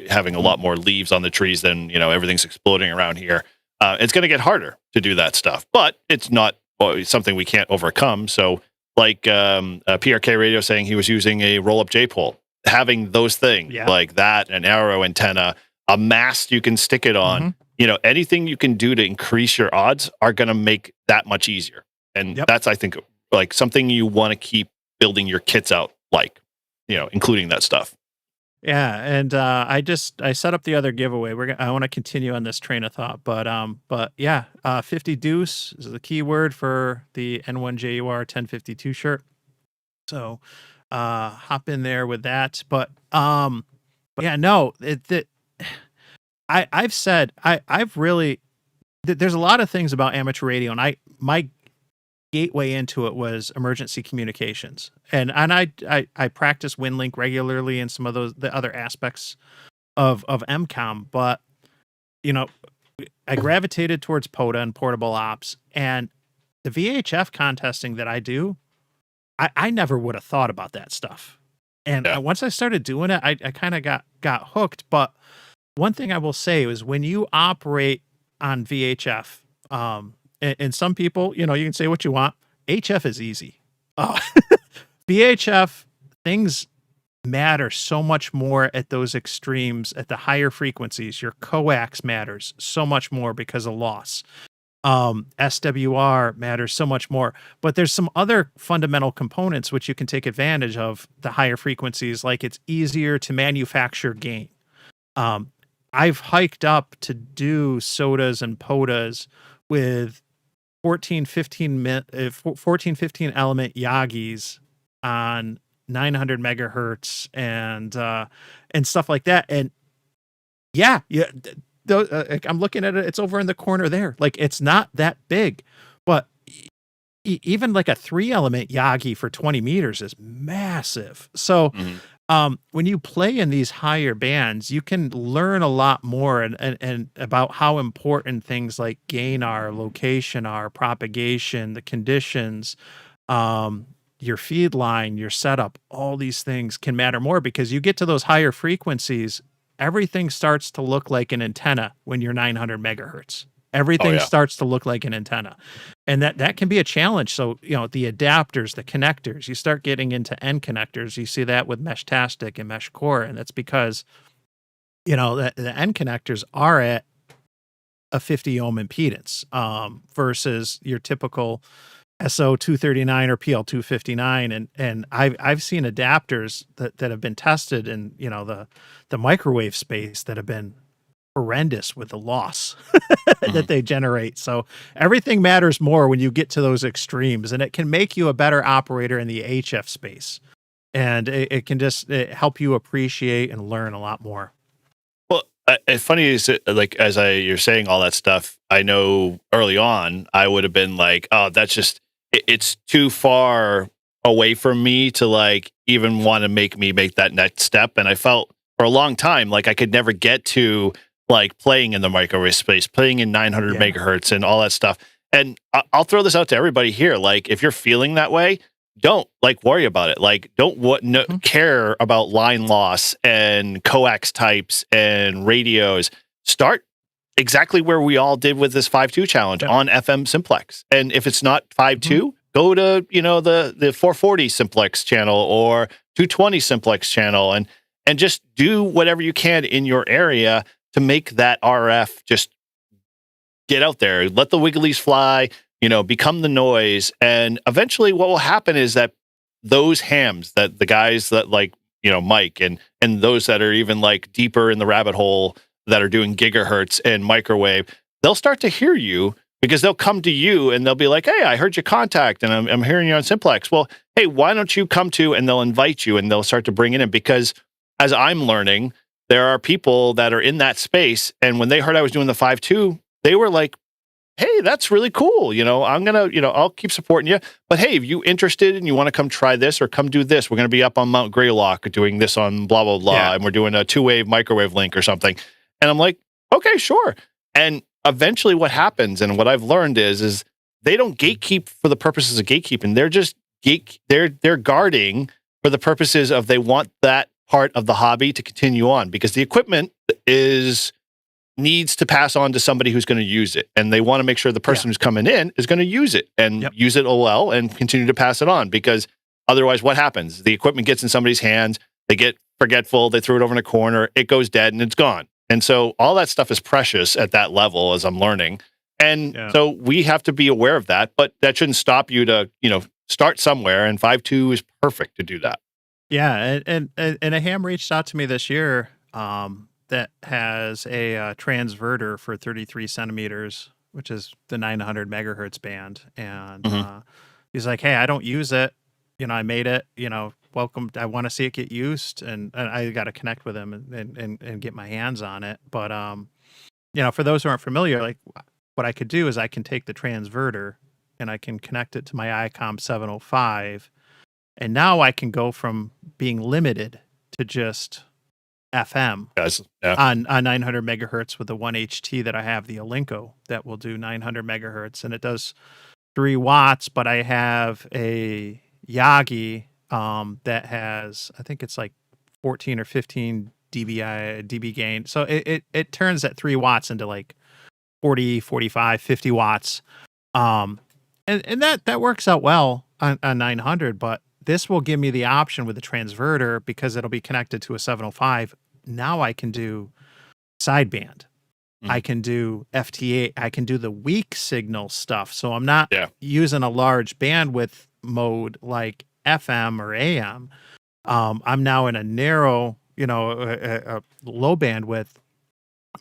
having a lot more leaves on the trees than, everything's exploding around here. It's going to get harder to do that stuff, but it's not something we can't overcome. So like PRK Radio saying he was using a roll-up J-pole. Having those things like that, an arrow antenna, a mast you can stick it on, anything you can do to increase your odds are going to make that much easier. And that's, I think, like something you want to keep building your kits out, like, including that stuff. Yeah. And I set up the other giveaway. I want to continue on this train of thought, but 50 deuce is the key word for the N1JUR 1052 shirt. So hop in there with that. But I've said, I've really, there's a lot of things about amateur radio, and my gateway into it was emergency communications. And I practice WinLink regularly and some of the other aspects of MCOM, but I gravitated towards POTA and portable ops, and the VHF contesting that I do, I never would have thought about that stuff. And once I started doing it, I kind of got hooked. But one thing I will say is when you operate on VHF, and some people, you can say what you want. HF is easy. VHF, things matter so much more at those extremes, at the higher frequencies. Your coax matters so much more because of loss. SWR matters so much more, but there's some other fundamental components which you can take advantage of the higher frequencies, like it's easier to manufacture gain. I've hiked up to do sodas and POTAs with 14, 15 element Yagis on 900 megahertz and stuff like that. And yeah, I'm looking at it. It's over in the corner there. Like, it's not that big, but even like a 3 element Yagi for 20 meters is massive. So, when you play in these higher bands, you can learn a lot more and about how important things like gain are, location are, propagation, the conditions, your feed line, your setup, all these things can matter more, because you get to those higher frequencies, everything starts to look like an antenna when you're 900 megahertz. Everything starts to look like an antenna. And that can be a challenge. So, the adapters, the connectors, you start getting into end connectors. You see that with Meshtastic and Mesh Core. And that's because, the end connectors are at a 50 ohm impedance versus your typical SO239 or PL259. And I've seen adapters that have been tested in, the microwave space that have been horrendous with the loss that they generate. So everything matters more when you get to those extremes, and it can make you a better operator in the HF space. And it can just help you appreciate and learn a lot more. Well, it's funny is like, you're saying all that stuff, I know early on I would have been like, oh, that's just, it's too far away from me to like even want to make that next step. And I felt for a long time like I could never get to like playing in the microwave space, playing in 900 megahertz and all that stuff. And I'll throw this out to everybody here. Like, if you're feeling that way, don't like worry about it. Like, don't care about line loss and coax types and radios. Start exactly where we all did with this 5.2 challenge on FM Simplex. And if it's not 5.2, go to, the 440 Simplex channel or 220 Simplex channel and just do whatever you can in your area to make that RF just get out there. Let the wigglies fly, become the noise. And eventually what will happen is that those hams, that the guys that like, Mike and those that are even like deeper in the rabbit hole that are doing gigahertz and microwave, they'll start to hear you, because they'll come to you and they'll be like, hey, I heard your contact and I'm hearing you on Simplex. Well, hey, why don't you come to, and they'll invite you and they'll start to bring it in, because as I'm learning, there are people that are in that space. And when they heard I was doing the 5.2, they were like, hey, that's really cool. I'm going to, I'll keep supporting you. But hey, if you interested and you want to come try this or come do this, we're going to be up on Mount Greylock doing this on blah, blah, blah. And we're doing a 2-wave microwave link or something. And I'm like, okay, sure. And eventually what happens, and what I've learned is they don't gatekeep for the purposes of gatekeeping. They're just they're guarding for the purposes of, they want that part of the hobby to continue on, because the equipment needs to pass on to somebody who's going to use it. And they want to make sure the person who's coming in is going to use it and use it well and continue to pass it on, because otherwise what happens? The equipment gets in somebody's hands, they get forgetful, they throw it over in a corner, it goes dead and it's gone. And so all that stuff is precious at that level, as I'm learning. And so we have to be aware of that, but that shouldn't stop you to, start somewhere. And 5.2 is perfect to do that. Yeah. And a ham reached out to me this year that has a transverter for 33 centimeters, which is the 900 megahertz band. And he's like, hey, I don't use it. I made it, welcome. I want to see it get used, and I got to connect with him and get my hands on it. But, for those who aren't familiar, like, what I could do is I can take the transverter and I can connect it to my ICOM 705. And now I can go from being limited to just FM on 900 megahertz with the 1HT that I have, the Alinco, that will do 900 megahertz. And it does 3 watts, but I have a Yagi that has, I think it's like 14 or 15 dB gain. So it turns that 3 watts into like 40, 45, 50 watts. And that works out well on 900, but this will give me the option with the transverter, because it'll be connected to a 705. Now I can do sideband. I can do FTA. I can do the weak signal stuff. So I'm not using a large bandwidth mode like FM or AM. I'm now in a narrow, a low bandwidth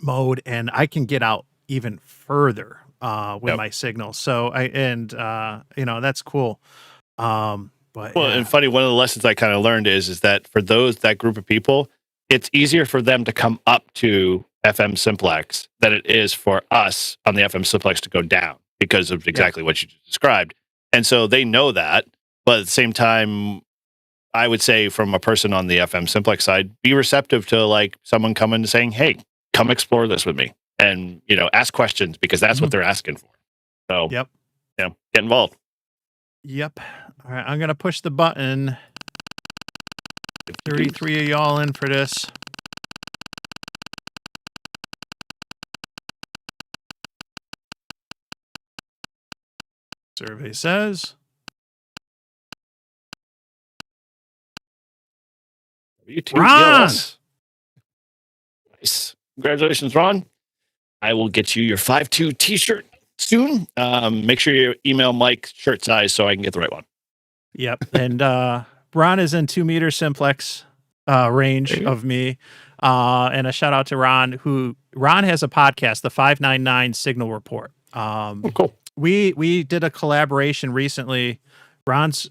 mode, and I can get out even further. with Yep. my signal. So that's cool. But Well, yeah. and funny, one of the lessons I kind of learned is that for that group of people, it's easier for them to come up to FM Simplex than it is for us on the FM Simplex to go down because of exactly what you just described. And so they know that, but at the same time, I would say from a person on the FM Simplex side, be receptive to like someone coming and saying, "Hey, come explore this with me," and ask questions because that's what they're asking for. So, Yep. get involved. Yep. All right, I'm gonna push the button. 33 of y'all in for this. Survey says. Ron! Nice. Congratulations, Ron. I will get you your 5.2 t-shirt soon. Make sure you email Mike shirt size so I can get the right one. Yep. And Ron is in 2 meter simplex range of me. And a shout out to Ron, Ron has a podcast, the 599 Signal Report. Cool. We did a collaboration recently. Ron's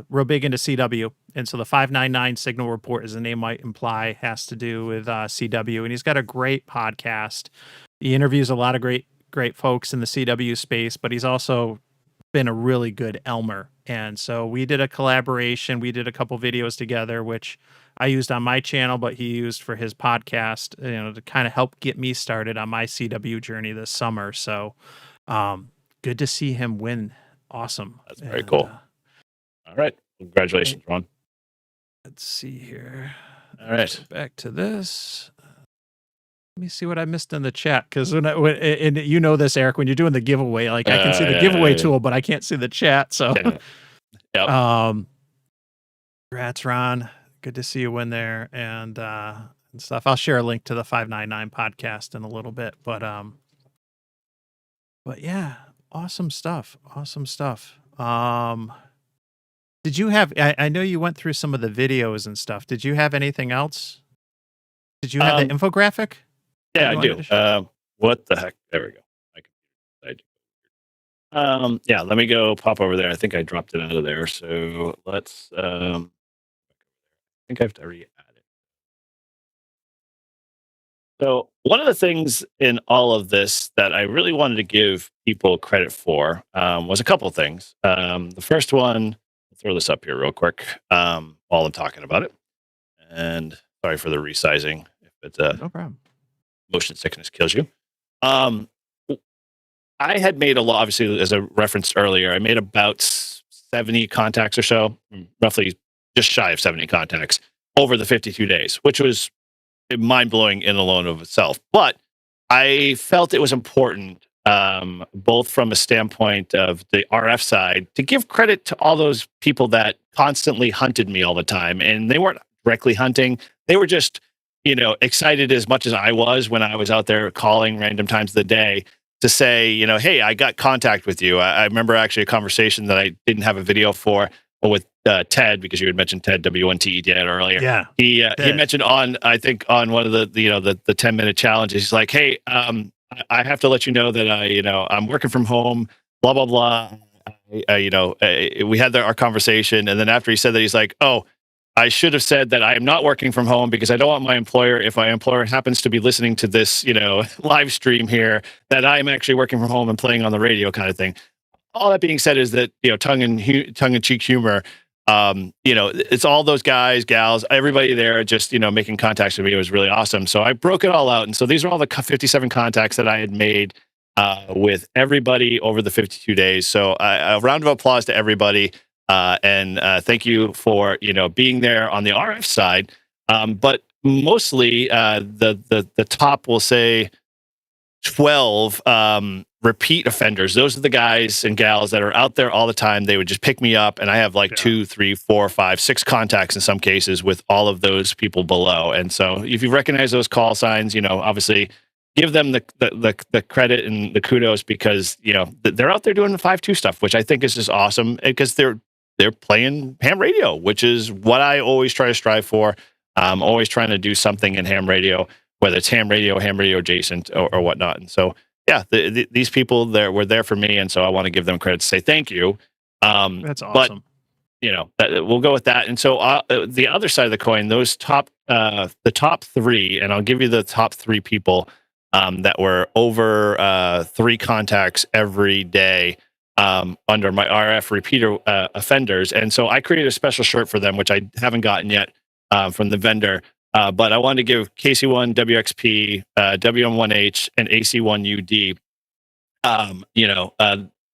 real big into CW. And so the 599 Signal Report, as the name might imply, has to do with CW. And he's got a great podcast. He interviews a lot of great folks in the CW space, but he's also been a really good Elmer. And so we did a collaboration. We did a couple videos together, which I used on my channel, but he used for his podcast, to kind of help get me started on my CW journey this summer. So good to see him win. Awesome. That's very cool. All right. Congratulations, Ron. Let's see here. All right. Back to this. Let me see what I missed in the chat, because and you know this, Eric, when you're doing the giveaway, like I can see the giveaway tool, but I can't see the chat. So, congrats, Ron. Good to see you win there and stuff. I'll share a link to the 599 podcast in a little bit, but yeah, awesome stuff. Awesome stuff. Did you have? I know you went through some of the videos and stuff. Did you have anything else? Did you have the infographic? Yeah, I do. What the heck? There we go. Yeah, let me go pop over there. I think I dropped it out of there. So let's. I think I have to already add it. So one of the things in all of this that I really wanted to give people credit for was a couple of things. The first one, I'll throw this up here real quick while I'm talking about it. And sorry for the resizing. If it's no problem. Motion sickness kills you. I had made a lot, obviously, as I referenced earlier, I made about 70 contacts or so, roughly just shy of 70 contacts over the 52 days, which was mind-blowing in and alone of itself. But I felt it was important, both from a standpoint of the RF side, to give credit to all those people that constantly hunted me all the time. And they weren't directly hunting. They were just, excited as much as I was when I was out there calling random times of the day to say, hey, I got contact with you. I remember actually a conversation that I didn't have a video for, but with Ted, because you had mentioned Ted W1TED earlier. Yeah. He mentioned on one of the 10-minute challenges, he's like, hey, I have to let you know that I'm working from home, blah, blah, blah. We had our conversation. And then after he said that, he's like, oh, I should have said that I am not working from home because I don't want my employer, if my employer happens to be listening to this, live stream here, that I'm actually working from home and playing on the radio kind of thing. All that being said is that, tongue-in-cheek humor, it's all those guys, gals, everybody there just, making contacts with me. It was really awesome. So I broke it all out. And so these are all the 57 contacts that I had made with everybody over the 52 days. So a round of applause to everybody. And thank you for, being there on the RF side. But mostly the top, will say 12 repeat offenders. Those are the guys and gals that are out there all the time. They would just pick me up, and I have 2, 3, 4, 5, 6 contacts in some cases with all of those people below. And so if you recognize those call signs, obviously give them the credit and the kudos, because they're out there doing the 5.2 stuff, which I think is just awesome, because they're playing ham radio, which is what I always try to strive for. I'm always trying to do something in ham radio, whether it's ham radio adjacent or whatnot. And so these people there were there for me, and so I want to give them credit to say thank you. That's But awesome. we'll go with that. And so the other side of the coin, those the top three, and I'll give you the top three people that were over 3 contacts every day under my RF repeater offenders. And so I created a special shirt for them, which I haven't gotten yet from the vendor. But I wanted to give KC1 WXP, WM1H, and AC1UD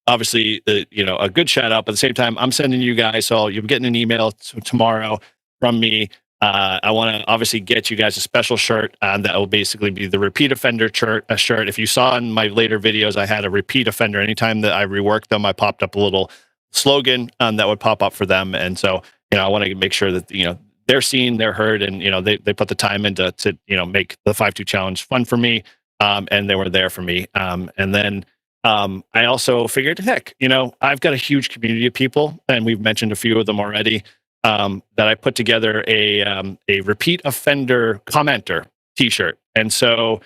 obviously, a good shout out, but at the same time, I'm sending you guys, so you're getting an email tomorrow from me. I want to obviously get you guys a special shirt that will basically be the repeat offender shirt. If you saw in my later videos, I had a repeat offender. Anytime that I reworked them, I popped up a little slogan that would pop up for them. And so, I want to make sure that, they're seen, they're heard, and, they put the time into make the 5-2 challenge fun for me. And they were there for me. And then, I also figured, heck, I've got a huge community of people, and we've mentioned a few of them already, that I put together a repeat offender commenter t-shirt. And so,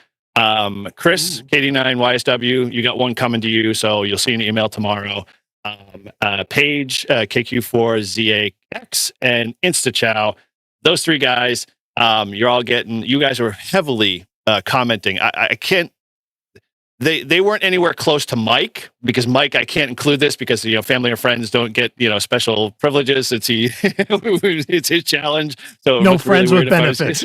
Chris, KD9YSW, you got one coming to you, so you'll see an email tomorrow. Paige, KQ4ZAX, and InstaChow, those 3 guys, you guys are heavily commenting. I can't. They weren't anywhere close to Mike, because Mike, I can't include this because family or friends don't get special privileges. It's it's his challenge. So No friends with benefits.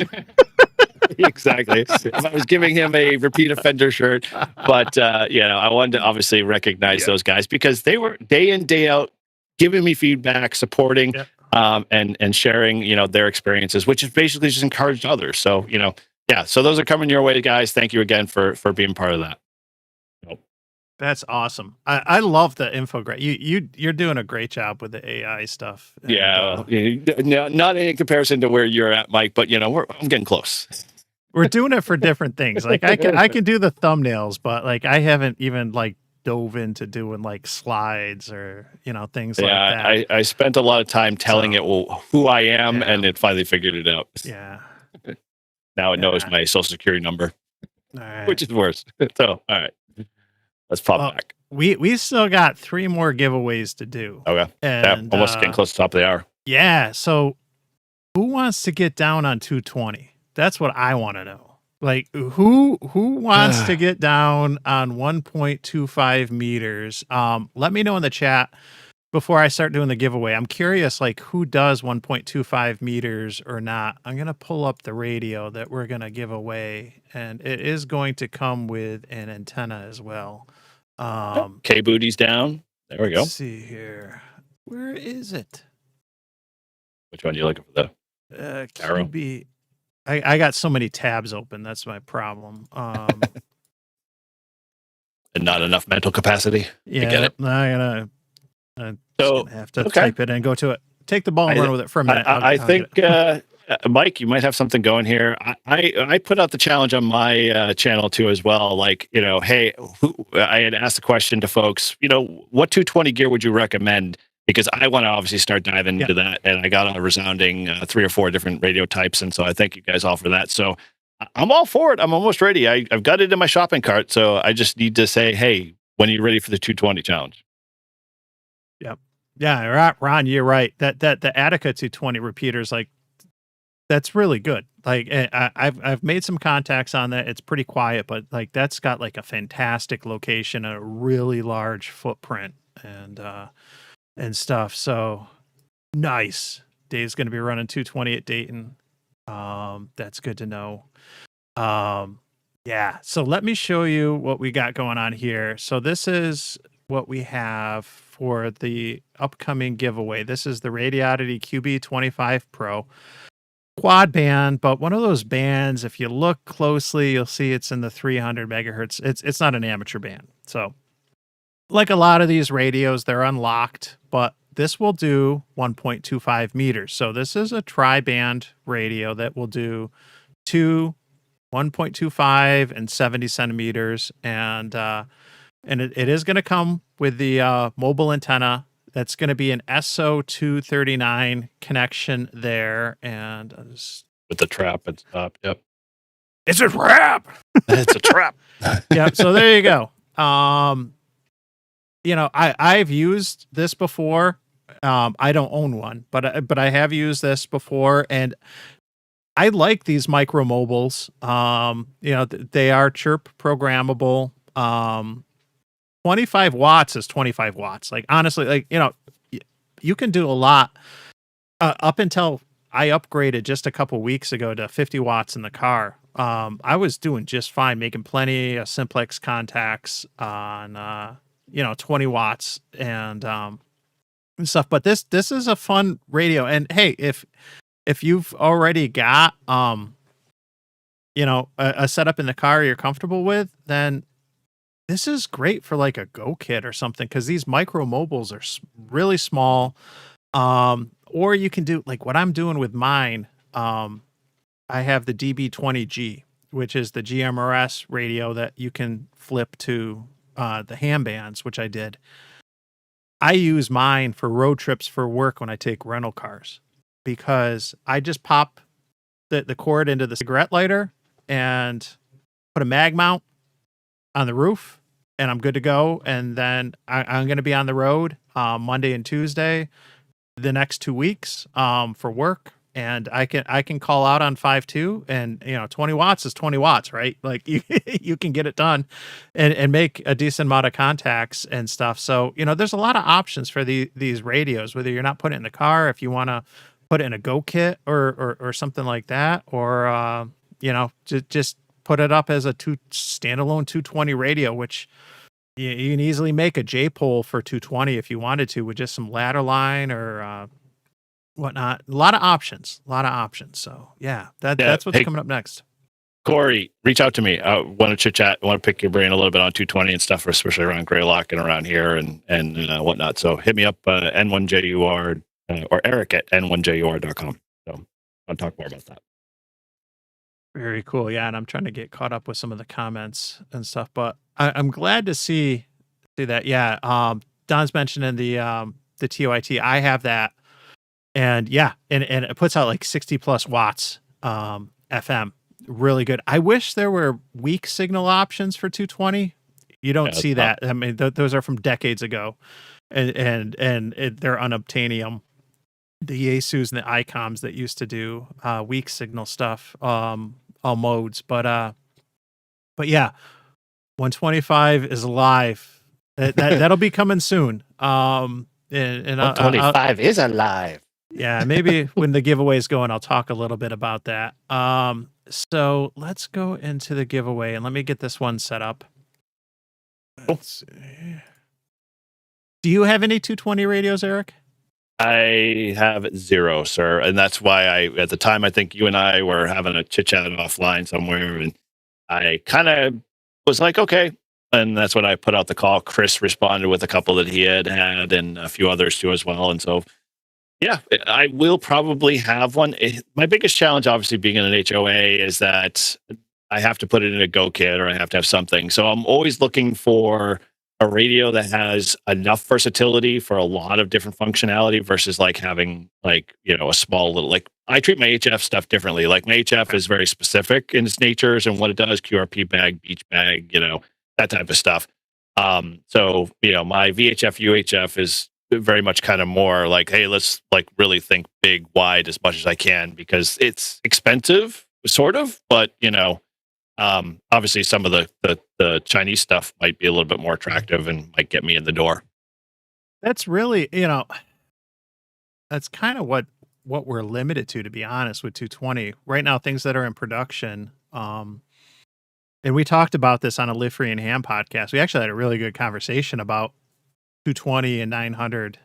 Exactly. If I was giving him a repeat offender shirt, but I wanted to obviously recognize those guys because they were day in, day out giving me feedback, supporting, and sharing their experiences, which is basically just encouraged others. So so those are coming your way, guys. Thank you again for being part of that. That's awesome. I love the infographic. You're doing a great job with the AI stuff. And, not in comparison to where you're at, Mike, but I'm getting close. We're doing it for different things. Like I can do the thumbnails, but like I haven't even like dove into doing like slides or things like that. I spent a lot of time telling it who I am, and it finally figured it out. Yeah. Now it knows my social security number, Right. which is worse. So, all right. Let's pop back. We still got 3 more giveaways to do. Okay. And almost getting close to the top of the hour. Yeah. So who wants to get down on 220? That's what I want to know. Like who wants to get down on 1.25 meters? Let me know in the chat before I start doing the giveaway. I'm curious, like who does 1.25 meters or not. I'm going to pull up the radio that we're going to give away, and it is going to come with an antenna as well. K-Booty's down. There we go. Let's see here. Where is it? Which one are you looking for, though? Arrow? QB. I got so many tabs open. That's my problem. And not enough mental capacity. Yeah, I get it. I'm gonna have to type it and go to it. Take the ball and run with it for a minute. I think, Mike, you might have something going here. I put out the challenge on my channel too as well. Like, hey, I had asked the question to folks, what 220 gear would you recommend? Because I want to obviously start diving into that. And I got a resounding 3 or 4 different radio types. And so I thank you guys all for that. So I'm all for it. I'm almost ready. I've got it in my shopping cart. So I just need to say, hey, when are you ready for the 220 challenge? Yep. Yeah, Ron, you're right. That the Attica 220 repeaters, like, that's really good. Like I've made some contacts on that. It's pretty quiet, but like that's got like a fantastic location, a really large footprint, and stuff. So nice. Dave's going to be running 220 at Dayton. That's good to know. Yeah. So let me show you what we got going on here. So this is what we have for the upcoming giveaway. This is the Radioddity QB25 Pro quad band, but one of those bands, if you look closely, you'll see it's in the 300 megahertz. It's not an amateur band. So like a lot of these radios, they're unlocked, but this will do 1.25 meters. So this is a tri-band radio that will do 1.25 and 70 centimeters. And it is going to come with the mobile antenna. That's going to be an SO239 connection there. And with the trap and stop. Yep. It's a trap. It's a trap. Yeah. So there you go. I've used this before. I don't own one, but I have used this before, and I like these micro mobiles. They are chirp programmable. 25 watts is 25 watts. Like, honestly, you can do a lot. Up until I upgraded just a couple weeks ago to 50 watts in the car. I was doing just fine, making plenty of Simplex contacts on 20 watts and stuff. But this is a fun radio. And hey, if you've already got a setup in the car you're comfortable with, then this is great for like a Go kit or something, because these micro mobiles are really small. Or you can do like what I'm doing with mine. I have the DB20G, which is the GMRS radio that you can flip to the ham bands, which I did. I use mine for road trips for work when I take rental cars, because I just pop the cord into the cigarette lighter and put a mag mount on the roof, and I'm good to go. And then I'm going to be on the road Monday and Tuesday the next 2 weeks for work, and I can call out on 5.2, and 20 watts is 20 watts, right? Like you can get it done and make a decent amount of contacts and stuff. So there's a lot of options for these radios, whether you're not putting it in the car, if you want to put it in a Go kit or something like that, or just put it up as a standalone 220 radio, which you can easily make a J-pole for 220 if you wanted to, with just some ladder line or whatnot. A lot of options. So yeah, that's what's coming up next. Corey, reach out to me. I want to chit chat. I want to pick your brain a little bit on 220 and stuff, especially around Greylock and around here and whatnot. So hit me up, N1JUR or Eric at N1JUR.com. So I'll talk more about that. Very cool. Yeah, and I'm trying to get caught up with some of the comments and stuff, but I'm glad to see that. Yeah, Don's mentioning the TOIT. I have that, and yeah, and it puts out like 60 plus watts FM. Really good. I wish there were weak signal options for 220. You don't see that. I mean, those are from decades ago, and they're unobtainium. The Yaesus and the ICOMs that used to do weak signal stuff, all modes, but yeah, 125 is alive. That'll be coming soon. And 125 is alive. Yeah, maybe when the giveaway is going, I'll talk a little bit about that. So let's go into the giveaway, and let me get this one set up. Let's see. Do you have any 220 radios, Eric? I have 0, sir. And that's why at the time, I think you and I were having a chit chat offline somewhere. And I kind of was like, okay. And that's when I put out the call. Chris responded with a couple that he had and a few others too as well. And so, yeah, I will probably have one. My biggest challenge, obviously, being in an HOA is that I have to put it in a Go kit or I have to have something. So I'm always looking for a radio that has enough versatility for a lot of different functionality versus like having a small little, like I treat my HF stuff differently. Like my HF is very specific in its natures and what it does, QRP bag, beach bag, that type of stuff. So, my VHF, UHF is very much kind of more like, hey, let's like really think big, wide as much as I can, because it's expensive sort of, but obviously some of the Chinese stuff might be a little bit more attractive and might get me in the door. That's really, that's kind of what we're limited to be honest, with 220 right now, things that are in production. And we talked about this on a Live Free and Ham podcast. We actually had a really good conversation about 220 and 900.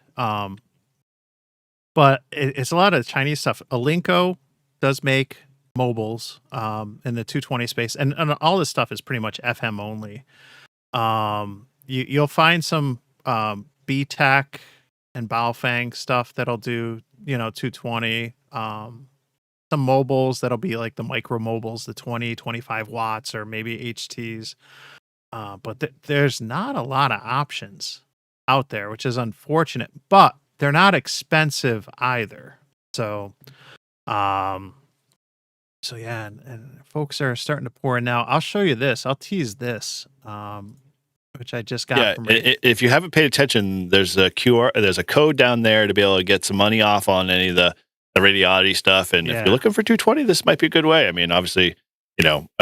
But it's a lot of Chinese stuff. Alinco does make mobiles in the 220 space, and all this stuff is pretty much FM only. You'll find some BTEC and Baofeng stuff that'll do 220. Some mobiles that'll be like the micro mobiles, the 20-25 watts, or maybe HTs. But there's not a lot of options out there, which is unfortunate, but they're not expensive either. So So yeah, and folks are starting to pour in now. I'll show you this. I'll tease this, which I just got Yeah, from if you haven't paid attention, there's a QR, there's a code down there to be able to get some money off on any of the Radioddity stuff. And if Yeah. you're looking for 220, this might be a good way. I mean, obviously,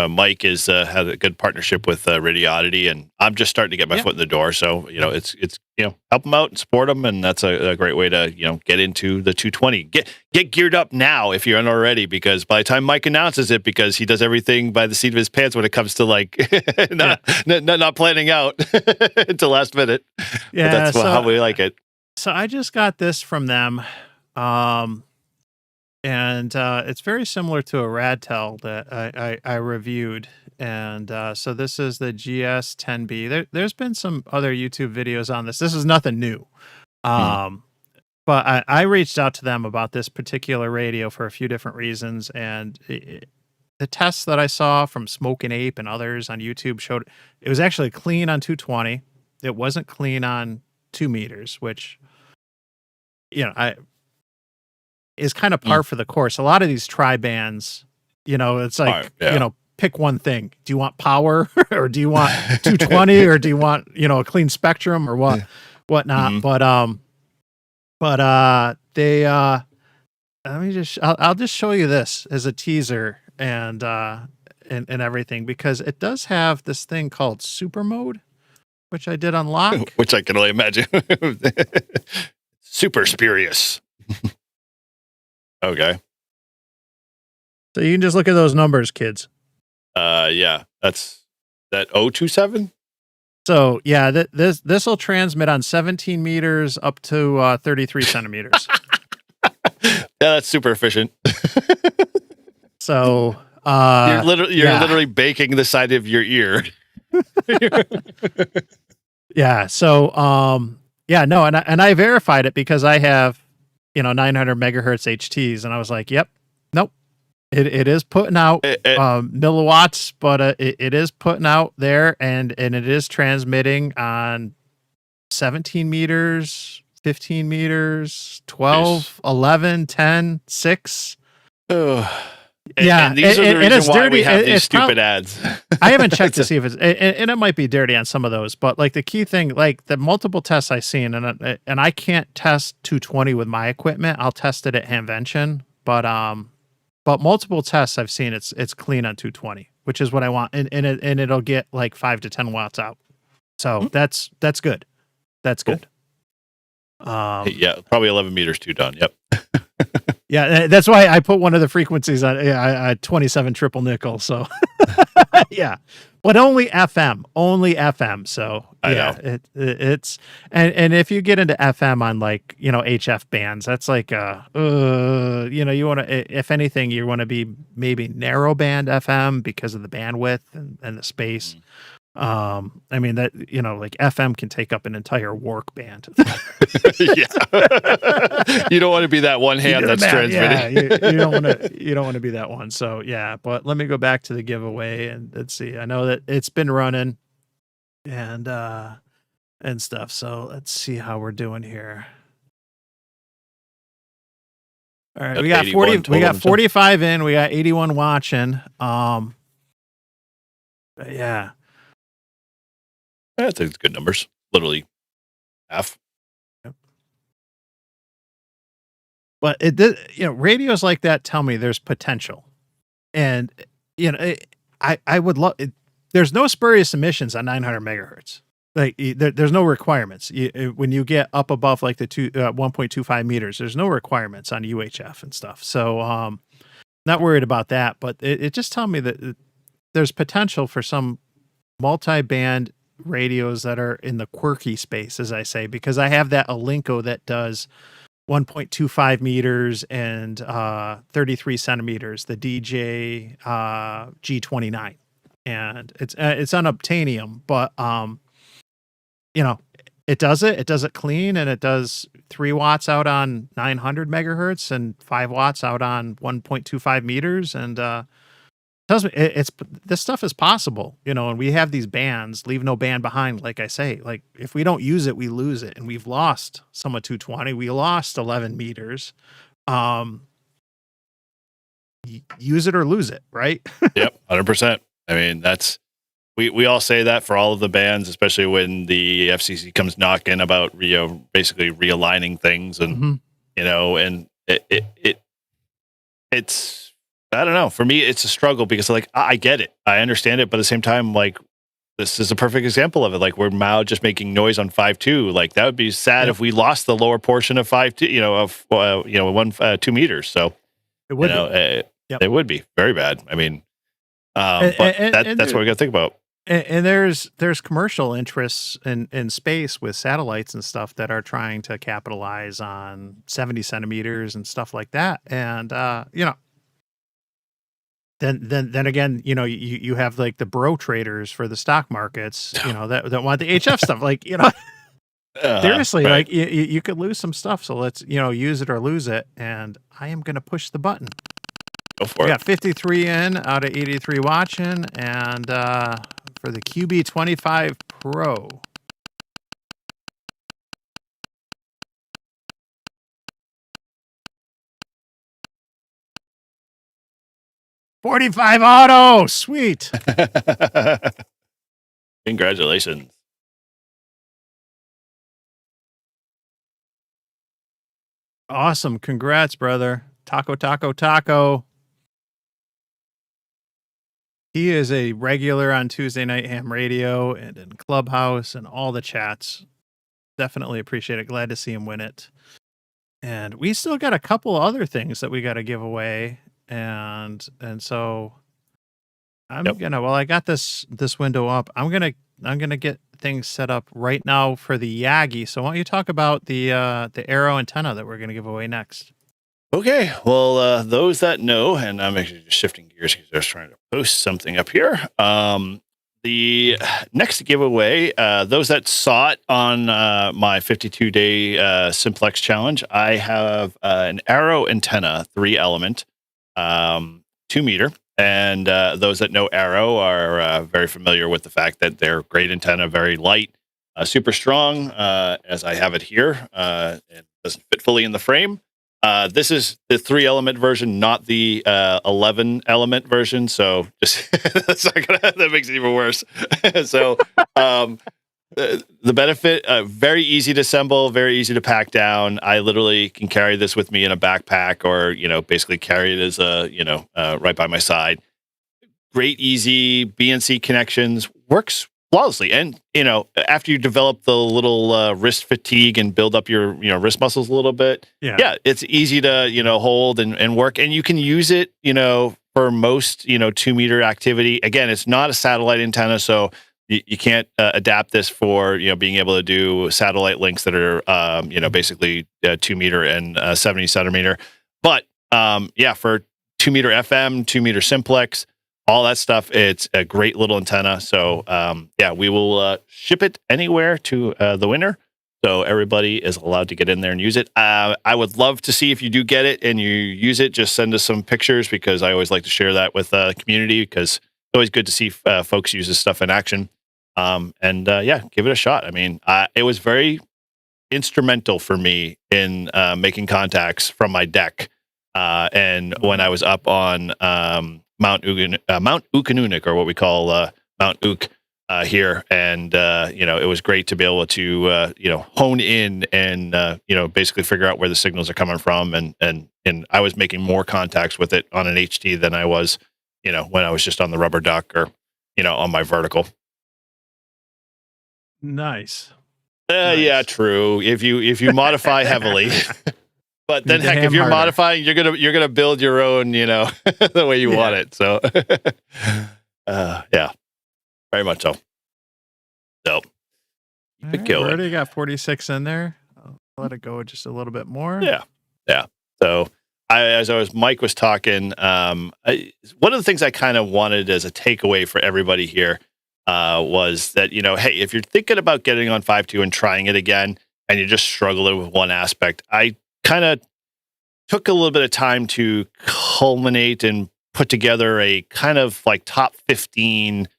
Mike is has a good partnership with Radioddity, and I'm just starting to get my foot in the door. So it's help them out and support them, and that's a great way to get into the 220. Get geared up now if you're not already, because by the time Mike announces it, because he does everything by the seat of his pants when it comes to like not planning out until last minute. Yeah, But that's how we like it. So I just got this from them. And it's very similar to a Radtel that I reviewed. And so this is the GS10B. There's been some other YouTube videos on this. This is nothing new. But I reached out to them about this particular radio for a few different reasons. And the tests that I saw from Smokin' Ape and others on YouTube showed it was actually clean on 220. It wasn't clean on 2 meters, which, is kind of par for the course. A lot of these tri-bands, it's like, pick one thing. Do you want power or do you want 220 or do you want, a clean spectrum or whatnot? But they, I'll just show you this as a teaser and everything, because it does have this thing called super mode, which I did unlock. Which I can only imagine. Super spurious. Okay. So you can just look at those numbers, kids. Yeah, that's that 027. So yeah, this will transmit on 17 meters up to 33 centimeters. Yeah, that's super efficient. So you're literally baking the side of your ear. Yeah. So no, and I verified it because I have 900 megahertz HTs, and I was like, yep, nope, it is putting out milliwatts, but it is putting out there, and it is transmitting on 17 meters, 15 meters, 12, 11, 10, 6. And these are the reasons why we have these stupid ads. I haven't checked to see if it's, and it might be dirty on some of those, but like the key thing, like the multiple tests I've seen, and I can't test 220 with my equipment. I'll test it at Hamvention, but multiple tests I've seen, it's clean on 220, which is what I want, and it'll get like 5 to 10 watts out. So that's good. That's good. Yeah, probably 11 meters too, Don. Yep. Yeah, that's why I put one of the frequencies on 27 triple nickel. So yeah, but only FM. So yeah, it's and if you get into FM on like HF bands, that's like you want to, if anything, you want to be maybe narrow band FM because of the bandwidth and the space. I mean that like FM can take up an entire work band. Yeah. You don't want to be that one hand that's transmitting. Yeah, you don't want to be that one. So yeah, but let me go back to the giveaway and let's see. I know that it's been running and stuff. So let's see how we're doing here. All right, we got 40. We got 45 in. We got 81 watching. Yeah. That's good numbers. Literally half. Yep. But radios like that tell me there's potential, and I would love. There's no spurious emissions on 900 megahertz. Like there's no requirements. When you get up above like the 1.25 meters, there's no requirements on UHF and stuff. So not worried about that. But it just tell me that there's potential for some multi-band radios that are in the quirky space, as I say, because I have that Alinco that does 1.25 meters and 33 centimeters, the DJ G29, and it's unobtainium, but it does it clean, and it does 3 watts out on 900 megahertz and 5 watts out on 1.25 meters, and tells me this stuff is possible, and we have these bands, leave no band behind. Like I say, like if we don't use it, we lose it. And we've lost some of 220. We lost 11 meters. use it or lose it, right? Yep, 100%. I mean, that's we all say that for all of the bands, especially when the FCC comes knocking about basically realigning things, and Mhm. and it's I don't know. For me, it's a struggle because like I get it, I understand it, but at the same time, like this is a perfect example of it. Like we're now just making noise on 5.2. Like that would be sad Yep. if we lost the lower portion of 5.2. Of 2 meters. So It would be. Yep. it would be very bad. I mean, And, but and that's what we got to think about. And there's commercial interests in space with satellites and stuff that are trying to capitalize on 70 centimeters and stuff like that. And then again, you have like the bro traders for the stock markets, that want the HF stuff. Like, seriously, Right. like you could lose some stuff. So let's, use it or lose it. And I am going to push the button. Go for We it. got 53 in out of 83 watching, and for the QB25 Pro. $45 auto, sweet. Congratulations. Awesome. Congrats, brother. Taco, taco, taco. He is a regular on Tuesday Night Ham Radio and in Clubhouse and all the chats. Definitely appreciate it. Glad to see him win it. And we still got a couple other things that we got to give away. And so I'm gonna, while I got this window up, I'm gonna get things set up right now for the Yagi. So why don't you talk about the Arrow antenna that we're gonna give away next? Okay, well, those that know, and I'm actually just shifting gears because I was trying to post something up here. The next giveaway, those that saw it on my 52-day Simplex challenge, I have an Arrow antenna, 3-element, 2-meter. And those that know Arrow are very familiar with the fact that they're great antenna, very light, super strong, as I have it here. It doesn't fit fully in the frame. This is the 3-element version, not the 11-element version. So just that makes it even worse. So the benefit, very easy to assemble, very easy to pack down. I literally can carry this with me in a backpack, or basically carry it as right by my side. Great, easy BNC connections, works flawlessly. And after you develop the little wrist fatigue and build up your wrist muscles a little bit, it's easy to hold and work, and you can use it for most 2-meter activity. Again, it's not a satellite antenna, so you can't adapt this for being able to do satellite links that are basically 2-meter and 70 centimeter. But for 2-meter FM, 2-meter simplex, all that stuff, it's a great little antenna. So we will ship it anywhere to the winner, so everybody is allowed to get in there and use it. I would love to see if you do get it and you use it, just send us some pictures, because I always like to share that with the community, because it's always good to see folks use this stuff in action. Give it a shot. I mean, it was very instrumental for me in making contacts from my deck. And when I was up on Mount Ukanunik, or what we call Mount Uk here, and it was great to be able to hone in and basically figure out where the signals are coming from, and I was making more contacts with it on an HT than I was when I was just on the rubber duck, or on my vertical. Nice. Yeah, true. If you modify heavily. But then, heck, if you're modifying, you're gonna build your own, the way you want it. So, very much so. So, keep it going. We already got 46 in there. I'll let it go just a little bit more. Yeah. So, as Mike was talking, one of the things I kind of wanted as a takeaway for everybody here was that hey, if you're thinking about getting on 5.2 and trying it again, and you're just struggling with one aspect, I kind of took a little bit of time to culminate and put together a kind of like top 15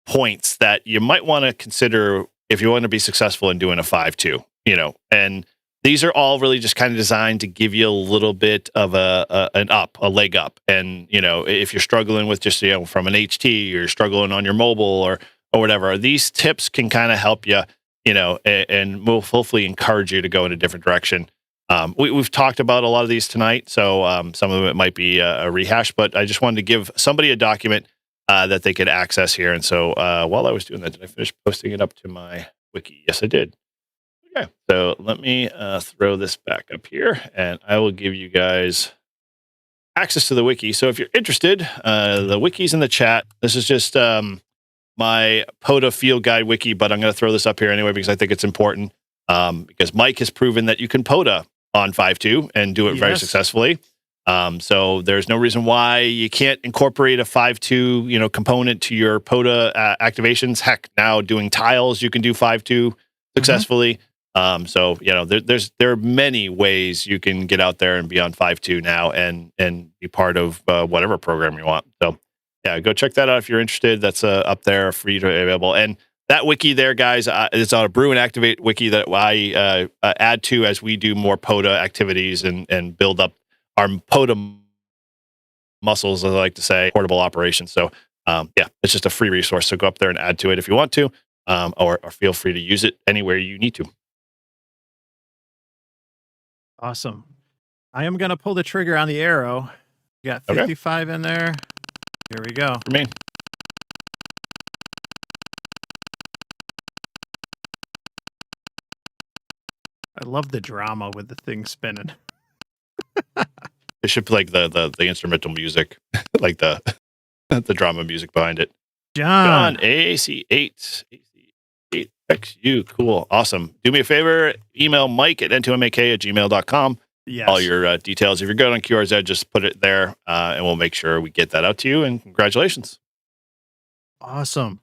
points that you might want to consider if you want to be successful in doing a 5.2, and these are all really just kind of designed to give you a little bit of a leg up. And, you know, if you're struggling with just, you know, from an HT, or you're struggling on your mobile or whatever, these tips can kind of help you, you know, and will hopefully encourage you to go in a different direction. We've talked about a lot of these tonight, so some of it might be a rehash, but I just wanted to give somebody a document that they could access here. And so while I was doing that, did I finish posting it up to my wiki? Yes, I did. Okay, so let me throw this back up here, and I will give you guys access to the wiki. So if you're interested, the wiki's in the chat. This is just my POTA field guide wiki, but I'm going to throw this up here anyway because I think it's important. Because Mike has proven that you can POTA on 5.2 and do it very successfully. So there's no reason why you can't incorporate a 5.2, you know, component to your POTA activations. Heck, now doing tiles, you can do 5.2 successfully. So, you know, there are many ways you can get out there and be on 5.2 now and be part of whatever program you want. So yeah, go check that out if you're interested. That's up there, free to available. And that wiki there, guys, it's on a Brew and Activate wiki that I add to as we do more POTA activities and build up our POTA muscles, as I like to say, portable operations. So yeah, it's just a free resource. So go up there and add to it if you want to, or feel free to use it anywhere you need to. Awesome. I am going to pull the trigger on the arrow. You got 55 in there. Here we go. For me. I love the drama with the thing spinning. It should be like the instrumental music, like the drama music behind it. John AAC8. XU. Cool. Awesome. Do me a favor. Email Mike at n2mak@gmail.com. Yes. All your details. If you're good on QRZ, just put it there, and we'll make sure we get that out to you. And congratulations. Awesome.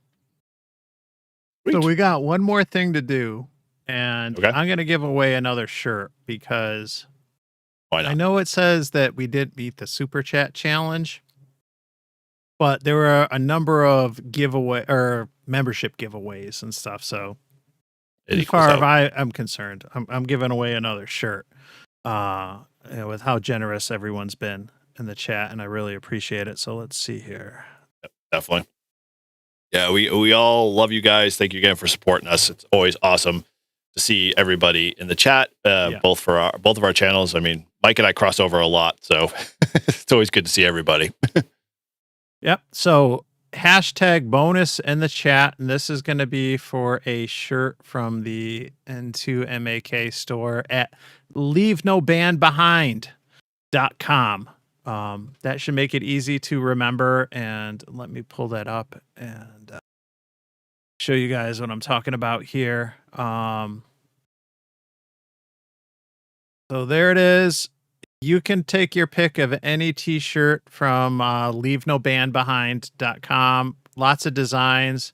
Sweet. So we got one more thing to do, and Okay. I'm going to give away another shirt because Why not? I know it says that we did beat the Super Chat challenge, but there were a number of giveaway or membership giveaways and stuff. So It as equals far as out. I'm concerned, I'm giving away another shirt. With how generous everyone's been in the chat, and I really appreciate it. So let's see here. Yep, definitely. Yeah, we all love you guys. Thank you again for supporting us. It's always awesome to see everybody in the chat, both of our channels. I mean, Mike and I cross over a lot, so it's always good to see everybody. Yep. So hashtag bonus in the chat, and this is going to be for a shirt from the N2MAK store at leavenobandbehind.com. That should make it easy to remember, and let me pull that up and show you guys what I'm talking about here. So there it is. You can take your pick of any t-shirt from leavenobandbehind.com. Lots of designs.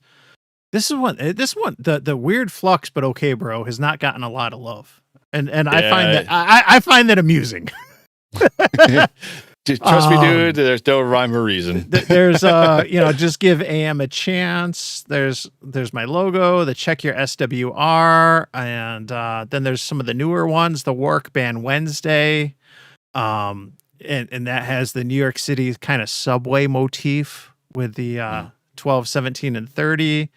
This one, the weird flux, but okay, bro, has not gotten a lot of love. And I find that I find that amusing. Trust me, dude, there's no rhyme or reason. There's just give AM a chance. There's my logo, the check your SWR, and then there's some of the newer ones, the Work Band Wednesday. And that has the New York City kind of subway motif with the 12, 17, and 30.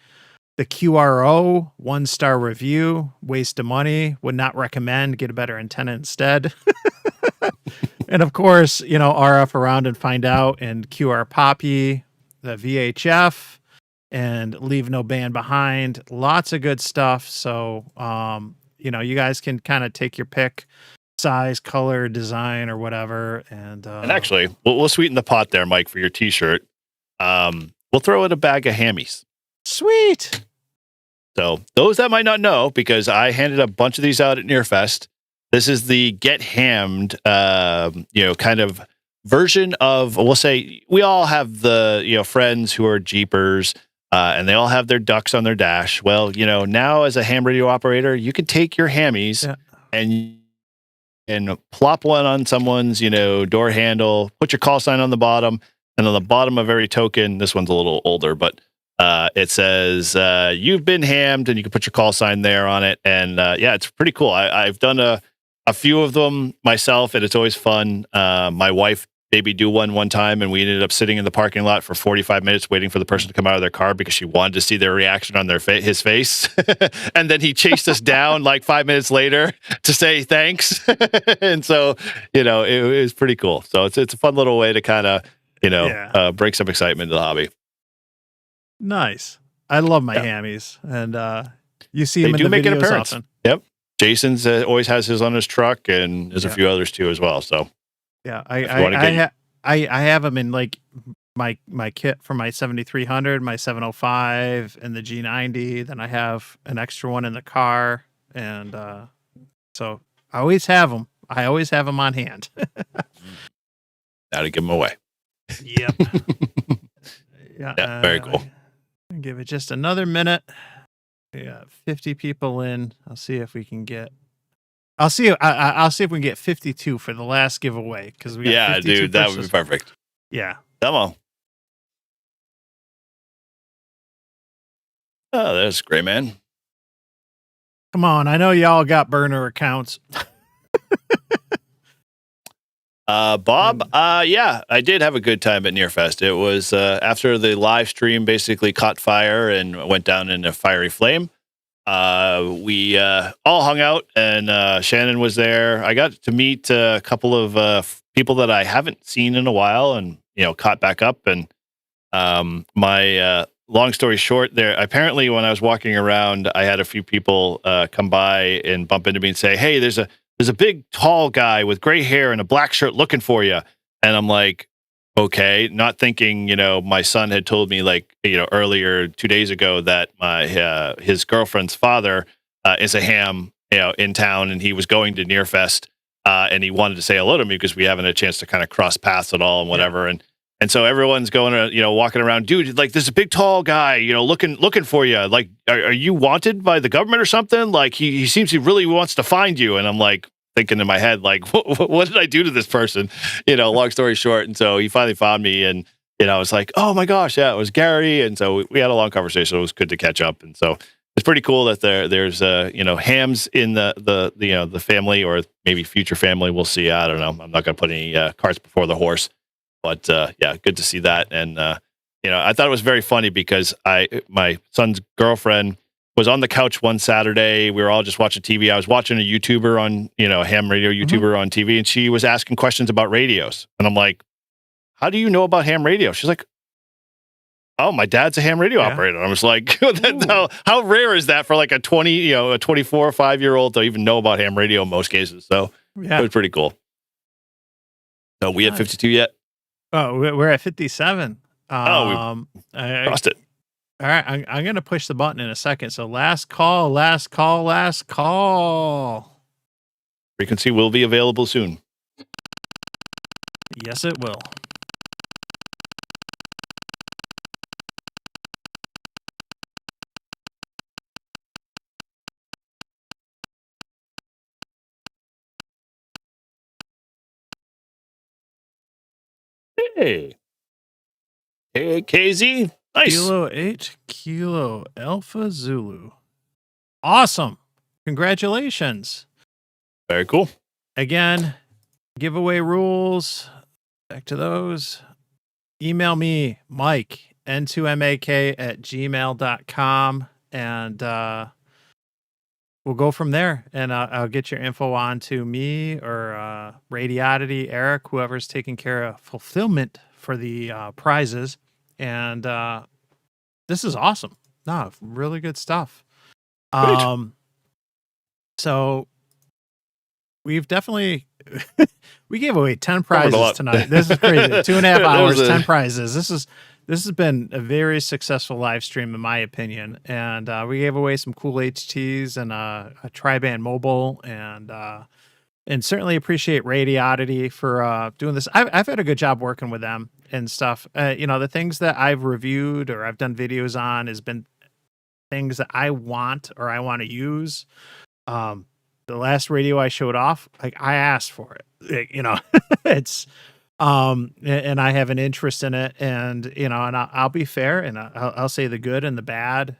The QRO 1-star review, waste of money, would not recommend, get a better antenna instead. And of course, RF around and find out, and QR Poppy, the VHF, and Leave No Band Behind. Lots of good stuff. So, you guys can kind of take your pick. Size, color, design, or whatever, and actually, we'll sweeten the pot there, Mike, for your T-shirt. We'll throw in a bag of hammies. Sweet. So those that might not know, because I handed a bunch of these out at Nearfest. This is the Get Hammed, kind of version of. We'll say we all have the friends who are Jeepers, and they all have their ducks on their dash. Well, now as a ham radio operator, you can take your hammies and plop one on someone's, door handle, put your call sign on the bottom, and on the bottom of every token, this one's a little older, but it says, you've been hammed, and you can put your call sign there on it. And it's pretty cool. I've done a a few of them myself, and it's always fun. My wife made me do one time, and we ended up sitting in the parking lot for 45 minutes waiting for the person to come out of their car because she wanted to see their reaction on his face. And then he chased us down like 5 minutes later to say thanks. And so, it was pretty cool. So it's a fun little way to kind of, bring some excitement to the hobby. Nice. I love my hammies, and you see them in the make an videos appearance. often. Yep. Jason's always has his on his truck, and there's a few others too as well. So yeah, I have them in like my kit for my 7300, my 705, and the G90. Then I have an extra one in the car, and so I always have them. I always have them on hand. Now to give them away. Yep. Yeah, very cool. Give it just another minute. We got 50 people in. I'll see if we can get. I'll see if we can get 52 for the last giveaway because we got 52 dude, that would be perfect. Yeah. Come on. Oh, that's great, man. Come on, I know y'all got burner accounts. Bob, yeah, I did have a good time at Nearfest. It was after the live stream basically caught fire and went down in a fiery flame. We all hung out, and Shannon was there. I got to meet a couple of people that I haven't seen in a while, and caught back up. And my long story short, there apparently when I was walking around, I had a few people come by and bump into me and say, "Hey, there's a big tall guy with gray hair and a black shirt looking for you." And I'm like, okay, not thinking, my son had told me like, earlier 2 days ago that his girlfriend's father is a ham, in town, and he was going to Nearfest, and he wanted to say hello to me because we haven't had a chance to kind of cross paths at all and whatever. Yeah. And so everyone's going to, walking around, dude, like there's a big tall guy, looking for you. Like, are you wanted by the government or something? Like he seems he really wants to find you. And I'm like thinking in my head, like, what did I do to this person? Long story short. And so he finally found me, and, I was like, oh my gosh, yeah, it was Gary. And so we had a long conversation. It was good to catch up. And so it's pretty cool that there's hams in the family, or maybe future family. We'll see. I don't know. I'm not going to put any carts before the horse. But yeah, good to see that. And I thought it was very funny because my son's girlfriend was on the couch one Saturday. We were all just watching TV. I was watching a YouTuber on, a ham radio YouTuber on TV, and she was asking questions about radios. And I'm like, how do you know about ham radio? She's like, oh, my dad's a ham radio operator. I was like, how rare is that for like a 24 or 5-year-old to even know about ham radio in most cases? So it was pretty cool. So we had 52 yet? Oh, we're at 57. We crossed it. All right, I'm going to push the button in a second. So last call. Frequency will be available soon. Yes, it will. Hey, KZ. Nice. Kilo 8, Kilo Alpha Zulu. Awesome. Congratulations. Very cool. Again, giveaway rules. Back to those. Email me, Mike, n2mak@gmail.com, and we'll go from there. And I'll get your info on to me or Radioddity, Eric, whoever's taking care of fulfillment for the prizes. And this is awesome. No, really good stuff. So we've definitely we gave away 10 prizes tonight. This is crazy. 2.5 hours, 10 prizes. This has been a very successful live stream in my opinion. And we gave away some cool HTs and a tri-band mobile, and certainly appreciate Radioddity for doing this. I've had a good job working with them and stuff. The things that I've reviewed or I've done videos on has been things that I want to use. The last radio I showed off, like I asked for it, it's, and I have an interest in it, and, and I'll be fair, and I'll say the good and the bad,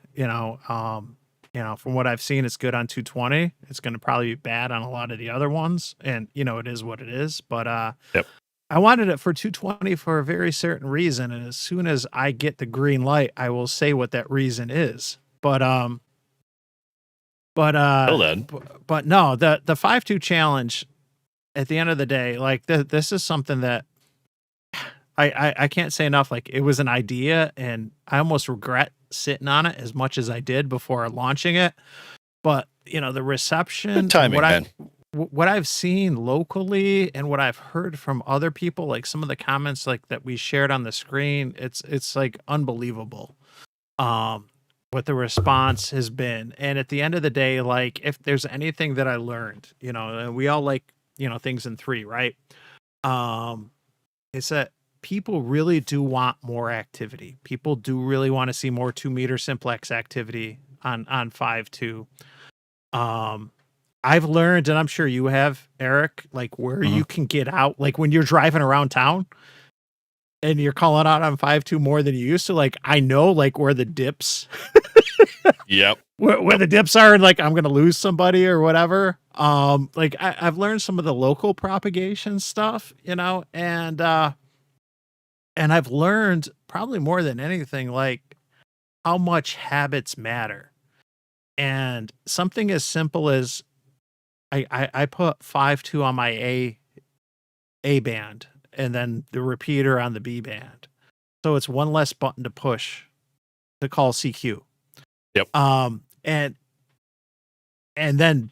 you know, from what I've seen, it's good on 220. It's going to probably be bad on a lot of the other ones, and you know, it is what it is. But Yep. I wanted it for 220 for a very certain reason, and as soon as I get the green light, I will say what that reason is. But Till then. but no, the 5.2 challenge. At the end of the day, like this is something that I can't say enough. Like it was an idea, and I almost regret sitting on it as much as I did before launching it. But you know, the reception, Good timing, man. What I've seen locally and what I've heard from other people, like some of the comments like that we shared on the screen, it's like unbelievable. What the response has been. And at the end of the day, like if there's anything that I learned, you know, and we all like, you know, things in 3, right? It's that people really do want more activity. People do really want to see more 2-meter simplex activity on 5.2. I've learned, and I'm sure you have, Eric, like where you can get out, like when you're driving around town and you're calling out on 5.2 more than you used to. Like I know like where the dips Yep. where the dips are, and like I'm gonna lose somebody or whatever. Like I've learned some of the local propagation stuff, you know, and I've learned probably more than anything, like how much habits matter. And something as simple as I put 5.2 on my A band and then the repeater on the B band. So it's one less button to push to call CQ. Yep. And then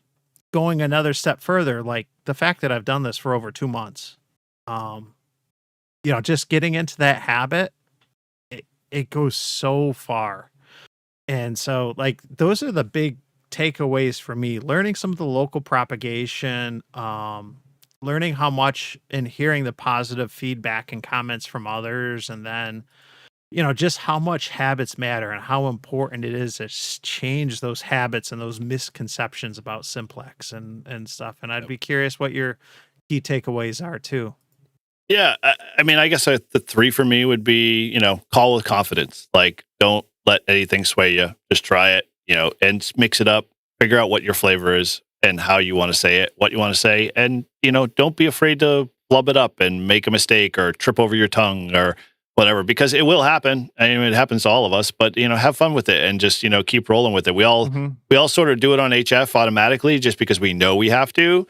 going another step further, like the fact that I've done this for over 2 months, you know, just getting into that habit, it goes so far. And so like, those are the big takeaways for me, learning some of the local propagation, learning how much and hearing the positive feedback and comments from others. And then, you know, just how much habits matter and how important it is to change those habits and those misconceptions about Simplex and stuff. And I'd be curious what your key takeaways are too. Yeah, I mean, I guess the 3 for me would be, you know, call with confidence. Like, don't let anything sway you. Just try it, you know, and mix it up. Figure out what your flavor is and how you want to say it, what you want to say, and you know, don't be afraid to flub it up and make a mistake or trip over your tongue or whatever, because it will happen. I mean, it happens to all of us. But you know, have fun with it and just, you know, keep rolling with it. We all sort of do it on HF automatically just because we know we have to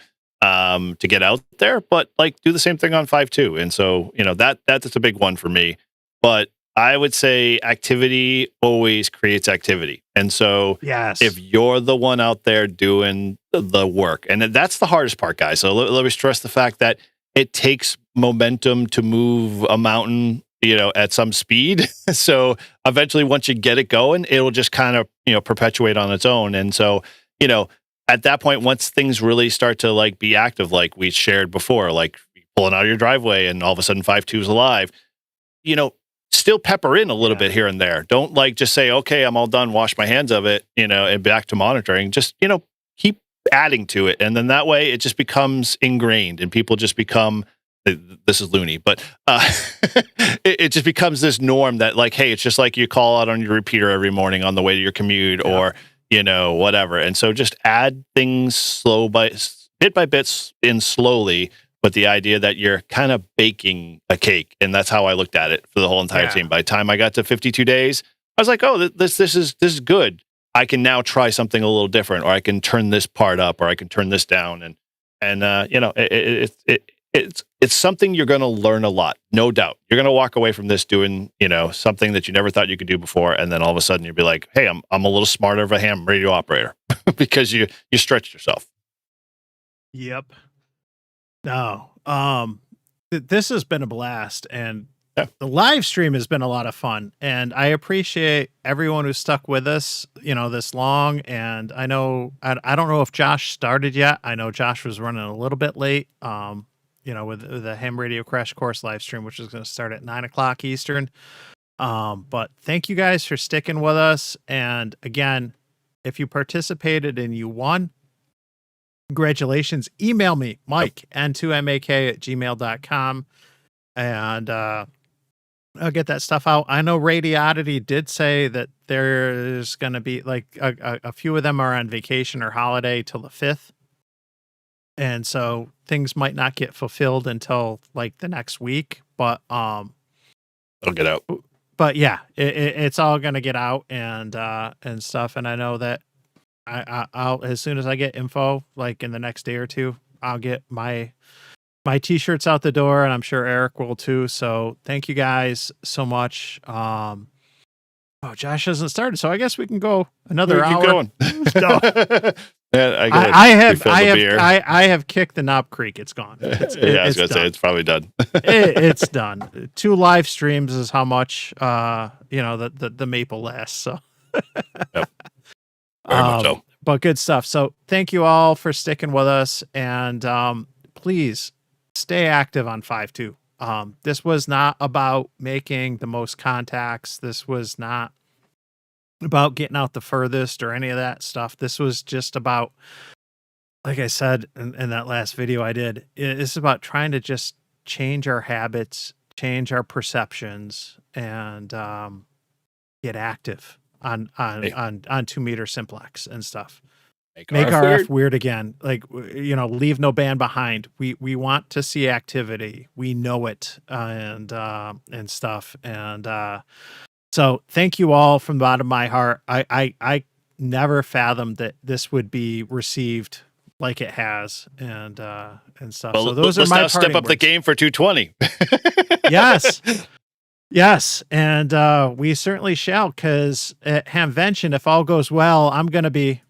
get out there, but like do the same thing on 5.2. And so, you know, that's a big one for me. But I would say activity always creates activity. And so Yes. if you're the one out there doing the work, and that's the hardest part, guys. So let me stress the fact that it takes momentum to move a mountain, you know, at some speed. So eventually once you get it going, it'll just kind of, you know, perpetuate on its own. And so, you know, at that point, once things really start to like be active, like we shared before, like pulling out of your driveway and all of a sudden 5.2 is alive, you know, still pepper in a little bit here and there. Don't like just say, okay, I'm all done, wash my hands of it, you know, and back to monitoring. Just, you know, keep adding to it. And then that way it just becomes ingrained and people just become, this is loony, but it just becomes this norm that like, hey, it's just like you call out on your repeater every morning on the way to your commute or, you know, whatever. And so just add things bit by bit in slowly, but the idea that you're kind of baking a cake. And that's how I looked at it for the whole entire team. By the time I got to 52 days, I was like, oh, this is good. I can now try something a little different, or I can turn this part up, or I can turn this down. And you know, it's something you're going to learn a lot, no doubt. You're going to walk away from this doing, you know, something that you never thought you could do before, and then all of a sudden you'll be like, hey, I'm a little smarter of a ham radio operator because you stretched yourself. Yep. No. This has been a blast, and the live stream has been a lot of fun, and I appreciate everyone who stuck with us, you know, this long. And I know, I don't know if Josh started yet. I know Josh was running a little bit late, you know, with the Ham Radio Crash Course live stream, which is going to start at 9:00 Eastern. But thank you guys for sticking with us. And again, if you participated and you won, congratulations. Email me, Mike, n2mak@gmail.com. And I'll get that stuff out. I know Radioddity did say that there's going to be like a few of them are on vacation or holiday till the 5th. And so things might not get fulfilled until like the next week, but It'll get out. but yeah, it's all going to get out and stuff. And I know that I'll, as soon as I get info, like in the next day or two, I'll get my t-shirts out the door, and I'm sure Eric will too. So thank you guys so much. Oh, Josh hasn't started, so I guess we can go another hour. Keep going. Let's go. Yeah, I have kicked the Knob Creek. It's gone. I was gonna say it's probably done. It's done. 2 live streams is how much the maple lasts. So Yep. Very much so. But good stuff. So thank you all for sticking with us, and please stay active on 5.2. This was not about making the most contacts. This was not about getting out the furthest or any of that stuff. This was just about, like I said in that last video I did, it's about trying to just change our habits, change our perceptions, and get active on 2 meter simplex and stuff. Make RF weird again. Like, leave no band behind. We want to see activity. We know it, and stuff. And so thank you all from the bottom of my heart. I never fathomed that this would be received like it has, and stuff. Well, so those let's are my now step up the game for 220. Yes, and we certainly shall, because at Hamvention, if all goes well, I'm going to be